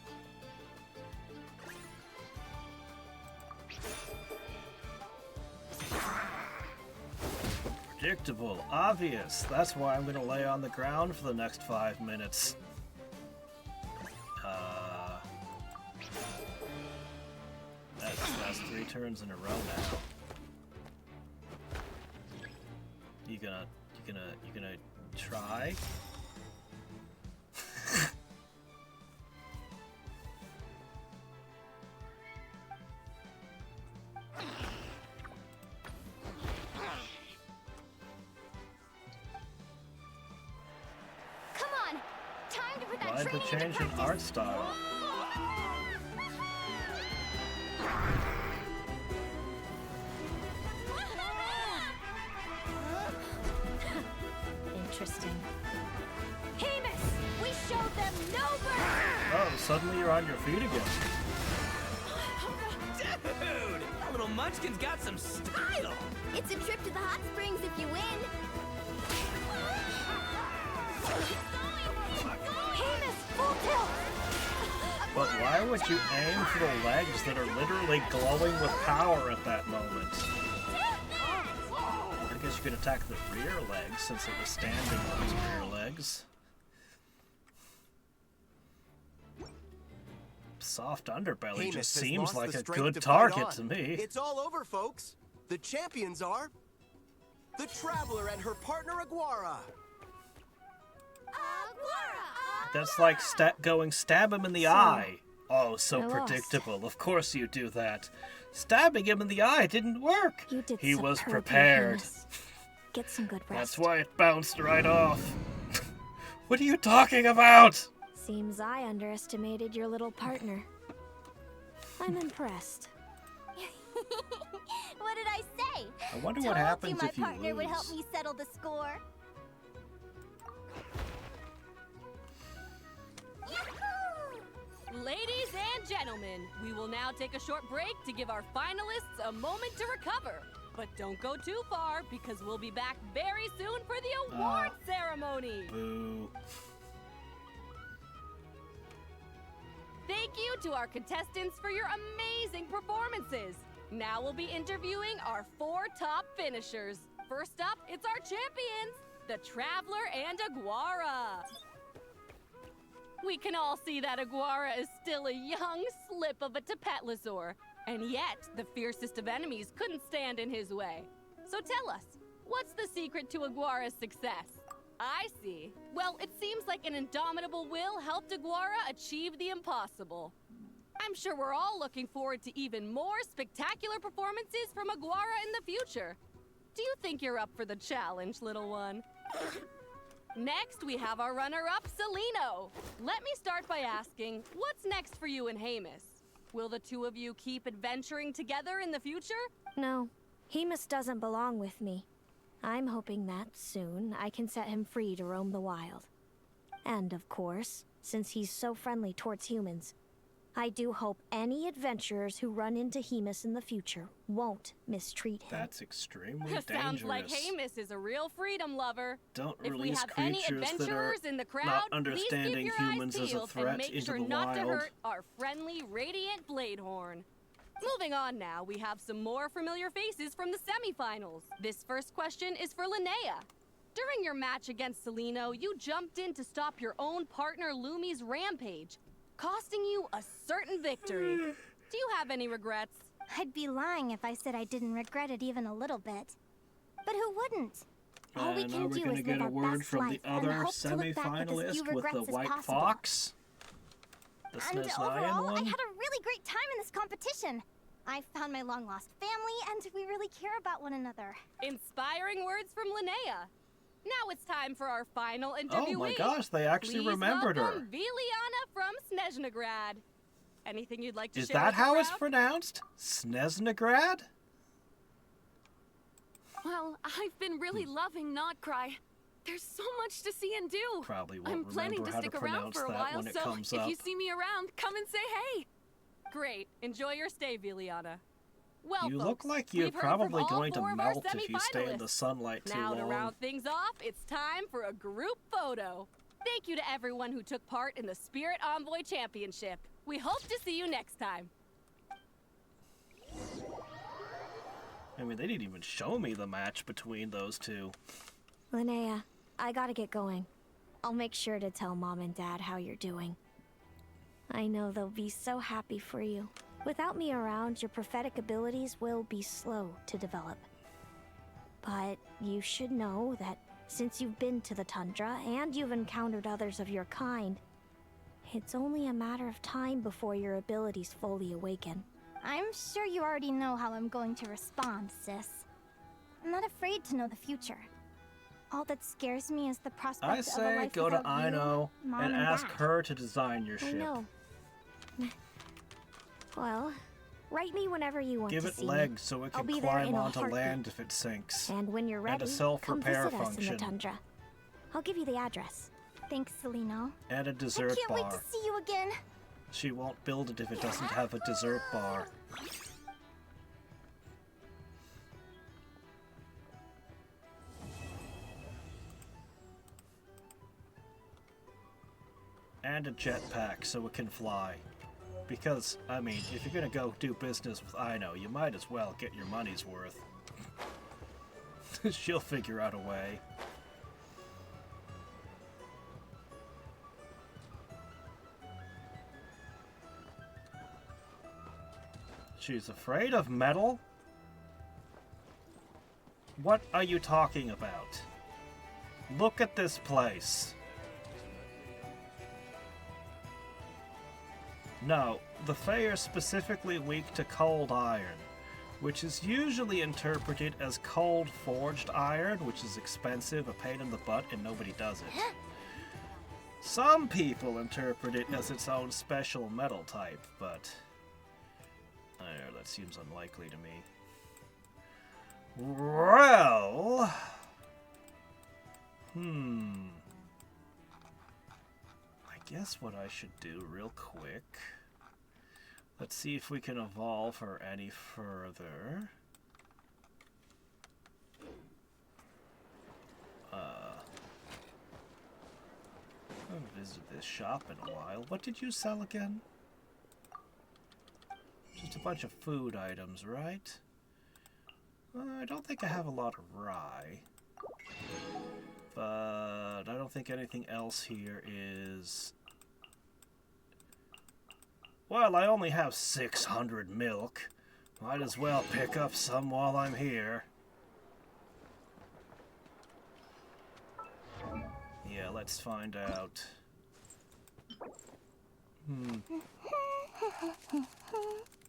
Speaker 1: Predictable, obvious. That's why I'm gonna lay on the ground for the next 5 minutes. That's 3 turns in a row now. You gonna try?
Speaker 4: Come on! Time to put that
Speaker 1: Why the
Speaker 4: training
Speaker 1: change
Speaker 4: into
Speaker 1: in
Speaker 4: practice.
Speaker 1: art style?
Speaker 2: Interesting. Hemus! We showed them no mercy!
Speaker 1: Oh, suddenly you're on your feet again.
Speaker 3: Dude! That little munchkin's got some style!
Speaker 4: It's a trip to the hot springs if you win.
Speaker 1: Why would you aim for the legs that are literally glowing with power at that moment? I guess you could attack the rear legs since it was standing on its rear legs. Soft underbelly just seems like a good target to me.
Speaker 7: It's all over, folks. The champions are the Traveler and her partner Aguara.
Speaker 1: That's like stab him in the eye. Oh, so predictable. Of course you do that. Stabbing him in the eye didn't work. He was prepared.
Speaker 13: Get some good rest.
Speaker 1: That's why it bounced right off. What are you talking about?
Speaker 13: Seems I underestimated your little partner. I'm impressed.
Speaker 2: What did I say?
Speaker 1: I wonder what happens if you
Speaker 2: my partner
Speaker 1: lose.
Speaker 2: would help me settle the score.
Speaker 6: Ladies and gentlemen, we will now take a short break to give our finalists a moment to recover. But don't go too far, because we'll be back very soon for the award ceremony.
Speaker 1: Boo.
Speaker 6: Thank you to our contestants for your amazing performances. Now we'll be interviewing our 4 top finishers. First up, it's our champions, the Traveler and Aguara. We can all see that Aguara is still a young slip of a Tapetlosaur, and yet the fiercest of enemies couldn't stand in his way. So tell us, what's the secret to Aguara's success? I see. Well, it seems like an indomitable will helped Aguara achieve the impossible. I'm sure we're all looking forward to even more spectacular performances from Aguara in the future. Do you think you're up for the challenge, little one? Next, we have our runner-up, Celino. Let me start by asking, what's next for you and Hamus? Will the two of you keep adventuring together in the future?
Speaker 13: No, Hamus doesn't belong with me. I'm hoping that soon I can set him free to roam the wild. And of course, since he's so friendly towards humans, I do hope any adventurers who run into Hamus in the future won't mistreat him.
Speaker 1: That's extremely dangerous.
Speaker 6: Sounds like Hamus is a real freedom lover.
Speaker 1: Don't
Speaker 6: if we
Speaker 1: release
Speaker 6: have any
Speaker 1: creatures that
Speaker 6: adventurers
Speaker 1: are
Speaker 6: in the crowd,
Speaker 1: not
Speaker 6: please
Speaker 1: understanding
Speaker 6: keep your
Speaker 1: humans
Speaker 6: eyes
Speaker 1: as a
Speaker 6: peeled
Speaker 1: threat
Speaker 6: and make
Speaker 1: into
Speaker 6: sure
Speaker 1: the
Speaker 6: not to
Speaker 1: wild.
Speaker 6: hurt our friendly, radiant Bladehorn. Moving on now, we have some more familiar faces from the semifinals. This first question is for Linnea. During your match against Celino, you jumped in to stop your own partner Lumi's rampage, costing you a certain victory. Do you have any regrets?
Speaker 2: I'd be lying if I said I didn't regret it even a little bit. But who wouldn't? All we
Speaker 1: And
Speaker 2: can
Speaker 1: are we
Speaker 2: do
Speaker 1: going to
Speaker 2: is
Speaker 1: get
Speaker 2: live
Speaker 1: a
Speaker 2: our
Speaker 1: word
Speaker 2: best
Speaker 1: from
Speaker 2: life
Speaker 1: the
Speaker 2: and
Speaker 1: other
Speaker 2: hope to look back with as few
Speaker 1: semi-finalist with
Speaker 2: regrets
Speaker 1: the
Speaker 2: as
Speaker 1: white
Speaker 2: possible.
Speaker 1: fox? The
Speaker 2: And
Speaker 1: Sneznian
Speaker 2: overall, I
Speaker 1: one?
Speaker 2: had a really great time in this competition. I found my long-lost family, and we really care about one another.
Speaker 6: Inspiring words from Linnea. Now it's time for our final interviewee.
Speaker 1: Oh my gosh, they actually
Speaker 6: Please
Speaker 1: remembered her.
Speaker 6: welcome Viliana from Snezhnegrad. Anything you'd like to
Speaker 1: Is
Speaker 6: share
Speaker 1: that
Speaker 6: with the
Speaker 1: how it's
Speaker 6: crowd?
Speaker 1: pronounced? Snezhnegrad?
Speaker 12: Well, I've been really loving Notcry. There's so much to see and do.
Speaker 1: Probably won't
Speaker 12: I'm planning
Speaker 1: remember
Speaker 12: to
Speaker 1: how to
Speaker 12: stick around
Speaker 1: pronounce
Speaker 12: for a
Speaker 1: that
Speaker 12: while,
Speaker 1: when it
Speaker 12: so
Speaker 1: comes
Speaker 12: if
Speaker 1: up.
Speaker 12: you see me around, come and say hey.
Speaker 6: Great. Enjoy your stay, Viliana. Well,
Speaker 1: You
Speaker 6: folks,
Speaker 1: look like you're
Speaker 6: we've heard from
Speaker 1: probably
Speaker 6: all
Speaker 1: going to
Speaker 6: 4 of our
Speaker 1: melt if you stay in the
Speaker 6: semifinalists.
Speaker 1: sunlight too
Speaker 6: Now
Speaker 1: long.
Speaker 6: to round things off, it's time for a group photo. Thank you to everyone who took part in the Spirit Envoy Championship. We hope to see you next time.
Speaker 1: I mean, they didn't even show me the match between those two.
Speaker 13: Linnea, I gotta get going. I'll make sure to tell Mom and Dad how you're doing. I know they'll be so happy for you. Without me around, your prophetic abilities will be slow to develop. But you should know that since you've been to the tundra and you've encountered others of your kind, it's only a matter of time before your abilities fully awaken.
Speaker 2: I'm sure you already know how I'm going to respond, sis. I'm not afraid to know the future. All that scares me is the prospect
Speaker 1: I
Speaker 2: of a
Speaker 1: say
Speaker 2: life
Speaker 1: go to
Speaker 2: without you,
Speaker 1: Aino
Speaker 2: Mom,
Speaker 1: and ask
Speaker 2: Dad.
Speaker 1: her to design your
Speaker 13: I
Speaker 1: ship.
Speaker 13: know. Well, write me whenever you want
Speaker 1: Give
Speaker 13: to
Speaker 1: it
Speaker 13: see
Speaker 1: legs
Speaker 13: me.
Speaker 1: so it
Speaker 13: I'll
Speaker 1: can
Speaker 13: be there
Speaker 1: climb
Speaker 13: in a
Speaker 1: onto
Speaker 13: heartbeat.
Speaker 1: land if it sinks.
Speaker 13: And when you're ready,
Speaker 1: And a
Speaker 13: come
Speaker 1: self-repair
Speaker 13: visit us in
Speaker 1: function.
Speaker 13: the tundra. I'll give you the address.
Speaker 2: Thanks, Celino.
Speaker 1: And a
Speaker 2: I
Speaker 1: dessert
Speaker 2: can't
Speaker 1: bar.
Speaker 2: wait to see you again.
Speaker 1: She won't build it if it doesn't have a dessert bar. And a jetpack so it can fly. Because, I mean, if you're gonna go do business with Ino, you might as well get your money's worth. She'll figure out a way. She's afraid of metal? What are you talking about? Look at this place. No, the Fae are specifically weak to cold iron, which is usually interpreted as cold forged iron, which is expensive, a pain in the butt, and nobody does it. Some people interpret it as its own special metal type, but that seems unlikely to me. Well, I guess what I should do real quick. Let's see if we can evolve her any further. I haven't visited this shop in a while. What did you sell again? Just a bunch of food items, right? I don't think I have a lot of rye. But I don't think anything else here is... Well, I only have 600 milk. Might as well pick up some while I'm here. Yeah, let's find out.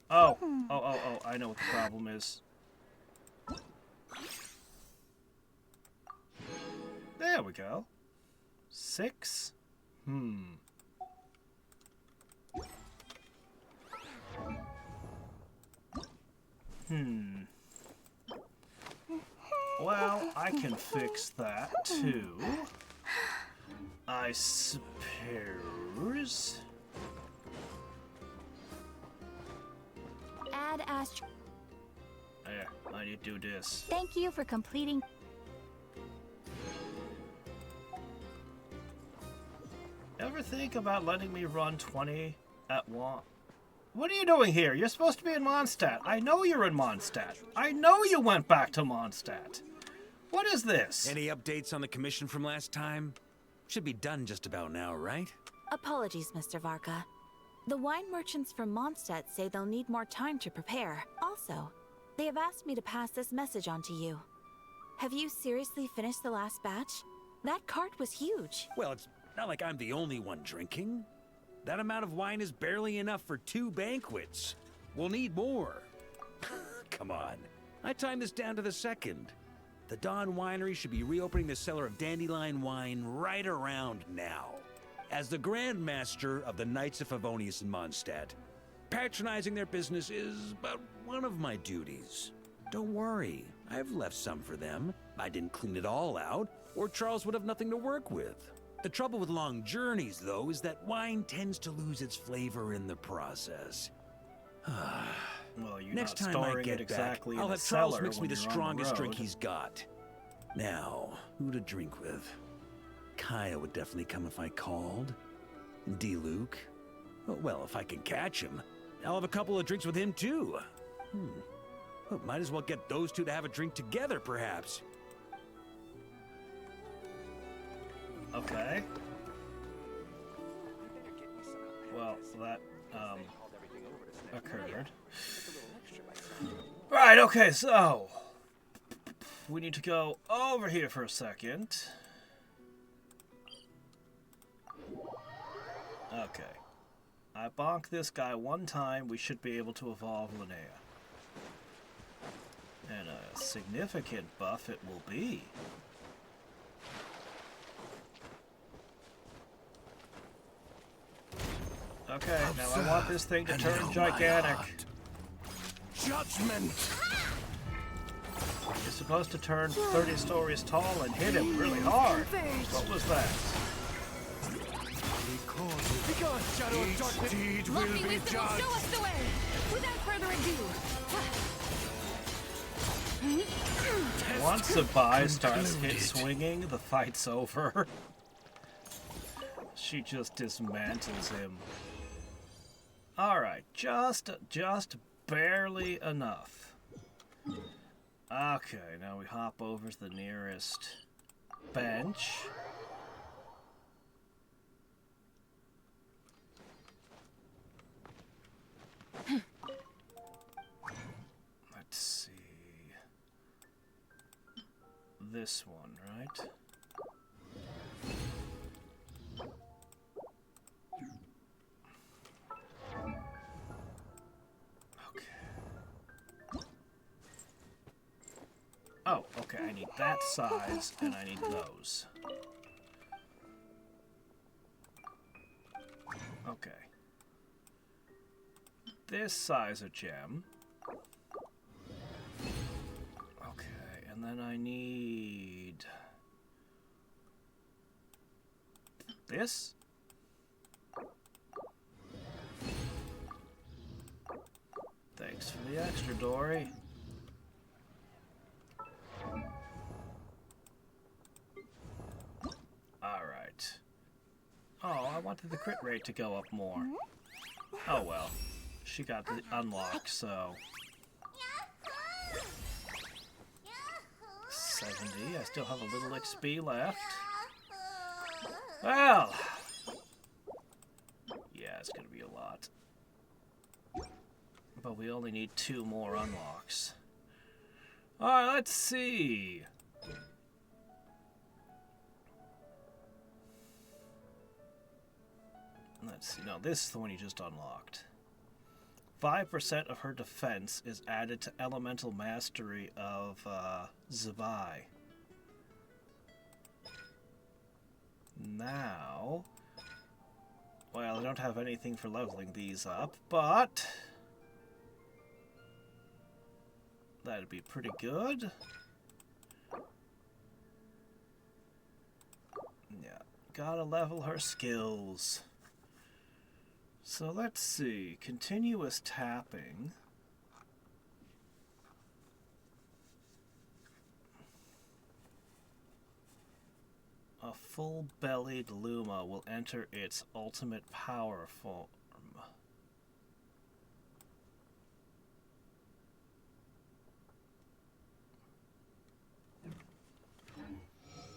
Speaker 1: Oh, I know what the problem is. There we go. 6? Well, I can fix that too. I suppose.
Speaker 13: Add Ast.
Speaker 1: There, I need to do this.
Speaker 13: Thank you for completing.
Speaker 1: Ever think about letting me run 20 at once? What are you doing here? You're supposed to be in Mondstadt. I know you're in Mondstadt. I know you went back to Mondstadt. What is this?
Speaker 16: Any updates on the commission from last time? Should be done just about now, right?
Speaker 17: Apologies, Mr. Varka. The wine merchants from Mondstadt say they'll need more time to prepare. Also, they have asked me to pass this message on to you. Have you seriously finished the last batch? That cart was huge.
Speaker 16: Well, it's not like I'm the only one drinking. That amount of wine is barely enough for 2 banquets. We'll need more. Come on. I timed this down to the second. The Dawn Winery should be reopening the cellar of Dandelion wine right around now. As the Grand Master of the Knights of Favonius in Mondstadt, patronizing their business is but one of my duties. Don't worry, I've left some for them. I didn't clean it all out, or Charles would have nothing to work with. The trouble with long journeys, though, is that wine tends to lose its flavor in the process.
Speaker 1: Well, you're
Speaker 16: Next
Speaker 1: not
Speaker 16: time I
Speaker 1: storing
Speaker 16: get
Speaker 1: it exactly
Speaker 16: back, I'll
Speaker 1: in
Speaker 16: have
Speaker 1: the
Speaker 16: Charles
Speaker 1: cellar
Speaker 16: mix me
Speaker 1: when
Speaker 16: the
Speaker 1: you're on
Speaker 16: strongest
Speaker 1: road.
Speaker 16: drink he's got. Now, who to drink with? Kaya would definitely come if I called. D-Luke? Well, if I can catch him, I'll have a couple of drinks with him, too. Well, might as well get those two to have a drink together, perhaps.
Speaker 1: Okay. Well, that, occurred. Right, okay, so... we need to go over here for a second. Okay. I bonk this guy one time, we should be able to evolve Linnea. And a significant buff it will be. Okay, now I want this thing to turn gigantic.
Speaker 16: Judgment!
Speaker 1: You're supposed to turn 30 stories tall and hit him really hard. What was that?
Speaker 10: Because Shadow of Darkness deed will
Speaker 6: Lucky
Speaker 10: be
Speaker 6: Wisdom will
Speaker 10: judged.
Speaker 6: show us the way. Without further ado.
Speaker 1: Once the buy starts hit swinging, the fight's over. She just dismantles him. Alright, just barely enough. Okay, now we hop over to the nearest bench. Let's see. This one, right? Oh, okay, I need that size, and I need those. Okay. This size of gem. Okay, and then I need... this? Thanks for the extra, Dory. Alright. Oh, I wanted the crit rate to go up more. Oh well. She got the unlock, so... 70. I still have a little XP left. Well... yeah, it's gonna be a lot. But we only need 2 more unlocks. Alright, let's see. Let's see. No, this is the one you just unlocked. 5% of her defense is added to Elemental Mastery of Zabai. Now... well, I don't have anything for leveling these up, but... that'd be pretty good. Yeah, gotta level her skills. So let's see, continuous tapping. A full-bellied Luma will enter its ultimate power form.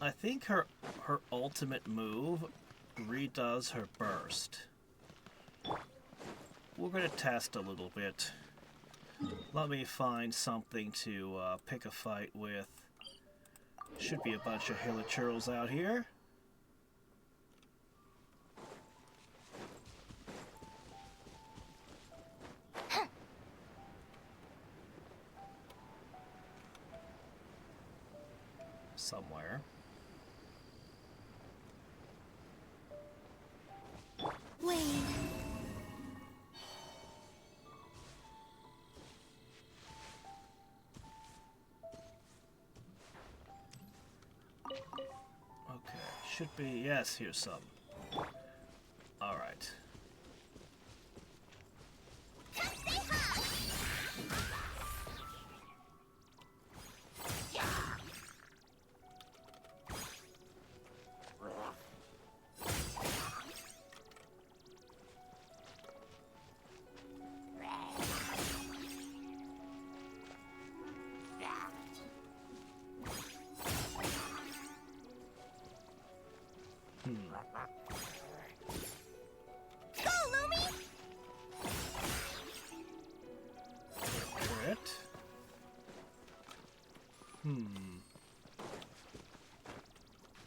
Speaker 1: I think her ultimate move redoes her burst. We're gonna test a little bit. Let me find something to pick a fight with. Should be a bunch of hilichurls out here. Somewhere.
Speaker 4: Wait.
Speaker 1: Okay, should be, yes, here's some. Alright.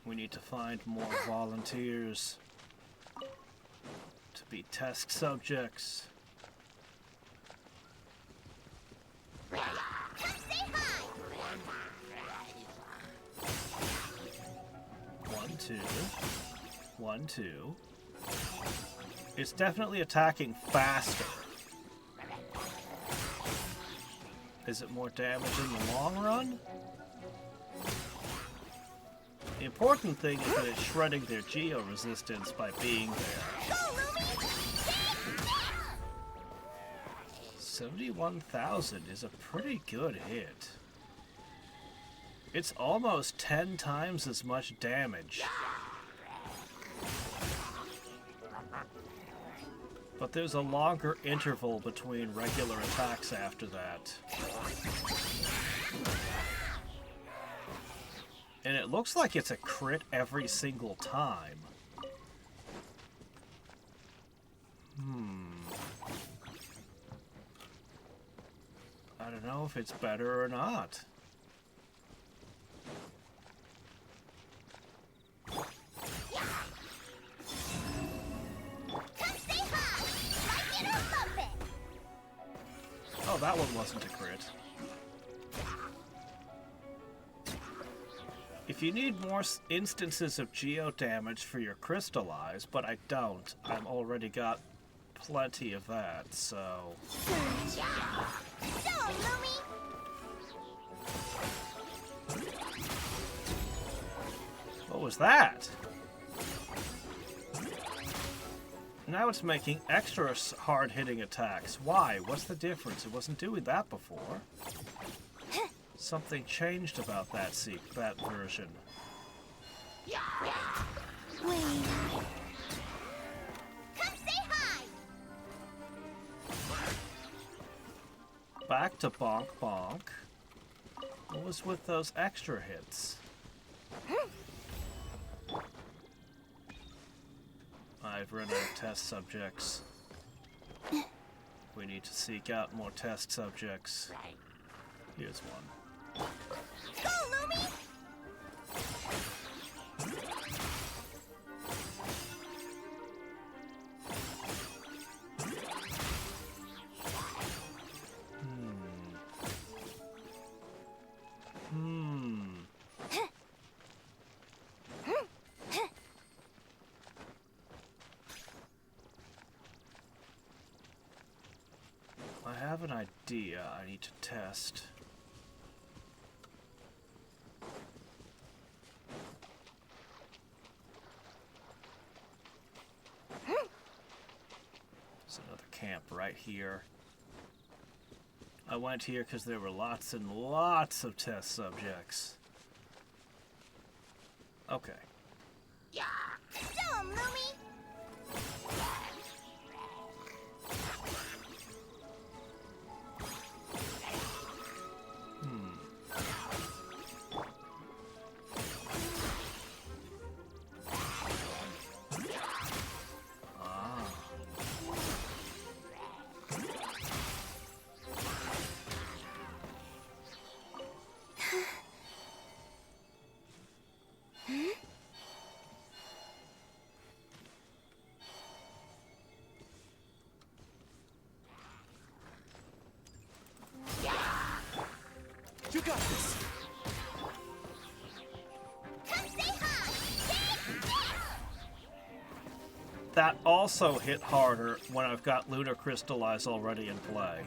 Speaker 1: We need to find more volunteers to be test subjects. One, two. 1, 2. It's definitely attacking faster. Is it more damage in the long run? The important thing is that it's shredding their geo-resistance by being there. 71,000 is a pretty good hit. It's almost 10 times as much damage. But there's a longer interval between regular attacks after that. And it looks like it's a crit every single time. I don't know if it's better or not. Oh, that one wasn't a crit. If you need more instances of geo damage for your crystallize, but I don't. I've already got plenty of that, so... What was that? Now it's making extra hard-hitting attacks. Why? What's the difference? It wasn't doing that before. Something changed about that version.
Speaker 4: Wait. Come say hi.
Speaker 1: Back to bonk bonk. What was with those extra hits? I've run out of test subjects. We need to seek out more test subjects. Here's one.
Speaker 4: Go, Lumi!
Speaker 1: I have an idea I need to test. There's another camp right here. I went here because there were lots and lots of test subjects. Okay.
Speaker 4: Yeah! Show 'em, Lumi!
Speaker 7: You got this.
Speaker 4: Come say hi. Take this.
Speaker 1: That also hit harder when I've got Lunar Crystallize already in play.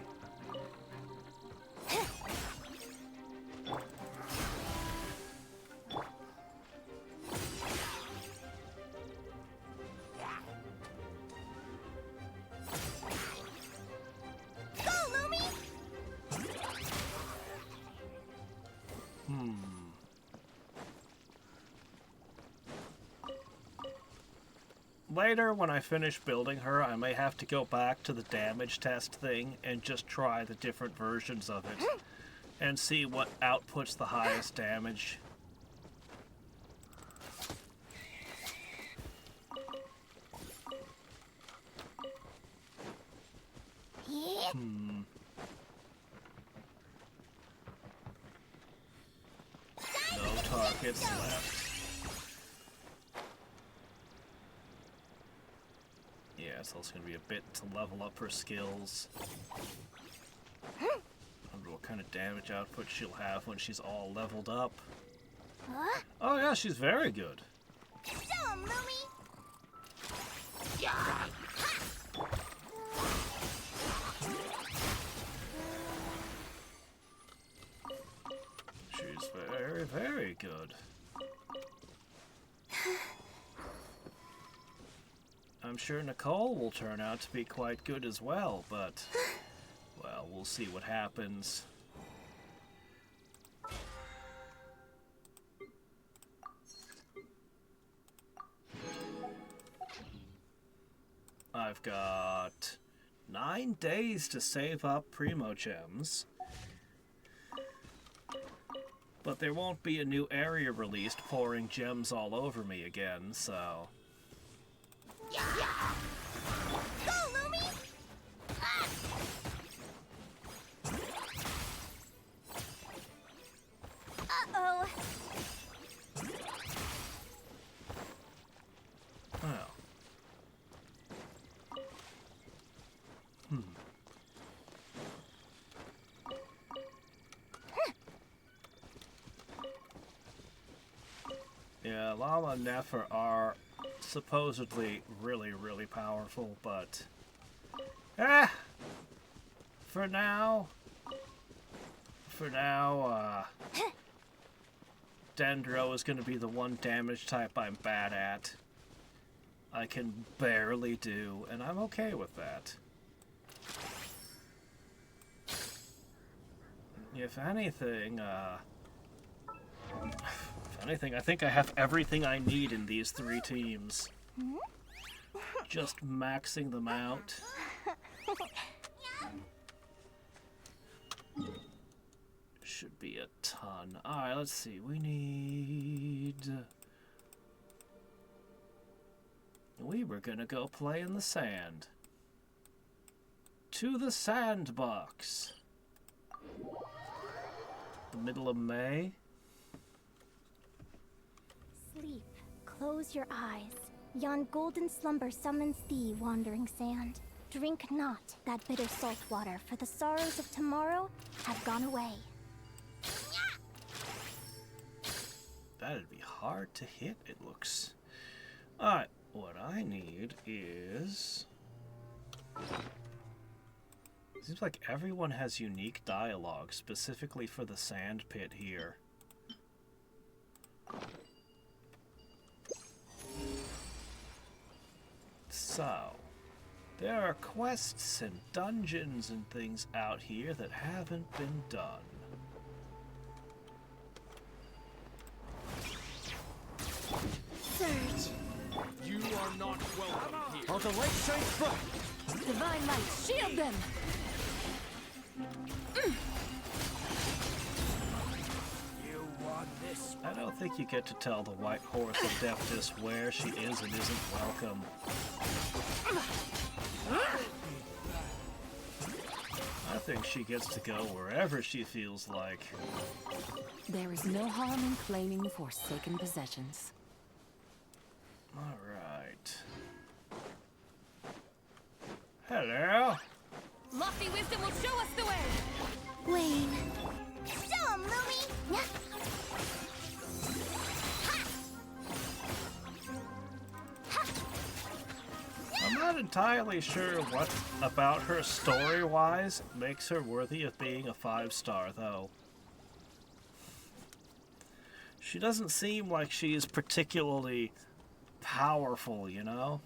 Speaker 1: Later, when I finish building her, I may have to go back to the damage test thing and just try the different versions of it and see what outputs the highest damage.
Speaker 4: Yeah.
Speaker 1: No targets left. Yeah, it's also going to be a bit to level up her skills. I wonder what kind of damage output she'll have when she's all leveled up.
Speaker 4: Huh?
Speaker 1: Oh yeah, she's very good.
Speaker 4: Show 'em, Lumi! Yeah!
Speaker 1: She's very, very good. I'm sure Nicole will turn out to be quite good as well, but, well, we'll see what happens. I've got 9 days to save up Primo Gems. But there won't be a new area released pouring gems all over me again, so...
Speaker 4: Go, Lumi! Ah! Uh-oh.
Speaker 1: Well. Yeah, Llama and Nefer are supposedly really, really powerful, but... For now... Dendro is going to be the one damage type I'm bad at. I can barely do, and I'm okay with that. If anything, I think I have everything I need in these 3 teams. Just maxing them out. Should be a ton. Alright, let's see. We were gonna go play in the sand. To the sandbox. The middle of May.
Speaker 2: Sleep. Close your eyes. Yon golden slumber summons thee, wandering sand. Drink not that bitter salt water, for the sorrows of tomorrow have gone away.
Speaker 1: That'd be hard to hit, it looks. Alright, what I need is... Seems like everyone has unique dialogue, specifically for the sand pit here. So, there are quests and dungeons and things out here that haven't been done.
Speaker 4: Surge.
Speaker 10: You are not welcome here.
Speaker 8: While the light shines bright.
Speaker 12: Divine light, shield them!
Speaker 10: You want this?
Speaker 1: I don't think you get to tell the White Horse of Deptis where she is and isn't welcome. I think she gets to go wherever she feels like.
Speaker 12: There is no harm in claiming forsaken possessions.
Speaker 1: Alright. Hello?
Speaker 6: Lofty wisdom will show us the way!
Speaker 4: Wayne. Show 'em, Lumi!
Speaker 1: I'm not entirely sure what about her story-wise makes her worthy of being a 5-star, though. She doesn't seem like she's particularly powerful, you know?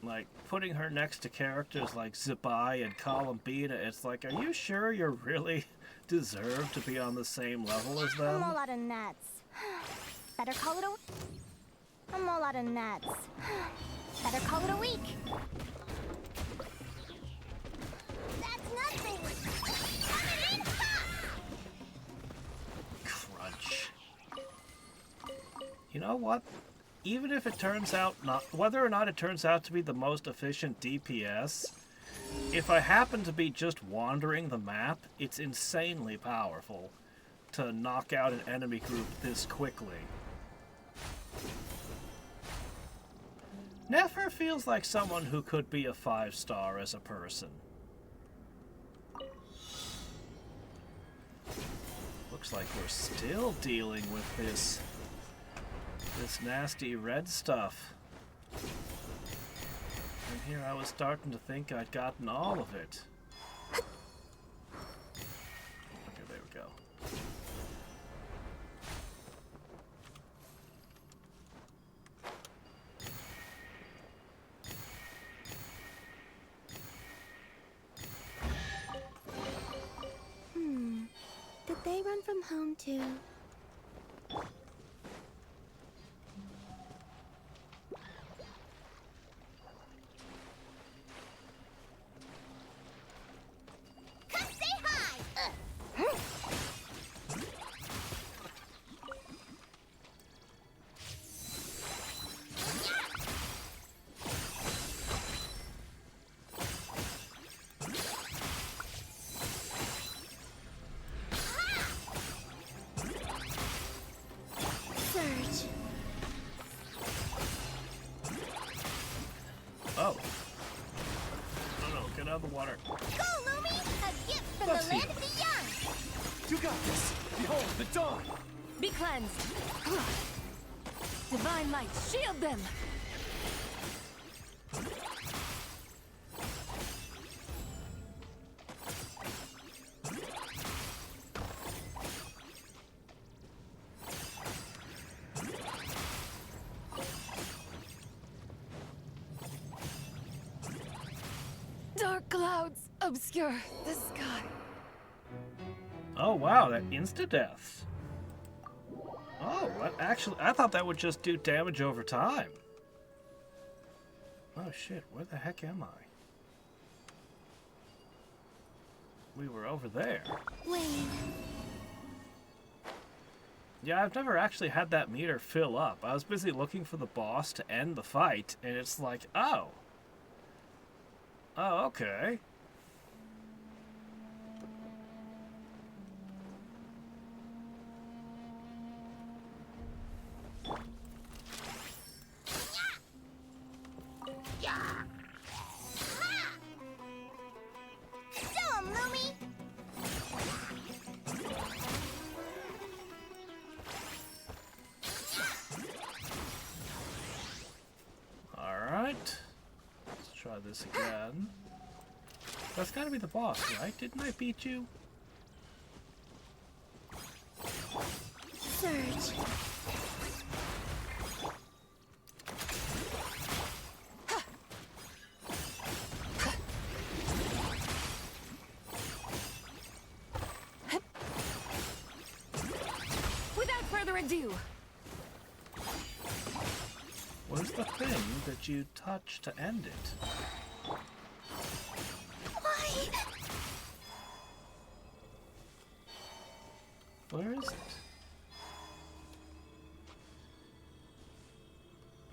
Speaker 1: Like, putting her next to characters like Zibai and Columbina, it's like, are you sure you really deserve to be on the same level as them?
Speaker 2: I'm all out of nuts. Better call it a... I'm all out of nuts. Better call it a week.
Speaker 4: That's nothing! Coming in hot!
Speaker 1: Crunch. You know what? Even if it turns out whether or not it turns out to be the most efficient DPS, if I happen to be just wandering the map, it's insanely powerful to knock out an enemy group this quickly. Nefer feels like someone who could be a 5-star as a person. Looks like we're still dealing with this nasty red stuff. And here I was starting to think I'd gotten all of it. Okay, there we go.
Speaker 2: Did they run from home too?
Speaker 1: of the water.
Speaker 4: Go, Lumi! A gift from
Speaker 1: Let's
Speaker 4: the land
Speaker 1: heal.
Speaker 4: of the young!
Speaker 10: You got this! Behold, the dawn!
Speaker 6: Be cleansed. Divine light, shield them. Dark clouds obscure the sky.
Speaker 1: Oh wow, that insta-death. Oh, what actually, I thought that would just do damage over time. Oh shit, where the heck am I? We were over there.
Speaker 4: Wait.
Speaker 1: Yeah, I've never actually had that meter fill up. I was busy looking for the boss to end the fight, and it's like, oh. Oh, okay.
Speaker 4: Show 'em, Lumi!
Speaker 1: Alright. Let's try this again. That's gotta be the boss, right? Didn't I beat you?
Speaker 4: Surge.
Speaker 6: Without further ado.
Speaker 1: Where's the thing that you touch to end it?
Speaker 4: Why?
Speaker 1: Where is it?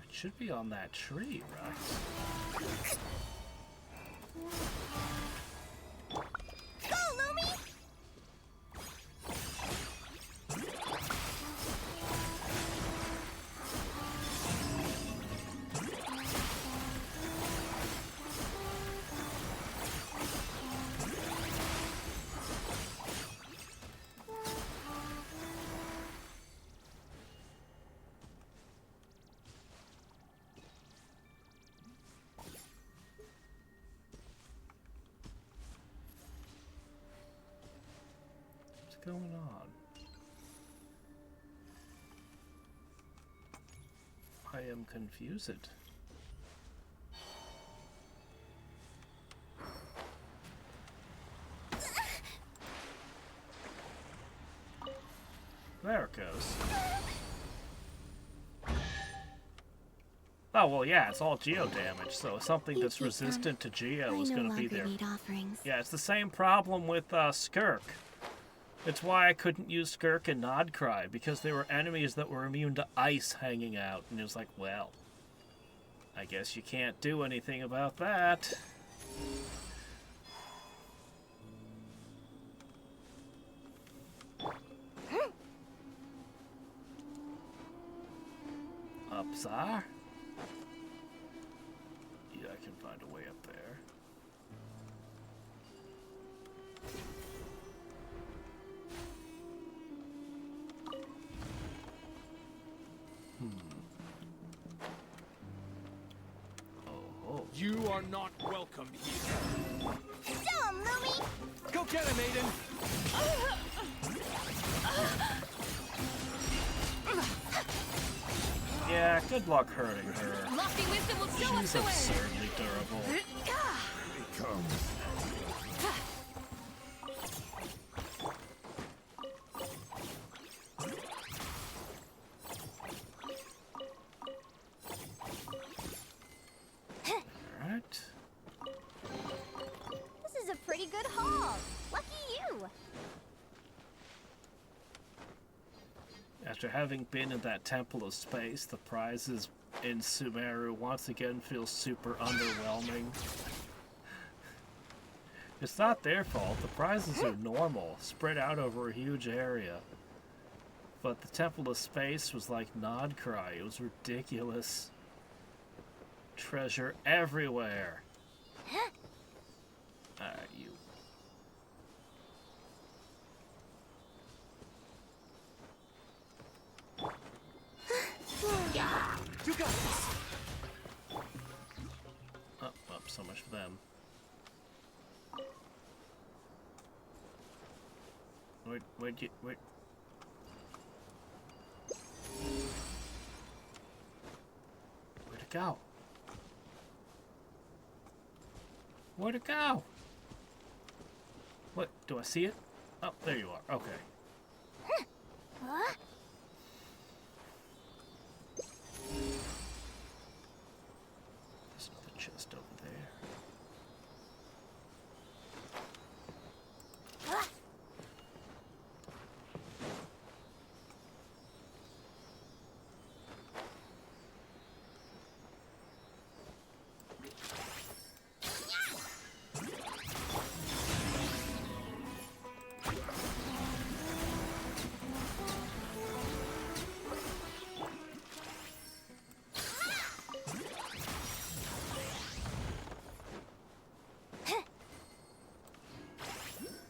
Speaker 1: It should be on that tree, right?
Speaker 4: Go, Lumi!
Speaker 1: What's going on? I am confused. There it goes. Oh, well, yeah, it's all geo damage, so something that's resistant to geo is going to be there.
Speaker 4: Need offerings.
Speaker 1: Yeah, it's the same problem with Skirk. It's why I couldn't use Skirk and Nodcry, because there were enemies that were immune to ice hanging out, and it was like, well, I guess you can't do anything about that. Up, sir? Yeah, I can find a way up there.
Speaker 10: You are not welcome here.
Speaker 4: Show 'em, Lumi!
Speaker 10: Go get him, Aiden!
Speaker 1: Yeah, good luck hurting her.
Speaker 6: Lofty wisdom will show us
Speaker 1: She's
Speaker 6: the way.
Speaker 1: absurdly durable.
Speaker 10: Come.
Speaker 1: Alright.
Speaker 2: This is a pretty good haul. Lucky you.
Speaker 1: After having been in that Temple of Space, the prizes in Sumeru once again feel super underwhelming. It's not their fault. The prizes are normal, spread out over a huge area. But the Temple of Space was like Nodcry. It was ridiculous. Treasure everywhere. You.
Speaker 7: You got this.
Speaker 1: Oh, so much for them. Wait. Where'd it go? Where'd it go? What? Do I see it? Oh, there you are. Okay. There's another chest over there.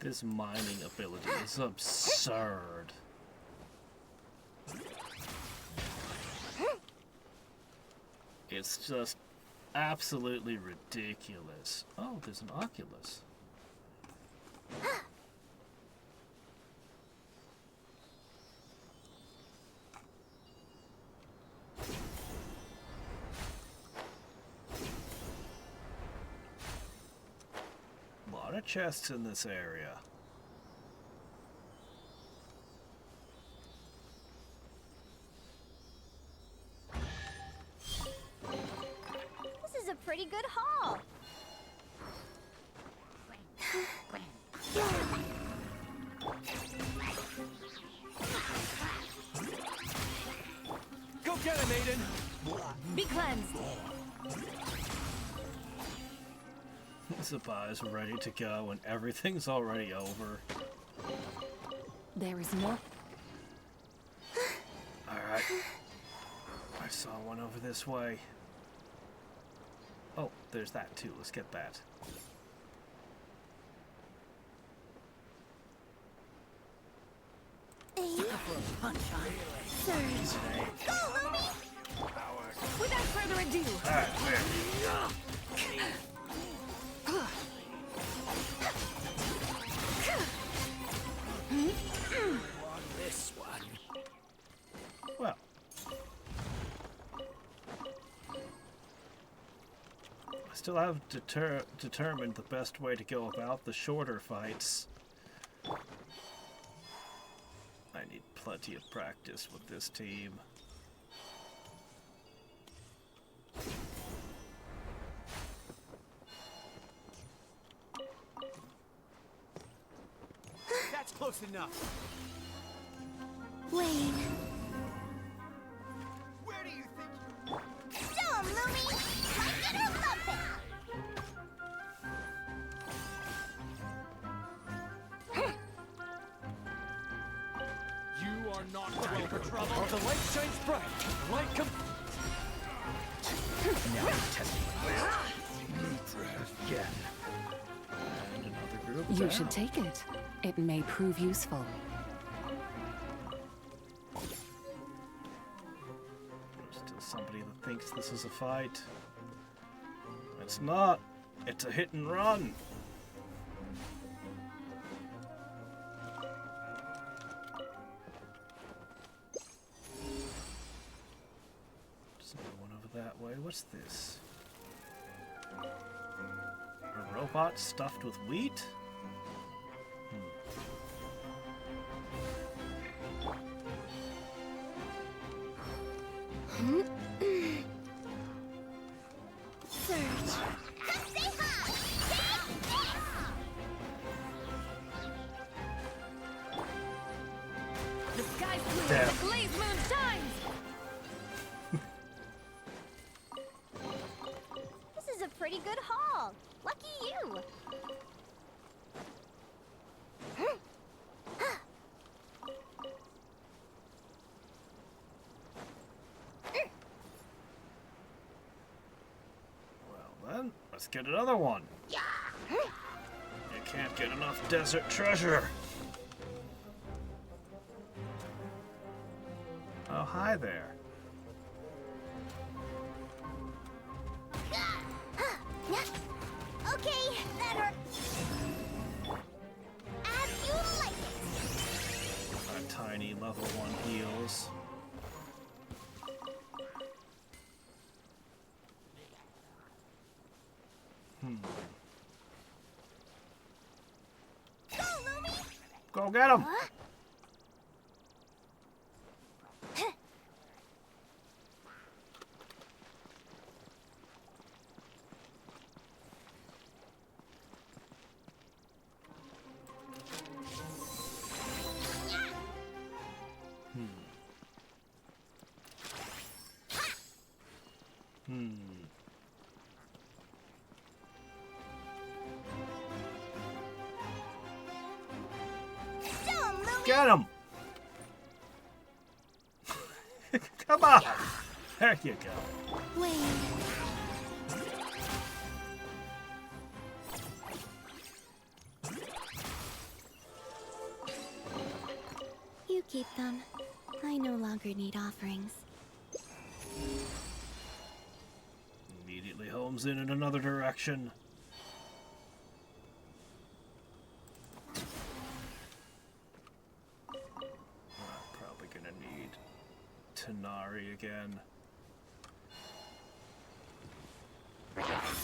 Speaker 1: This mining ability is absurd. It's just absolutely ridiculous. Oh, there's an Oculus. A lot of chests in this area.
Speaker 2: This is a pretty good haul.
Speaker 10: Go get him, Aiden!
Speaker 6: Be cleansed.
Speaker 1: Supplies are ready to go and everything's already over.
Speaker 6: There is more.
Speaker 1: Alright. I saw one over this way. Oh, there's that too. Let's get that.
Speaker 2: Surge. Go, Lumi!
Speaker 6: Without further ado.
Speaker 1: Alright,
Speaker 16: This one.
Speaker 1: well. I still have determined the best way to go about the shorter fights. I need plenty of practice with this team.
Speaker 7: That's close enough.
Speaker 2: Wayne.
Speaker 7: Where do you think
Speaker 2: Show him, Lumi! Like it or lump it!
Speaker 10: You are not ready for trouble. Oh, the light shines bright. The light comes.
Speaker 16: Now I'm testing again.
Speaker 1: And another group
Speaker 12: You
Speaker 1: down.
Speaker 12: should take it. It may prove useful.
Speaker 1: There's still somebody that thinks this is a fight. It's not. It's a hit and run. There's another one over that way. What's this? A robot stuffed with wheat?
Speaker 2: Surge. Say hi!
Speaker 6: The sky's blue.
Speaker 1: Damn.
Speaker 6: The blaze moon shines.
Speaker 2: This is a pretty good haul. Lucky you.
Speaker 1: Well then, let's get another one. Can't get enough desert treasure. Oh, hi there.
Speaker 2: Okay, that hurt. As you like it.
Speaker 1: My tiny level 1 heals.
Speaker 2: Go, Lumi!
Speaker 1: Go get him! Get him! Come on! There you go.
Speaker 4: Wait. You keep them. I no longer need offerings.
Speaker 1: Immediately homes in another direction. Tanari again.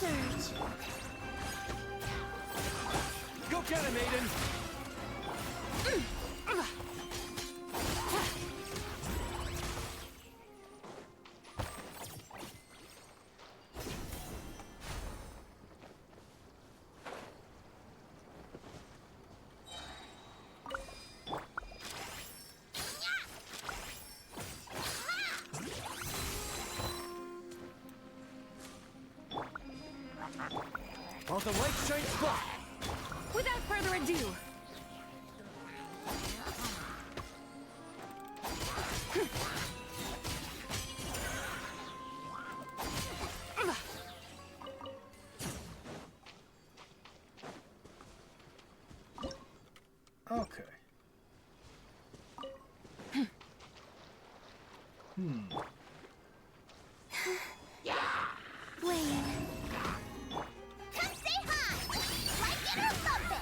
Speaker 4: Surge.
Speaker 10: Go get him, Aiden! While the light shines bright.
Speaker 12: Without further ado.
Speaker 1: Okay.
Speaker 4: Wait.
Speaker 2: Come say hi! Like it or love it!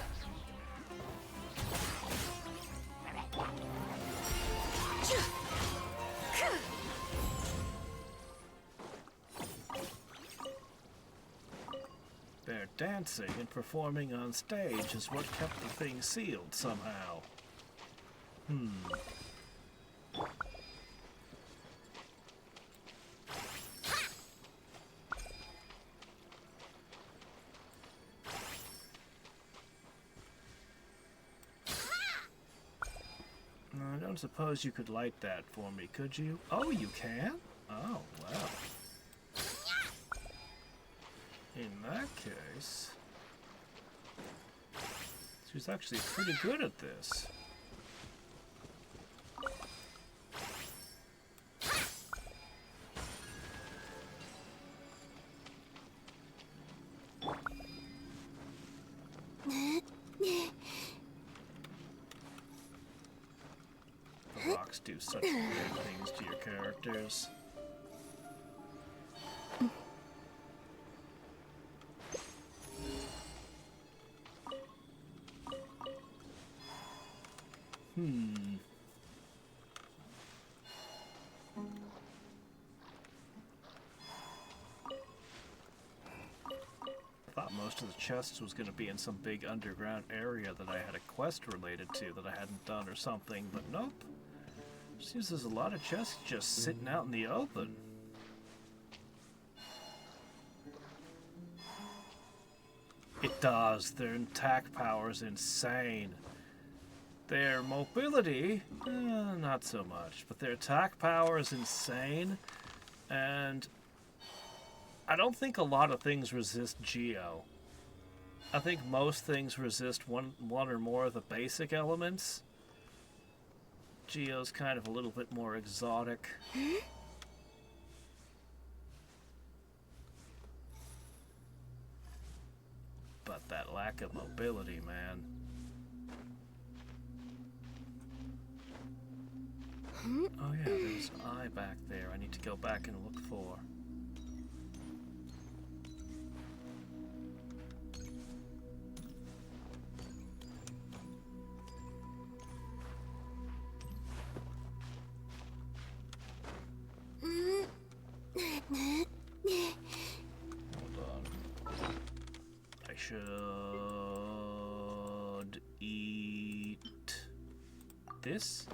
Speaker 1: Their dancing and performing on stage is what kept the thing sealed somehow. I don't suppose you could light that for me, could you? Oh, you can? Oh, well. In that case... she's actually pretty good at this. The rocks do such weird things to your characters. I thought most of the chests was going to be in some big underground area that I had a quest related to that I hadn't done or something, but nope. Seems there's a lot of chests just sitting out in the open. It does. Their attack power is insane. Their mobility, not so much, but their attack power is insane, and I don't think a lot of things resist Geo. I think most things resist one or more of the basic elements. Geo's kind of a little bit more exotic. But that lack of mobility, man. Oh yeah, there's an eye back there I need to go back and look for. Hold on. I should eat this.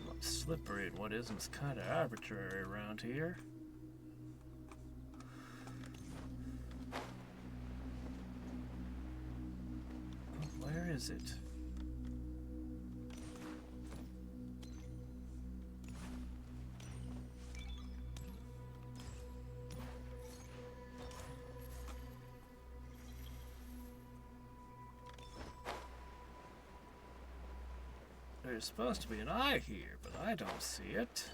Speaker 1: What's slippery and what isn't kind of arbitrary around here. Where is it? There's supposed to be an eye here, but I don't see it.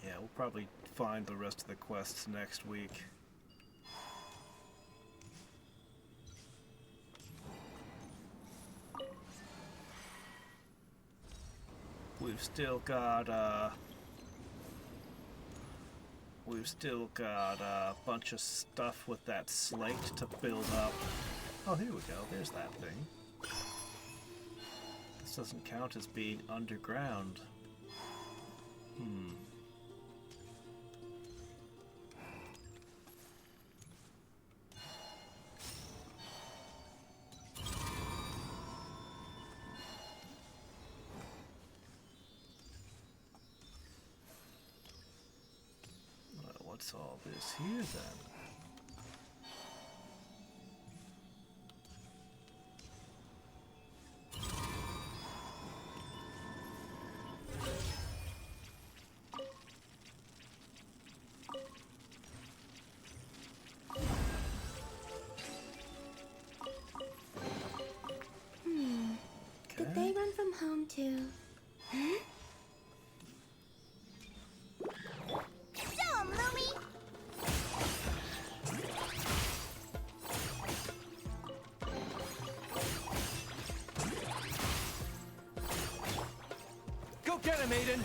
Speaker 1: Yeah, we'll probably find the rest of the quests next week. We've still got a bunch of stuff with that slate to build up. Oh, here we go. There's that thing. This doesn't count as being underground. What's all this here then?
Speaker 4: Did they run from home too? Huh? Dumb, Lumi!
Speaker 10: Go get him, Aiden!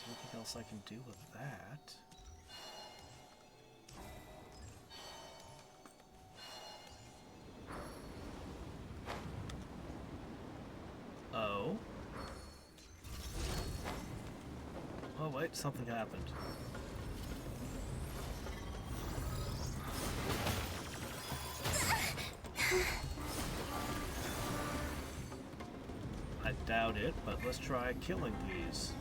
Speaker 10: Anything else I can do with that? Oh. Oh wait, something happened.
Speaker 1: about it, but let's try killing these.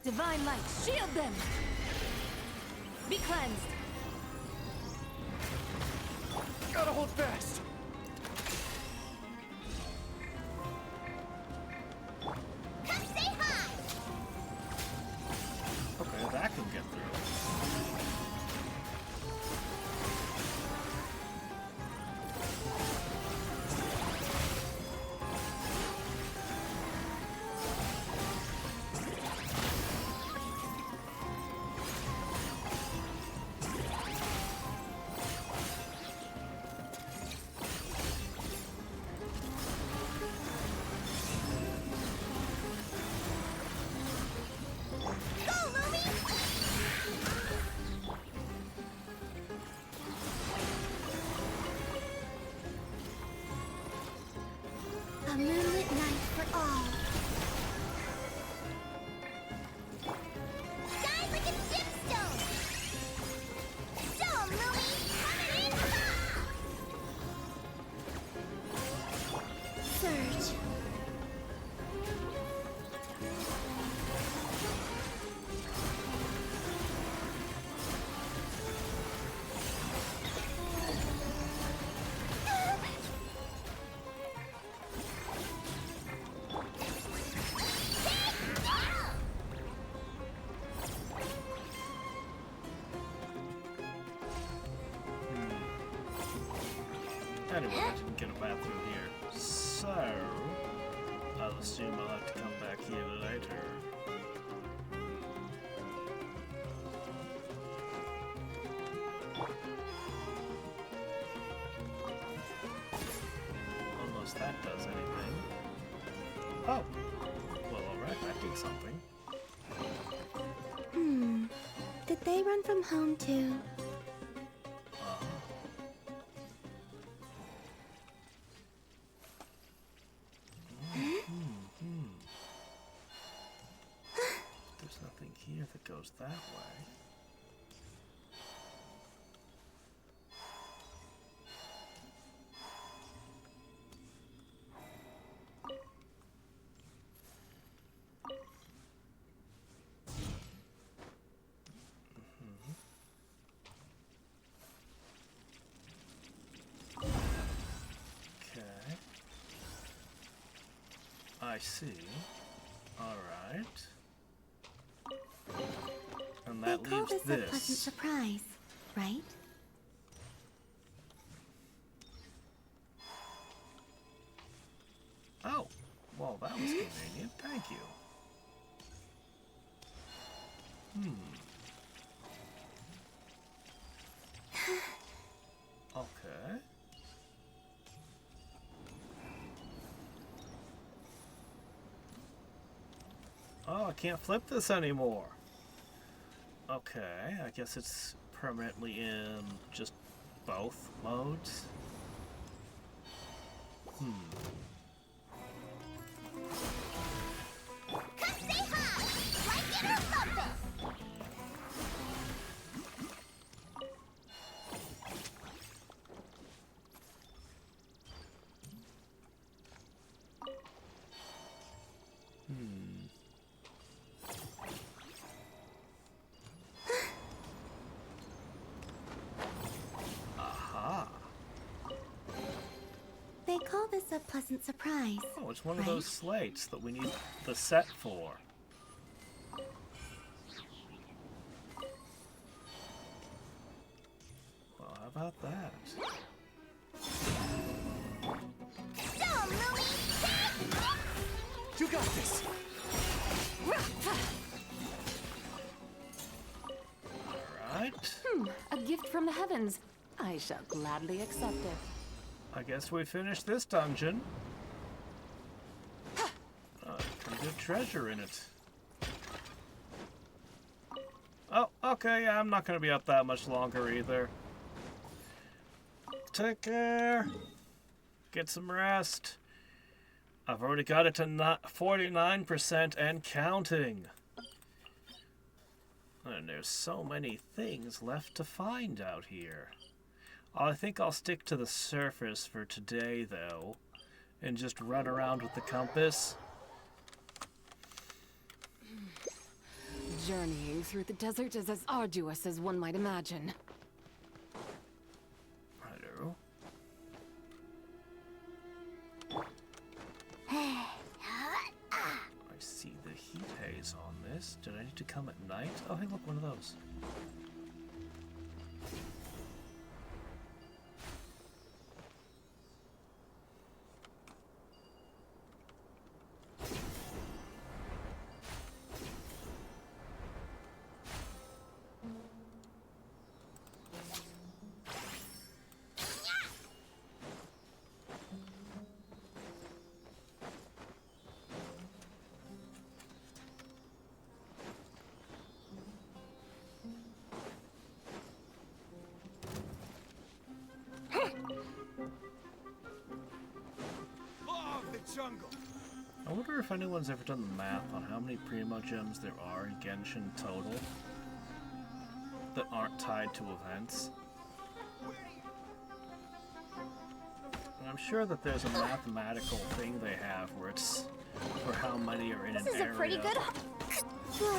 Speaker 6: Divine light, shield them! Be cleansed!
Speaker 10: Gotta hold fast!
Speaker 4: Come say hi!
Speaker 1: Okay, that can get through.
Speaker 4: A moonlit night for all. Shine like a gemstone! Show 'em, Lumi! Coming in hot! Surge.
Speaker 1: Anyway, I didn't get a bathroom here, so I'll assume I'll have to come back here later. Unless that does anything. Oh! Well, alright, that did something.
Speaker 4: Did they run from home too?
Speaker 1: There's nothing here that goes that way. Okay. I see. Alright. And that
Speaker 4: They call
Speaker 1: leaves
Speaker 4: this a pleasant
Speaker 1: this.
Speaker 4: surprise, right?
Speaker 1: Oh, well, that was convenient. Thank you. Okay. Oh, I can't flip this anymore. Okay, I guess it's permanently in just both modes.
Speaker 4: Come say hi! Like it or love it!
Speaker 1: Aha.
Speaker 4: They call this a pleasant surprise.
Speaker 1: Oh, it's one of those slates that we need the set for. Well, how about that?
Speaker 4: Show 'em, Lumi!
Speaker 10: You got this!
Speaker 1: Alright.
Speaker 6: A gift from the heavens. I shall gladly accept it.
Speaker 1: I guess we finished this dungeon. Pretty good treasure in it. Oh, okay, yeah, I'm not going to be up that much longer either. Take care. Get some rest. I've already got it to 49% and counting. And there's so many things left to find out here. I think I'll stick to the surface for today, though, and just run around with the compass.
Speaker 12: Journeying through the desert is as arduous as one might imagine.
Speaker 1: Hello. I see the heat haze on this. Did I need to come at night? Oh, hey, look, one of those.
Speaker 10: Jungle.
Speaker 1: I wonder if anyone's ever done the math on how many Primo Gems there are in Genshin total that aren't tied to events. And I'm sure that there's a mathematical thing they have where it's for how many are in an area.
Speaker 2: This is a pretty good. Go,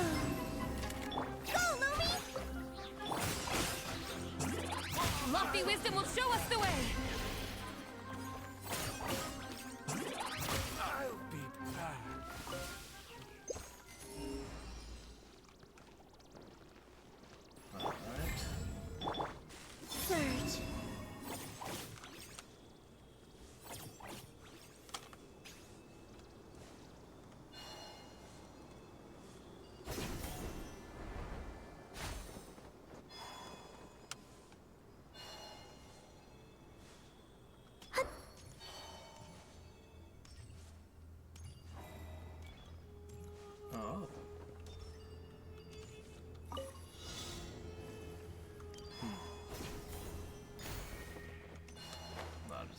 Speaker 2: Lumi!
Speaker 6: Lofty wisdom will show us the way.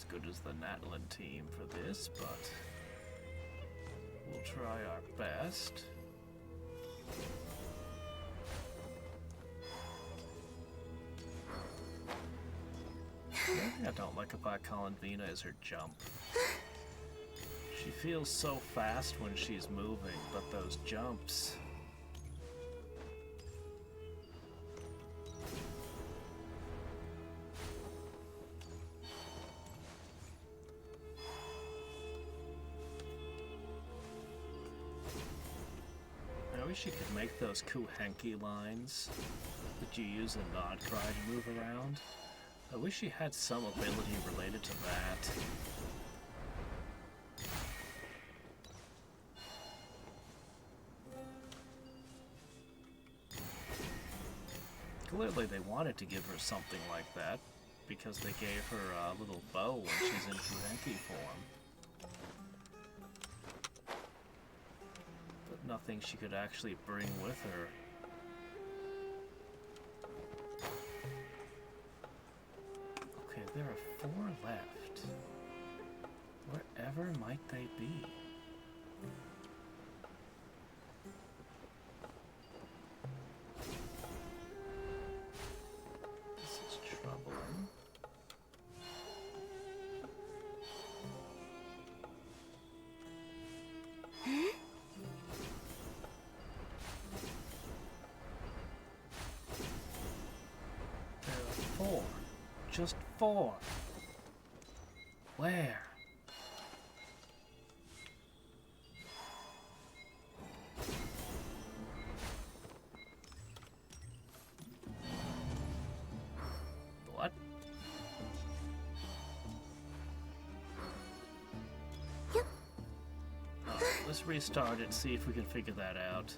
Speaker 1: Good as the Natlin team for this, but we'll try our best. The only thing I don't like about Colin is her jump. She feels so fast when she's moving, but those jumps... I wish you could make those Kuhenki lines that you use in Nodcry to move around. I wish you had some ability related to that. Clearly they wanted to give her something like that because they gave her a little bow when she's in Kuhenki form. Nothing she could actually bring with her. Okay, there are 4 left. Wherever might they be? This is troubling. Just 4. Where? What? Let's restart it, see if we can figure that out.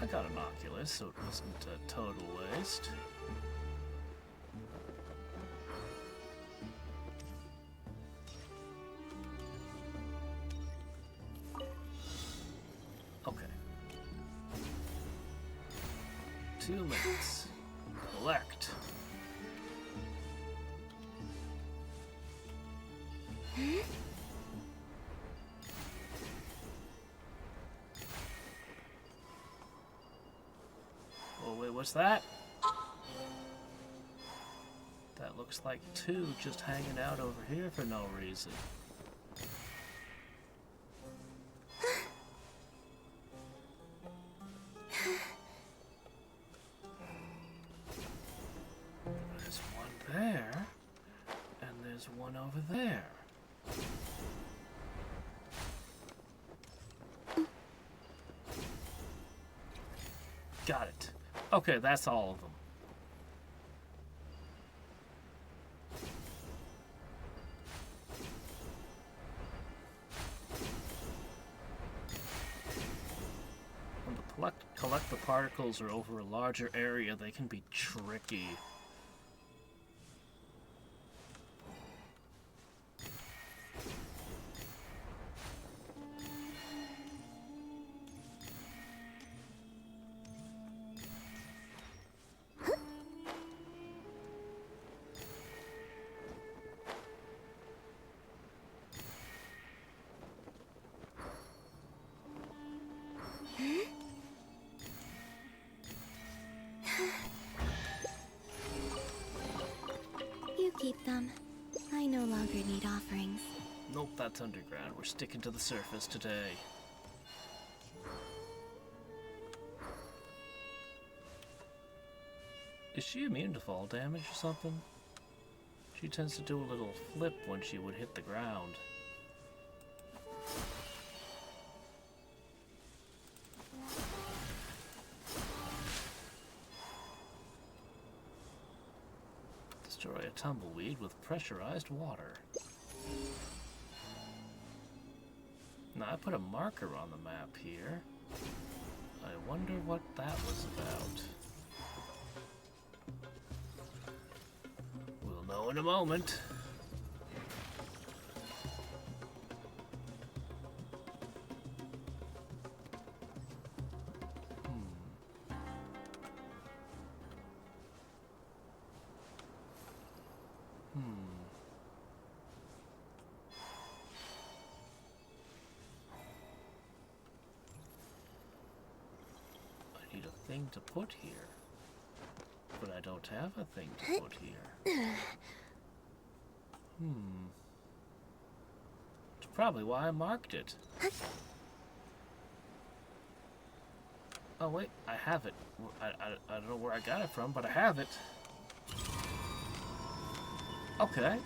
Speaker 1: I got an Oculus, so it wasn't a total waste. Okay. 2 minutes. Collect. Oh wait, what's that? That looks looks like two just hanging out over here for no reason. There's one there, and there's one over there. Got it. Okay, that's all of them. When the collect the particles are over a larger area, they can be tricky.
Speaker 4: You keep them. I no longer need offerings.
Speaker 1: Nope, that's underground. We're sticking to the surface today. Is she immune to fall damage or something? She tends to do a little flip when she would hit the ground. Destroy a tumbleweed with pressurized water. Now I put a marker on the map here. I wonder what that was about. We'll know in a moment. I need a thing to put here. But I don't have a thing to put here. It's probably why I marked it. Oh wait, I have it. I don't know where I got it from, but I have it. Okay.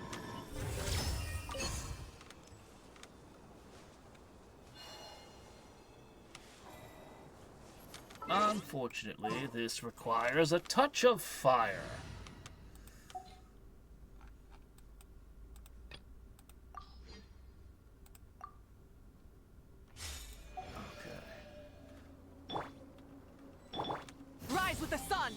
Speaker 1: Unfortunately, this requires a touch of fire.
Speaker 6: Rise with the sun!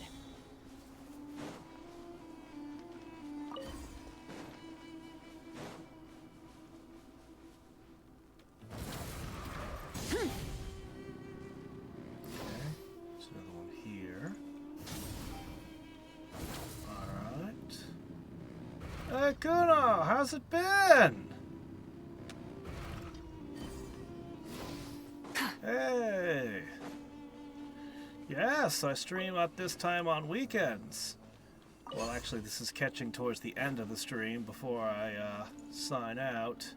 Speaker 1: Hey, Kuno, how's it been? Hey. Yes, I stream at this time on weekends. Well, actually, this is catching towards the end of the stream before I sign out.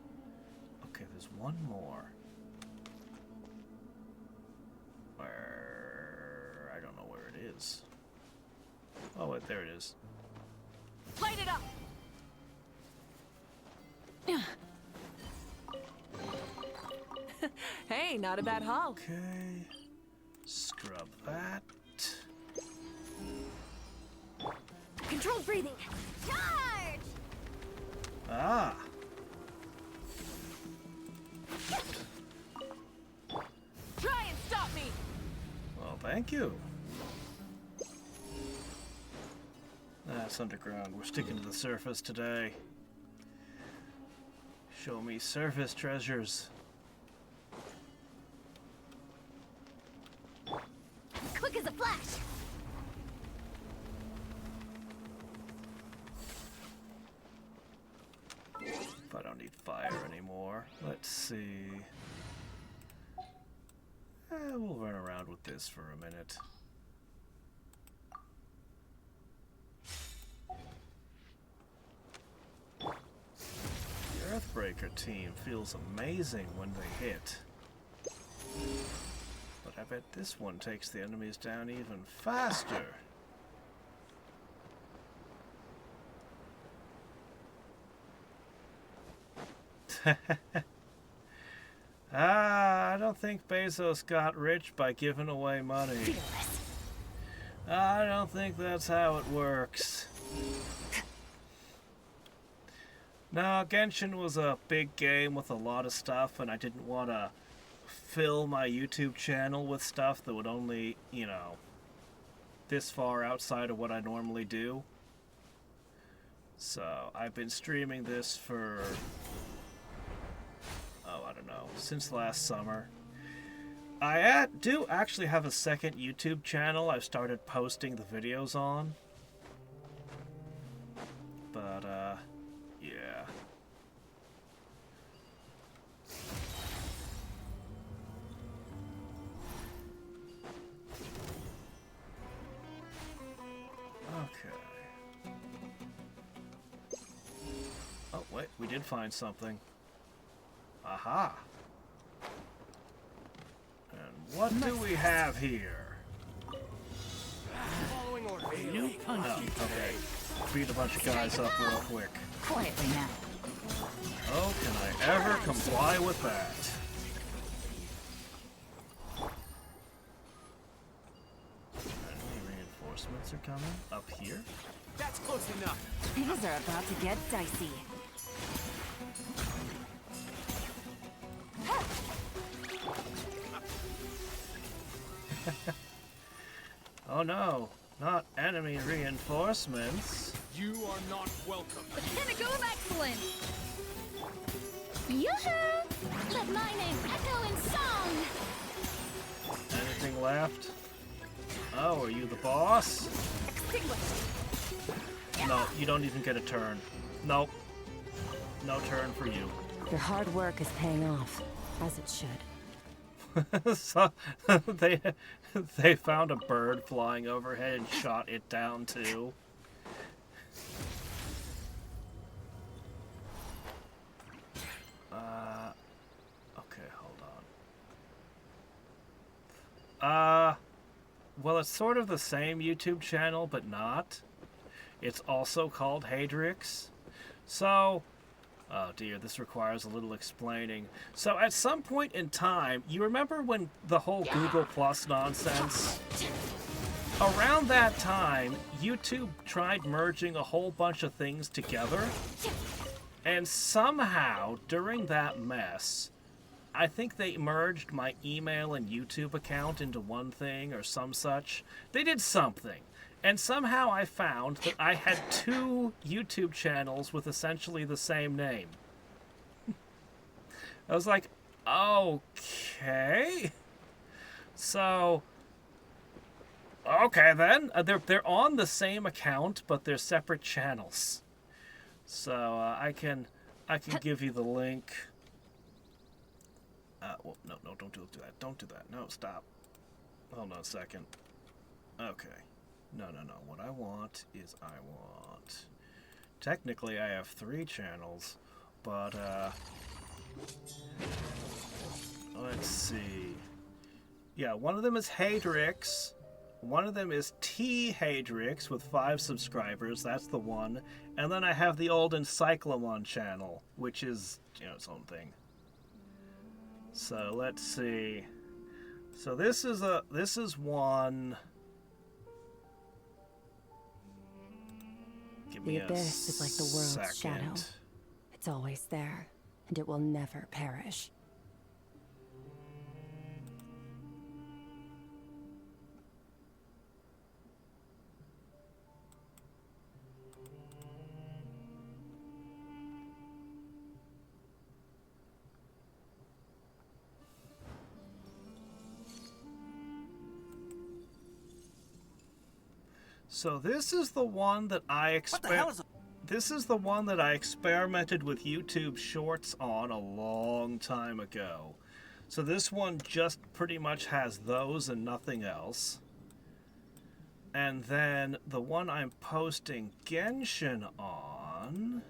Speaker 1: Okay, there's one more. Where... I don't know where it is. Oh, wait, there it is.
Speaker 6: Light it up! Hey, not a bad haul.
Speaker 1: Okay. Scrub that.
Speaker 4: Controlled breathing. Charge!
Speaker 1: Ah.
Speaker 6: Try and stop me!
Speaker 1: Well, thank you. That's underground. We're sticking to the surface today. Show me surface treasures.
Speaker 4: Quick as a flash.
Speaker 1: But I don't need fire anymore. Let's see. We'll run around with this for a minute. Icebreaker team feels amazing when they hit. But I bet this one takes the enemies down even faster. I don't think Bezos got rich by giving away money. I don't think that's how it works. No, Genshin was a big game with a lot of stuff, and I didn't want to fill my YouTube channel with stuff that would only, you know, this far outside of what I normally do. So, I've been streaming this for, oh, I don't know, since last summer. I do actually have a second YouTube channel I've started posting the videos on. But, yeah. Okay. Oh, wait, we did find something. Aha! And what do we have here?
Speaker 7: Following order.
Speaker 1: Oh, okay. Beat a bunch of guys up real quick.
Speaker 5: Quietly now.
Speaker 1: Oh, can I ever comply with that? Enemy reinforcements are coming up here.
Speaker 7: That's close enough.
Speaker 5: Things are about to get dicey.
Speaker 1: Oh no, not enemy reinforcements.
Speaker 10: You are not welcome.
Speaker 6: The pinnacle of excellence!
Speaker 4: Yoo-hoo! Let my name echo in song!
Speaker 1: Anything left? Oh, are you the boss? No, you don't even get a turn. Nope. No turn for you.
Speaker 5: Your hard work is paying off, as it should.
Speaker 1: So, they found a bird flying overhead and shot it down too. Okay, hold on. Well, it's sort of the same YouTube channel, but not. It's also called Hadrix. So, oh dear, this requires a little explaining. So at some point in time, you remember when the whole Google Plus nonsense? Around that time, YouTube tried merging a whole bunch of things together. And somehow, during that mess, I think they merged my email and YouTube account into one thing or some such. They did something. And somehow I found that I had two YouTube channels with essentially the same name. I was like, okay. So, okay then. They're on the same account, but they're separate channels. So I can give you the link. Well, no, don't do that. Don't do that. No, stop. Hold on a second. Okay. No. What I want is technically I have 3 channels, but, let's see. Yeah, one of them is Hadrix. One of them is T Hadrix with 5 subscribers. That's the one. And then I have the old Encyclomon channel, which is, you know, its own thing. So let's see. So this is one. Give me
Speaker 5: The abyss is like the world's shadow. It's always there, and it will never perish.
Speaker 1: So this is the one that This is the one that I experimented with YouTube Shorts on a long time ago. So this one just pretty much has those and nothing else. And then the one I'm posting Genshin on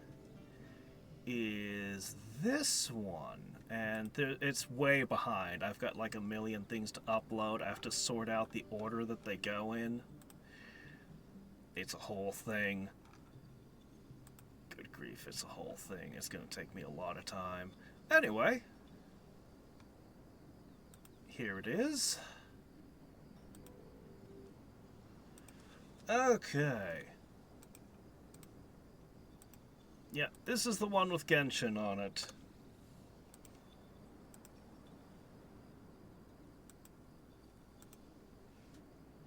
Speaker 1: is this one. And it's way behind. I've got like a million things to upload. I have to sort out the order that they go in. It's a whole thing. Good grief, it's a whole thing. It's going to take me a lot of time. Anyway, here it is. Okay. Yeah, this is the one with Genshin on it.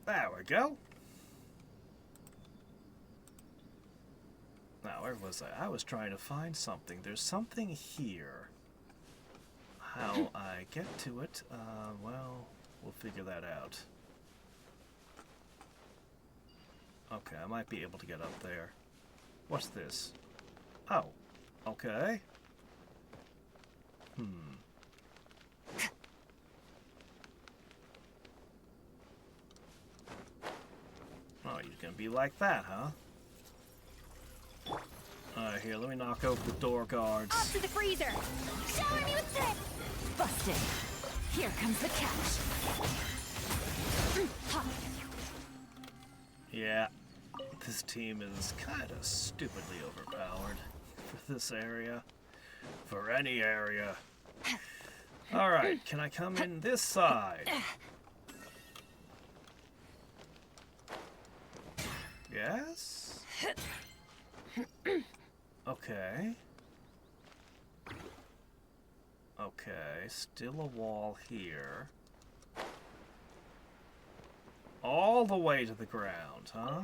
Speaker 1: There we go. Now, where was I? I was trying to find something. There's something here. How I get to it, well, we'll figure that out. Okay, I might be able to get up there. What's this? Oh, okay. Oh, you're gonna be like that, huh? Alright, here, let me knock over the door guards.
Speaker 2: Off to the freezer! Shower me with tricks!
Speaker 17: Busted. Here comes the catch.
Speaker 1: Yeah, this team is kind of stupidly overpowered for this area. For any area. Alright, can I come in this side? Yes? Okay. Okay, still a wall here. All the way to the ground, huh?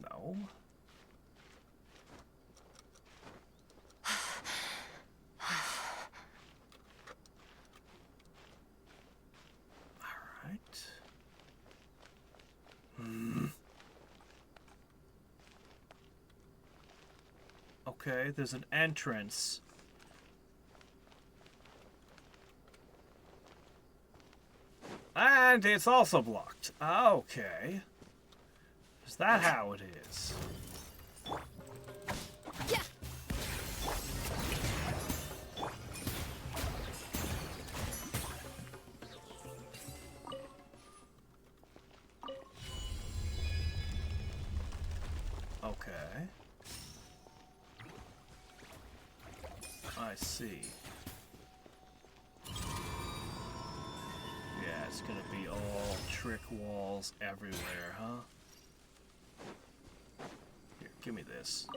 Speaker 1: No. Okay, there's an entrance. And it's also blocked. Okay. Is that how it is?
Speaker 2: Yeah.
Speaker 1: Okay. I see. Yeah, it's gonna be all trick walls everywhere, huh? Here, give me this.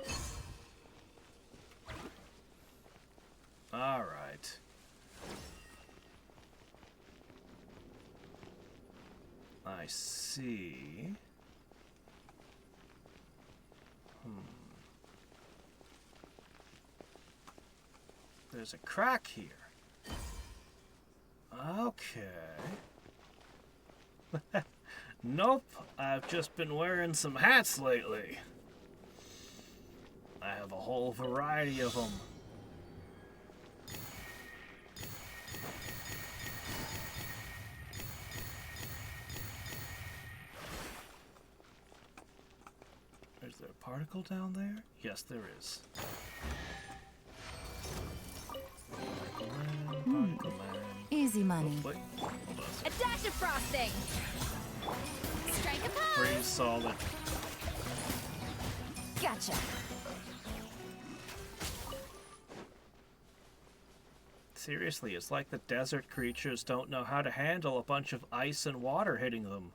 Speaker 1: Alright. I see. There's a crack here. Okay. Nope, I've just been wearing some hats lately. I have a whole variety of them. Is there a particle down there? Yes, there is. Particle man.
Speaker 17: Easy money.
Speaker 1: Oh, wait, hold on.
Speaker 2: A dash of frosting! Strike a pose!
Speaker 1: Pretty solid.
Speaker 17: Gotcha.
Speaker 1: Seriously, it's like the desert creatures don't know how to handle a bunch of ice and water hitting them.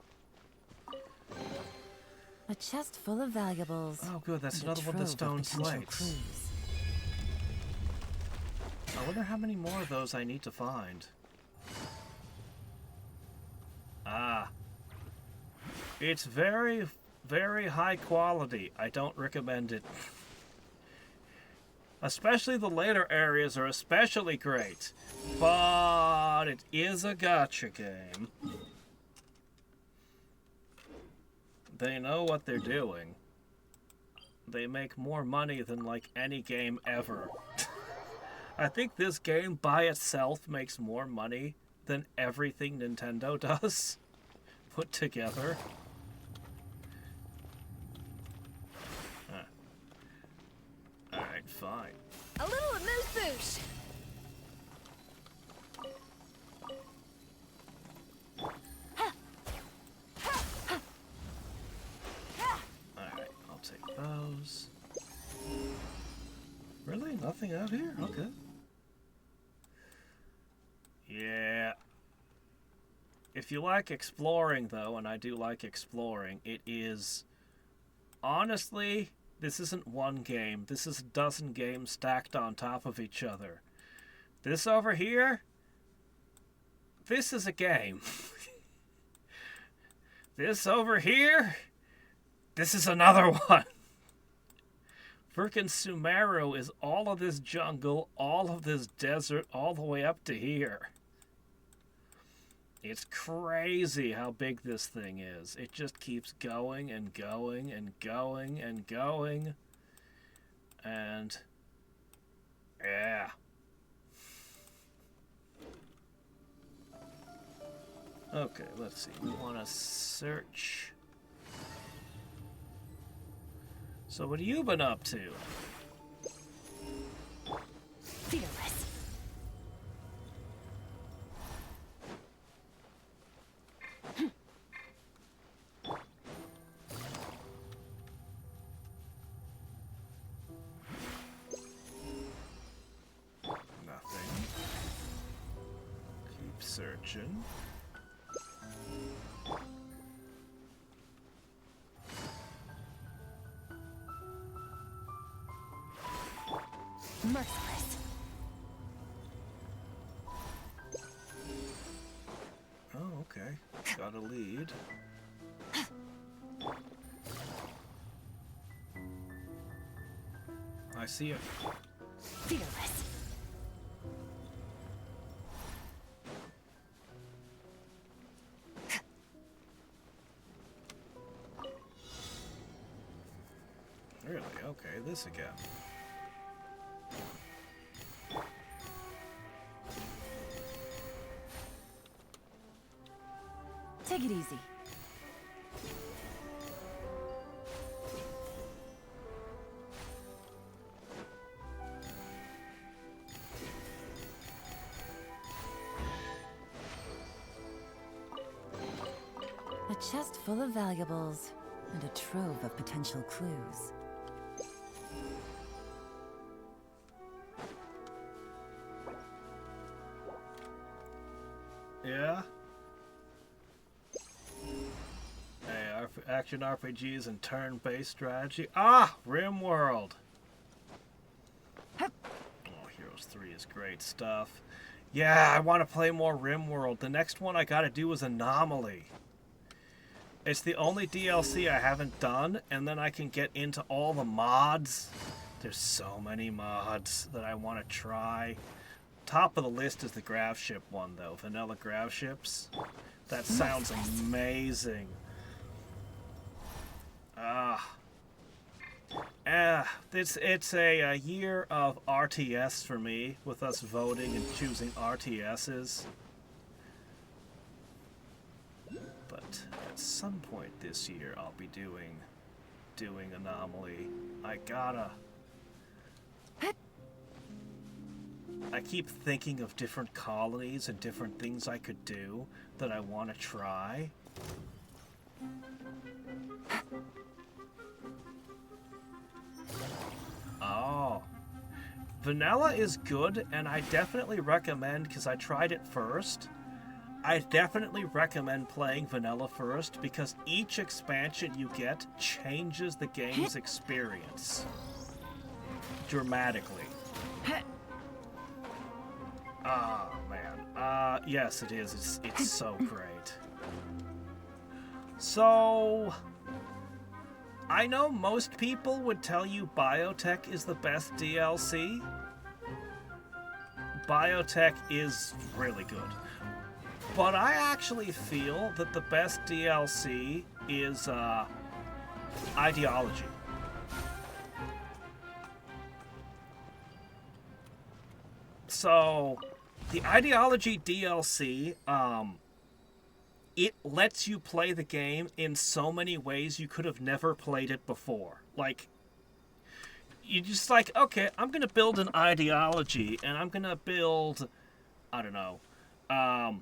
Speaker 17: A chest full of valuables.
Speaker 1: Oh, good, that's
Speaker 17: and
Speaker 1: another one of the stone slates.
Speaker 17: clues.
Speaker 1: I wonder how many more of those I need to find. Ah. It's very, very high quality. I don't recommend it. Especially the later areas are especially great. But it is a gacha game. They know what they're doing. They make more money than like any game ever. I think this game by itself makes more money than everything Nintendo does put together. Alright, fine.
Speaker 6: A little amuse-bouche.
Speaker 1: Alright, I'll take those. Really? Nothing out here? Okay. Yeah. If you like exploring, though, and I do like exploring, it is... Honestly, this isn't one game. This is a dozen games stacked on top of each other. This over here... This is a game. This over here... This is another one. Frickin' Sumeru is all of this jungle, all of this desert, all the way up to here. It's crazy how big this thing is. It just keeps going and going and going and going. And... yeah. Okay, let's see. We want to search... So what have you been up to?
Speaker 6: Fearless.
Speaker 1: Nothing. Keep searching.
Speaker 6: Merciless.
Speaker 1: Oh, okay. Got a lead. I see it.
Speaker 6: Fearless.
Speaker 1: Really? Okay, this again.
Speaker 6: Take it easy.
Speaker 18: A chest full of valuables and a trove of potential clues.
Speaker 1: Yeah? Action RPGs and turn-based strategy. Ah! RimWorld! Oh, Heroes 3 is great stuff. Yeah, I want to play more RimWorld. The next one I gotta do is Anomaly. It's the only DLC I haven't done, and then I can get into all the mods. There's so many mods that I want to try. Top of the list is the Grav Ship one, though. Vanilla Grav Ships. That sounds amazing. It's a year of RTS for me, with us voting and choosing RTSs. But at some point this year, I'll be doing Anomaly. I keep thinking of different colonies and different things I could do that I want to try. Oh. Vanilla is good, and I definitely recommend, because I tried it first, I definitely recommend playing Vanilla first, because each expansion you get changes the game's experience dramatically. Ah, man. Yes, it is. It's so great. So, I know most people would tell you Biotech is the best DLC. Biotech is really good. But I actually feel that the best DLC is, Ideology. So, the Ideology DLC, it lets you play the game in so many ways you could have never played it before. Like, you just like, okay, I'm going to build an ideology, and I'm going to build, I don't know, I'm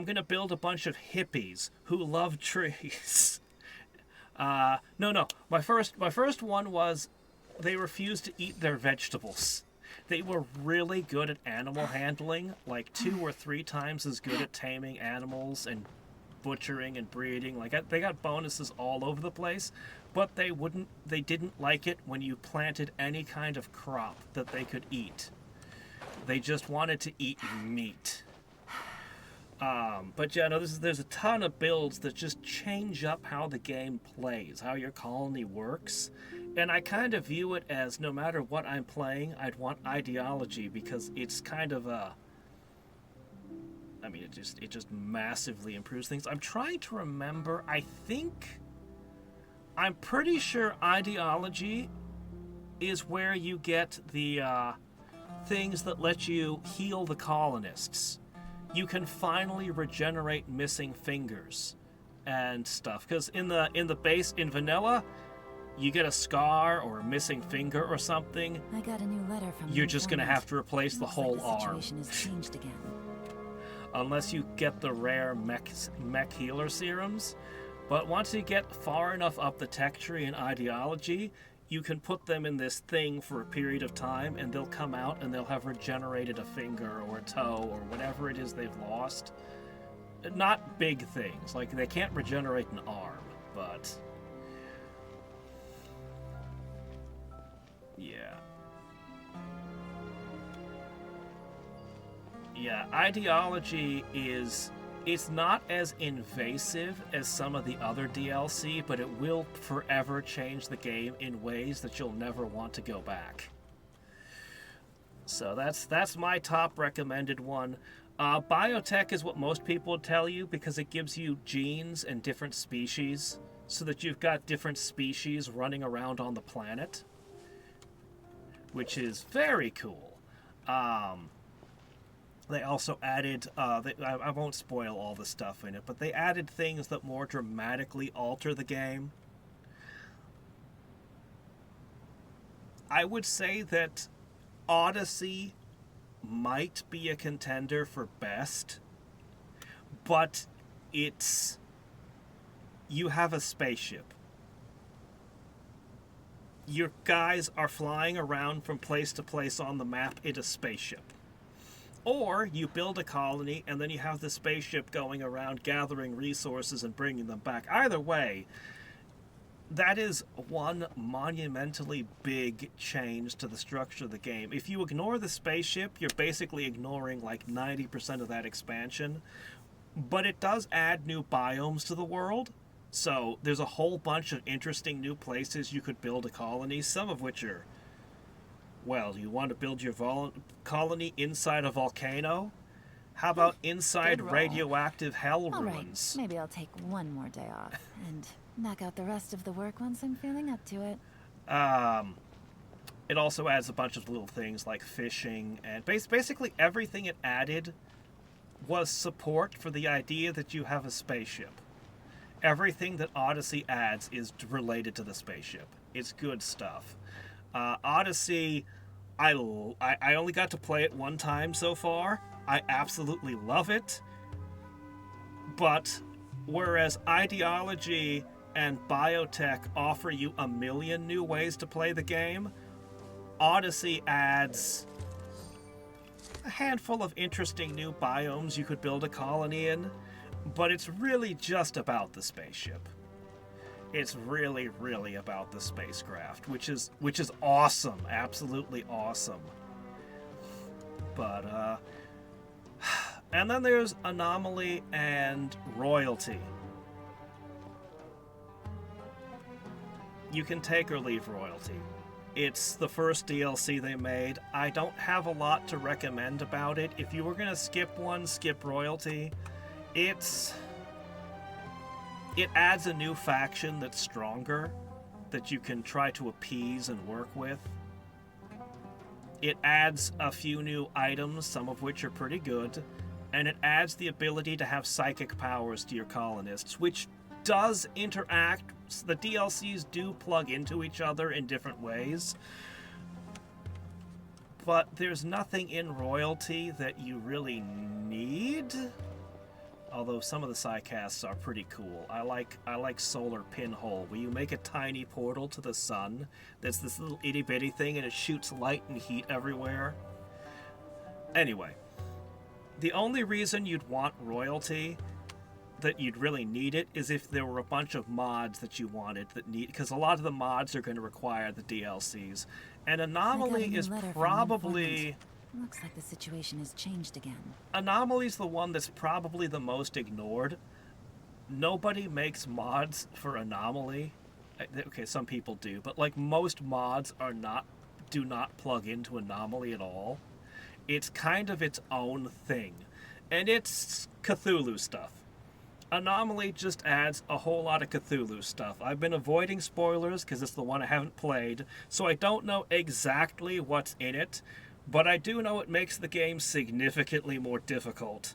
Speaker 1: going to build a bunch of hippies who love trees. No. My first one was they refused to eat their vegetables. They were really good at animal handling, like 2 or 3 times as good at taming animals and butchering and breeding. Like, they got bonuses all over the place, but they didn't like it when you planted any kind of crop that they could eat. They just wanted to eat meat. But yeah, no, there's a ton of builds that just change up how the game plays, how your colony works. And I kind of view it as no matter what I'm playing, I'd want ideology because it's kind of a... I mean, it just massively improves things. I'm trying to remember, I'm pretty sure ideology is where you get the things that let you heal the colonists. You can finally regenerate missing fingers and stuff. Because in the base, in vanilla, you get a scar or a missing finger or something.
Speaker 18: I got a new letter from
Speaker 1: you're just going to have to replace the whole arm.
Speaker 18: The situation has changed again.
Speaker 1: Unless you get the rare mech healer serums. But once you get far enough up the tech tree in ideology, you can put them in this thing for a period of time, and they'll come out and they'll have regenerated a finger or a toe or whatever it is they've lost. Not big things, like they can't regenerate an arm, but... Yeah, ideology it's not as invasive as some of the other DLC, but it will forever change the game in ways that you'll never want to go back. So that's my top recommended one. Biotech is what most people would tell you because it gives you genes and different species, so that you've got different species running around on the planet, which is very cool. They also added, I won't spoil all the stuff in it, but they added things that more dramatically alter the game. I would say that Odyssey might be a contender for best, but you have a spaceship. Your guys are flying around from place to place on the map in a spaceship. Or you build a colony and then you have the spaceship going around gathering resources and bringing them back. Either way, that is one monumentally big change to the structure of the game. If you ignore the spaceship, you're basically ignoring like 90% of that expansion. But it does add new biomes to the world. So there's a whole bunch of interesting new places you could build a colony, some of which are... Well, you want to build your colony inside a volcano? How about inside radioactive hell ruins?
Speaker 18: Right. Maybe I'll take one more day off and knock out the rest of the work once I'm feeling up to it.
Speaker 1: It also adds a bunch of little things like fishing, and basically everything it added was support for the idea that you have a spaceship. Everything that Odyssey adds is related to the spaceship. It's good stuff. Odyssey, I only got to play it one time so far. I absolutely love it. But whereas Ideology and Biotech offer you a million new ways to play the game, Odyssey adds a handful of interesting new biomes you could build a colony in, but it's really just about the spaceship. It's really, really about the spacecraft, which is awesome, absolutely awesome. But, and then there's Anomaly and Royalty. You can take or leave Royalty. It's the first DLC they made. I don't have a lot to recommend about it. If you were gonna skip one, skip Royalty. It adds a new faction that's stronger, that you can try to appease and work with. It adds a few new items, some of which are pretty good, and it adds the ability to have psychic powers to your colonists, which does interact. The DLCs do plug into each other in different ways, but there's nothing in Royalty that you really need. Although some of the sidecasts are pretty cool. I like Solar Pinhole, where you make a tiny portal to the sun that's this little itty bitty thing and it shoots light and heat everywhere. Anyway, the only reason you'd want Royalty, that you'd really need it, is if there were a bunch of mods that you wanted that need, because a lot of the mods are going to require the DLCs. And Anomaly is probably...
Speaker 18: Looks like the situation has changed again.
Speaker 1: Anomaly's the one that's probably the most ignored. Nobody makes mods for Anomaly. Okay, some people do, but like most mods do not plug into Anomaly at all. It's kind of its own thing. And it's Cthulhu stuff. Anomaly just adds a whole lot of Cthulhu stuff. I've been avoiding spoilers because it's the one I haven't played, so I don't know exactly what's in it. But I do know it makes the game significantly more difficult,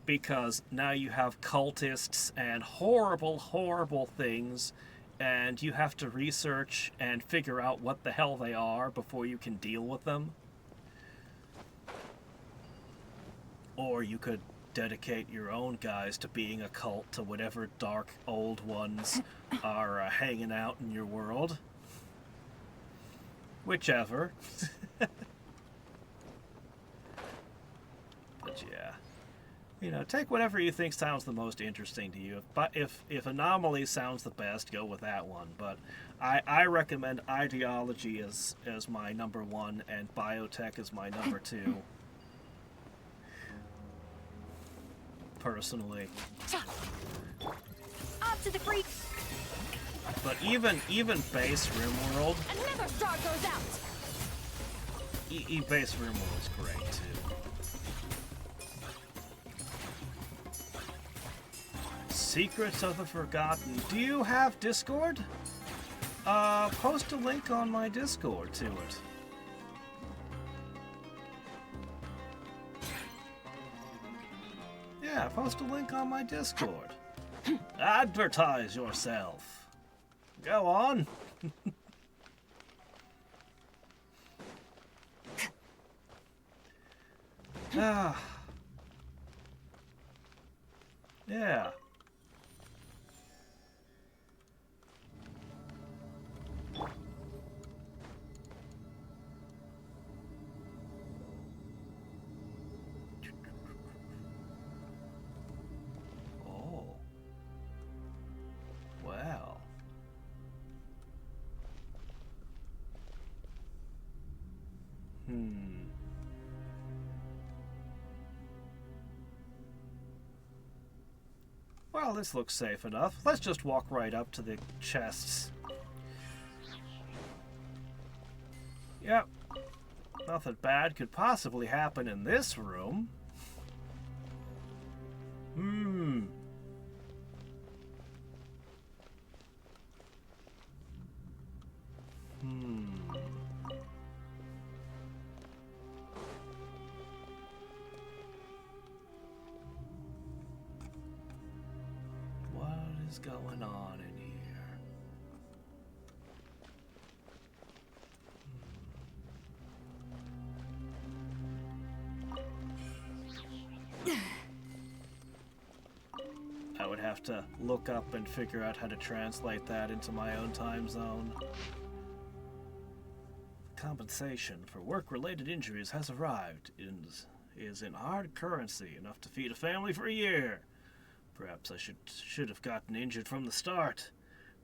Speaker 1: because now you have cultists and horrible, horrible things, and you have to research and figure out what the hell they are before you can deal with them. Or you could dedicate your own guys to being a cult to whatever dark old ones are hanging out in your world. Whichever. But yeah, you know, take whatever you think sounds the most interesting to you. But if Anomaly sounds the best, go with that one. But I recommend Ideology as my #1 and Biotech as my #2. Personally.
Speaker 2: Off to the freak.
Speaker 1: But even base RimWorld.
Speaker 2: Another star goes out.
Speaker 1: Base RimWorld is great too. Secrets of the Forgotten. Do you have Discord? Post a link on my Discord to it. Yeah, post a link on my Discord. Advertise yourself. Go on. Ah. Yeah. Oh. Wow. Well, this looks safe enough. Let's just walk right up to the chests. Yep. Nothing bad could possibly happen in this room. What is going on in here? I would have to look up and figure out how to translate that into my own time zone. Compensation for work-related injuries has arrived and is in hard currency, enough to feed a family for a year. Perhaps I should have gotten injured from the start.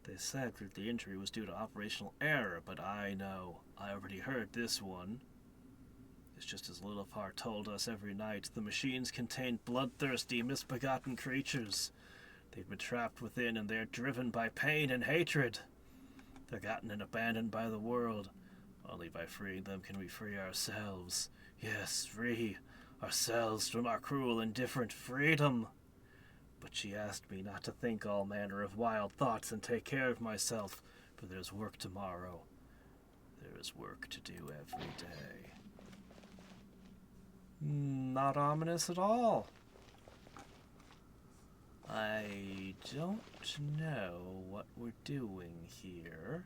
Speaker 1: They said that the injury was due to operational error, but I know. I already heard this one. It's just as Lilithar told us every night. The machines contain bloodthirsty, misbegotten creatures. They've been trapped within, and they're driven by pain and hatred. Forgotten and abandoned by the world. Only by freeing them can we free ourselves. Yes, free ourselves from our cruel, indifferent freedom. But she asked me not to think all manner of wild thoughts and take care of myself, for there's work tomorrow. There is work to do every day. Not ominous at all. I don't know what we're doing here.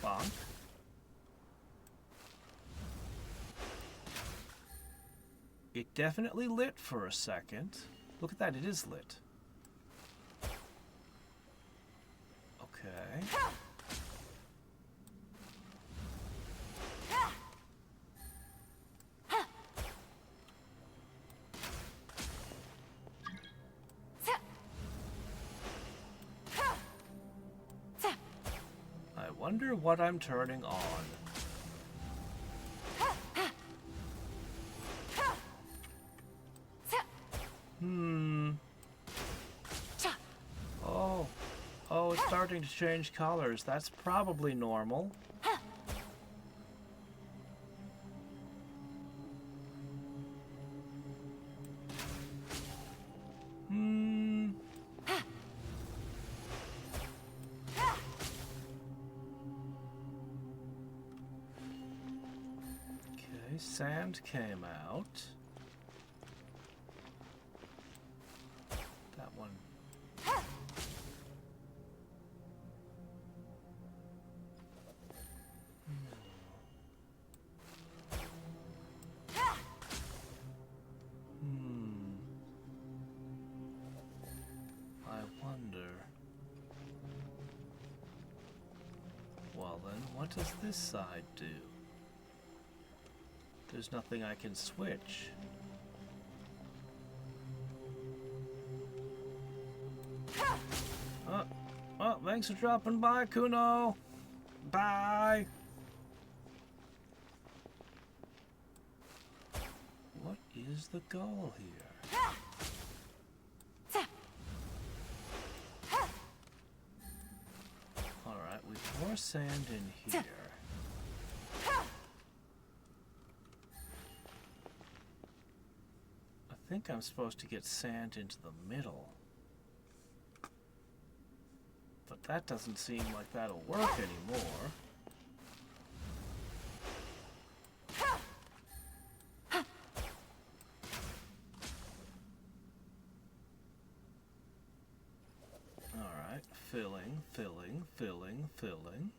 Speaker 1: Bonk. It definitely lit for a second. Look at that, it is lit. Okay. I wonder what I'm turning on. Oh, it's starting to change colors. That's probably normal. Okay, sand came out. That one. Well then, what does this side do? There's nothing I can switch. Oh, thanks for dropping by, Kuno. Bye. What is the goal here? Alright, we pour sand in here. I think I'm supposed to get sand into the middle. But that doesn't seem like that'll work anymore. Alright, filling, filling, filling, filling.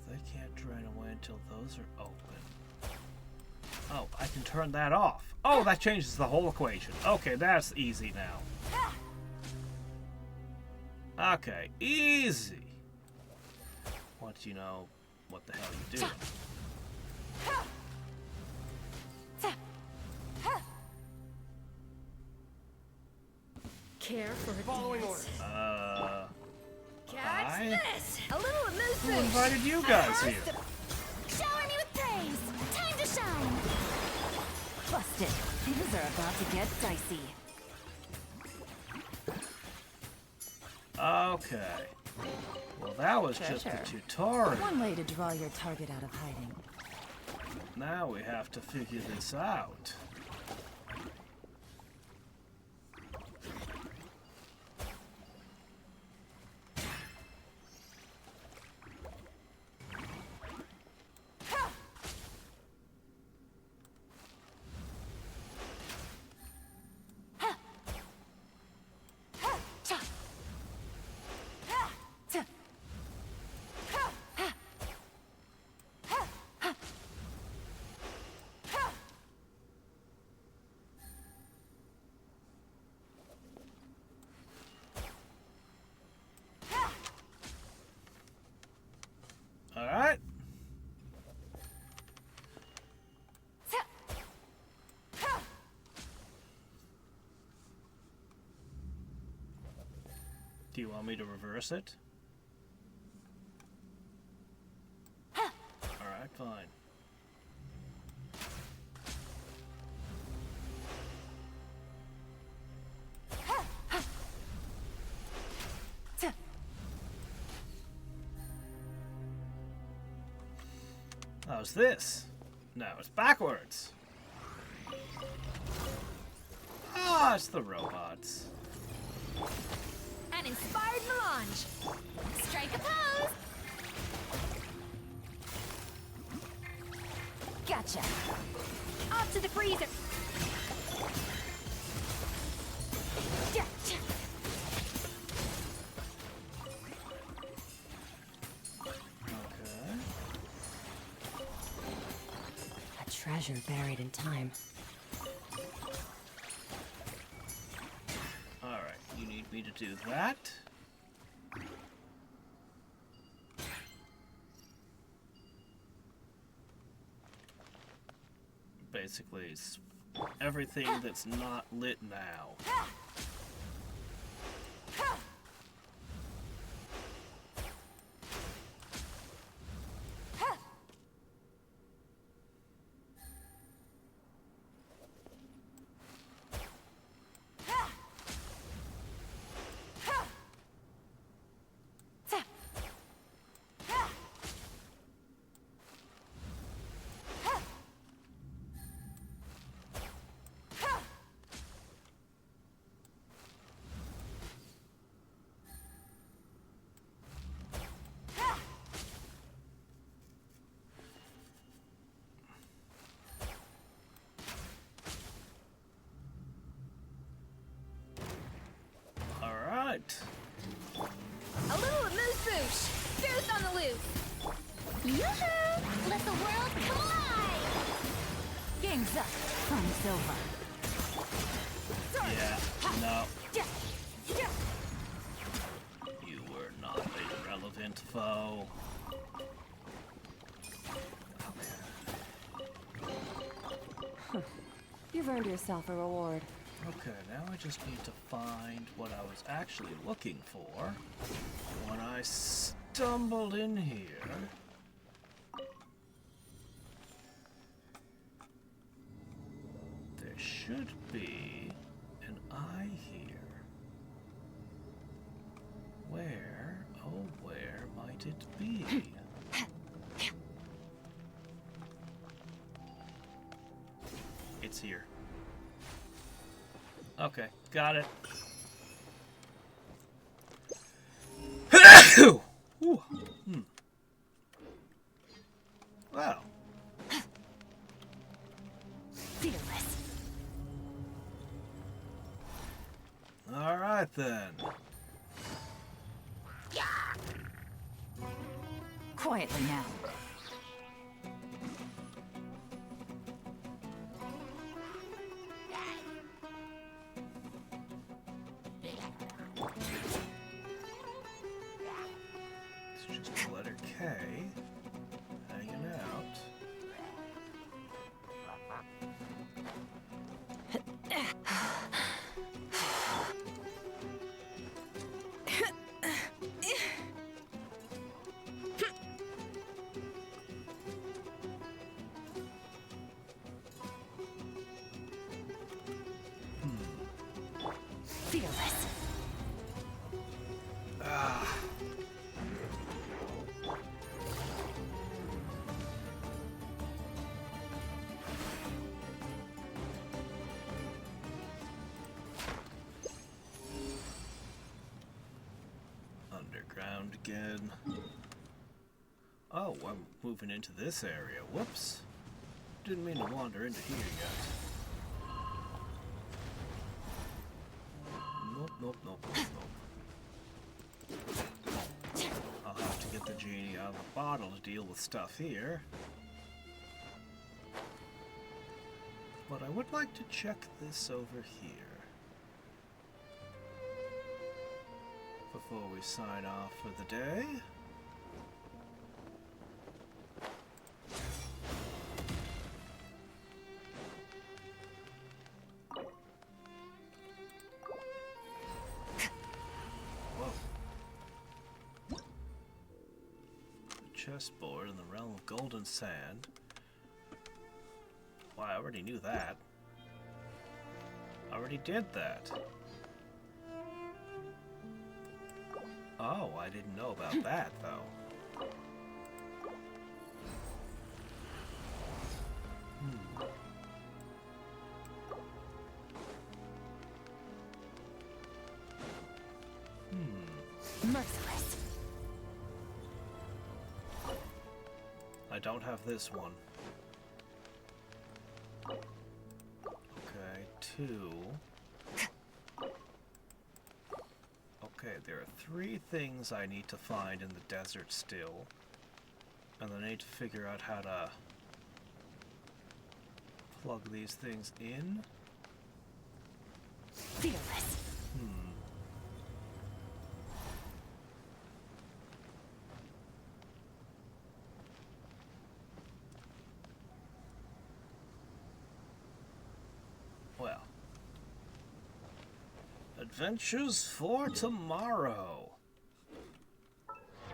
Speaker 1: They can't drain away until those are open. Oh, I can turn that off. Oh, that changes the whole equation. Okay, that's easy now. Okay, easy. Once you know what the hell you're doing.
Speaker 9: Care for a
Speaker 7: Following
Speaker 9: dance.
Speaker 2: Catch
Speaker 1: I?
Speaker 2: this! A little
Speaker 1: Who
Speaker 2: amusement!
Speaker 1: invited you guys here?
Speaker 2: Shower me with praise! Time to shine!
Speaker 18: Busted. Things are about to get dicey.
Speaker 1: Okay. Well, that was just the tutorial.
Speaker 18: One way to draw your target out of hiding.
Speaker 1: Now we have to figure this out. Do you want me to reverse it? Alright, fine. How's this? Now it's backwards. Ah, it's the robots.
Speaker 17: An inspired melange. Strike a pose. Gotcha. Off to the freezer.
Speaker 1: Okay.
Speaker 17: A treasure buried in time.
Speaker 1: Alright, you need me to do that. Basically, it's everything that's not lit now.
Speaker 17: A little amuse-bouche. Boost on the loose. Yoo-hoo! Let the world collide! Game's up. Fun's over.
Speaker 1: Yeah, no. You were not a relevant foe.
Speaker 12: You've earned yourself a reward.
Speaker 1: Okay, now I just need to find what I was actually looking for when I stumbled in here. There should be an eye here. Where, oh, where might it be? It's here. Okay, got it. Ooh. Wow.
Speaker 17: Fearless.
Speaker 1: All right then.
Speaker 18: Quietly now.
Speaker 1: It's just the letter K hanging out.
Speaker 17: Fearless.
Speaker 1: Underground again. Oh, I'm moving into this area. Whoops. Didn't mean to wander into here yet. Nope, nope, nope, nope, nope. I'll have to get the genie out of the bottle to deal with stuff here. But I would like to check this over here before we sign off for the day. Whoa. chessboard in the realm of golden sand. Well, I already knew that. I already did that. Oh, I didn't know about that, though.
Speaker 17: Merciless.
Speaker 1: I don't have this one. Okay, 2. Okay, there are 3 things I need to find in the desert still. And then I need to figure out how to plug these things in.
Speaker 17: Fearless.
Speaker 1: Well. Adventures for tomorrow.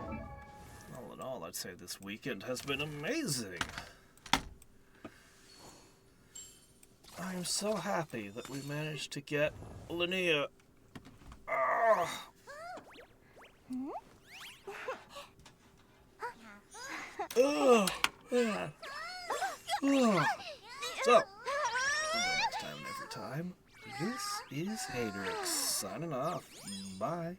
Speaker 1: All in all, I'd say this weekend has been amazing. I'm so happy that we managed to get Linnea. So, until next time and every time, this is Hadrix signing off. Bye.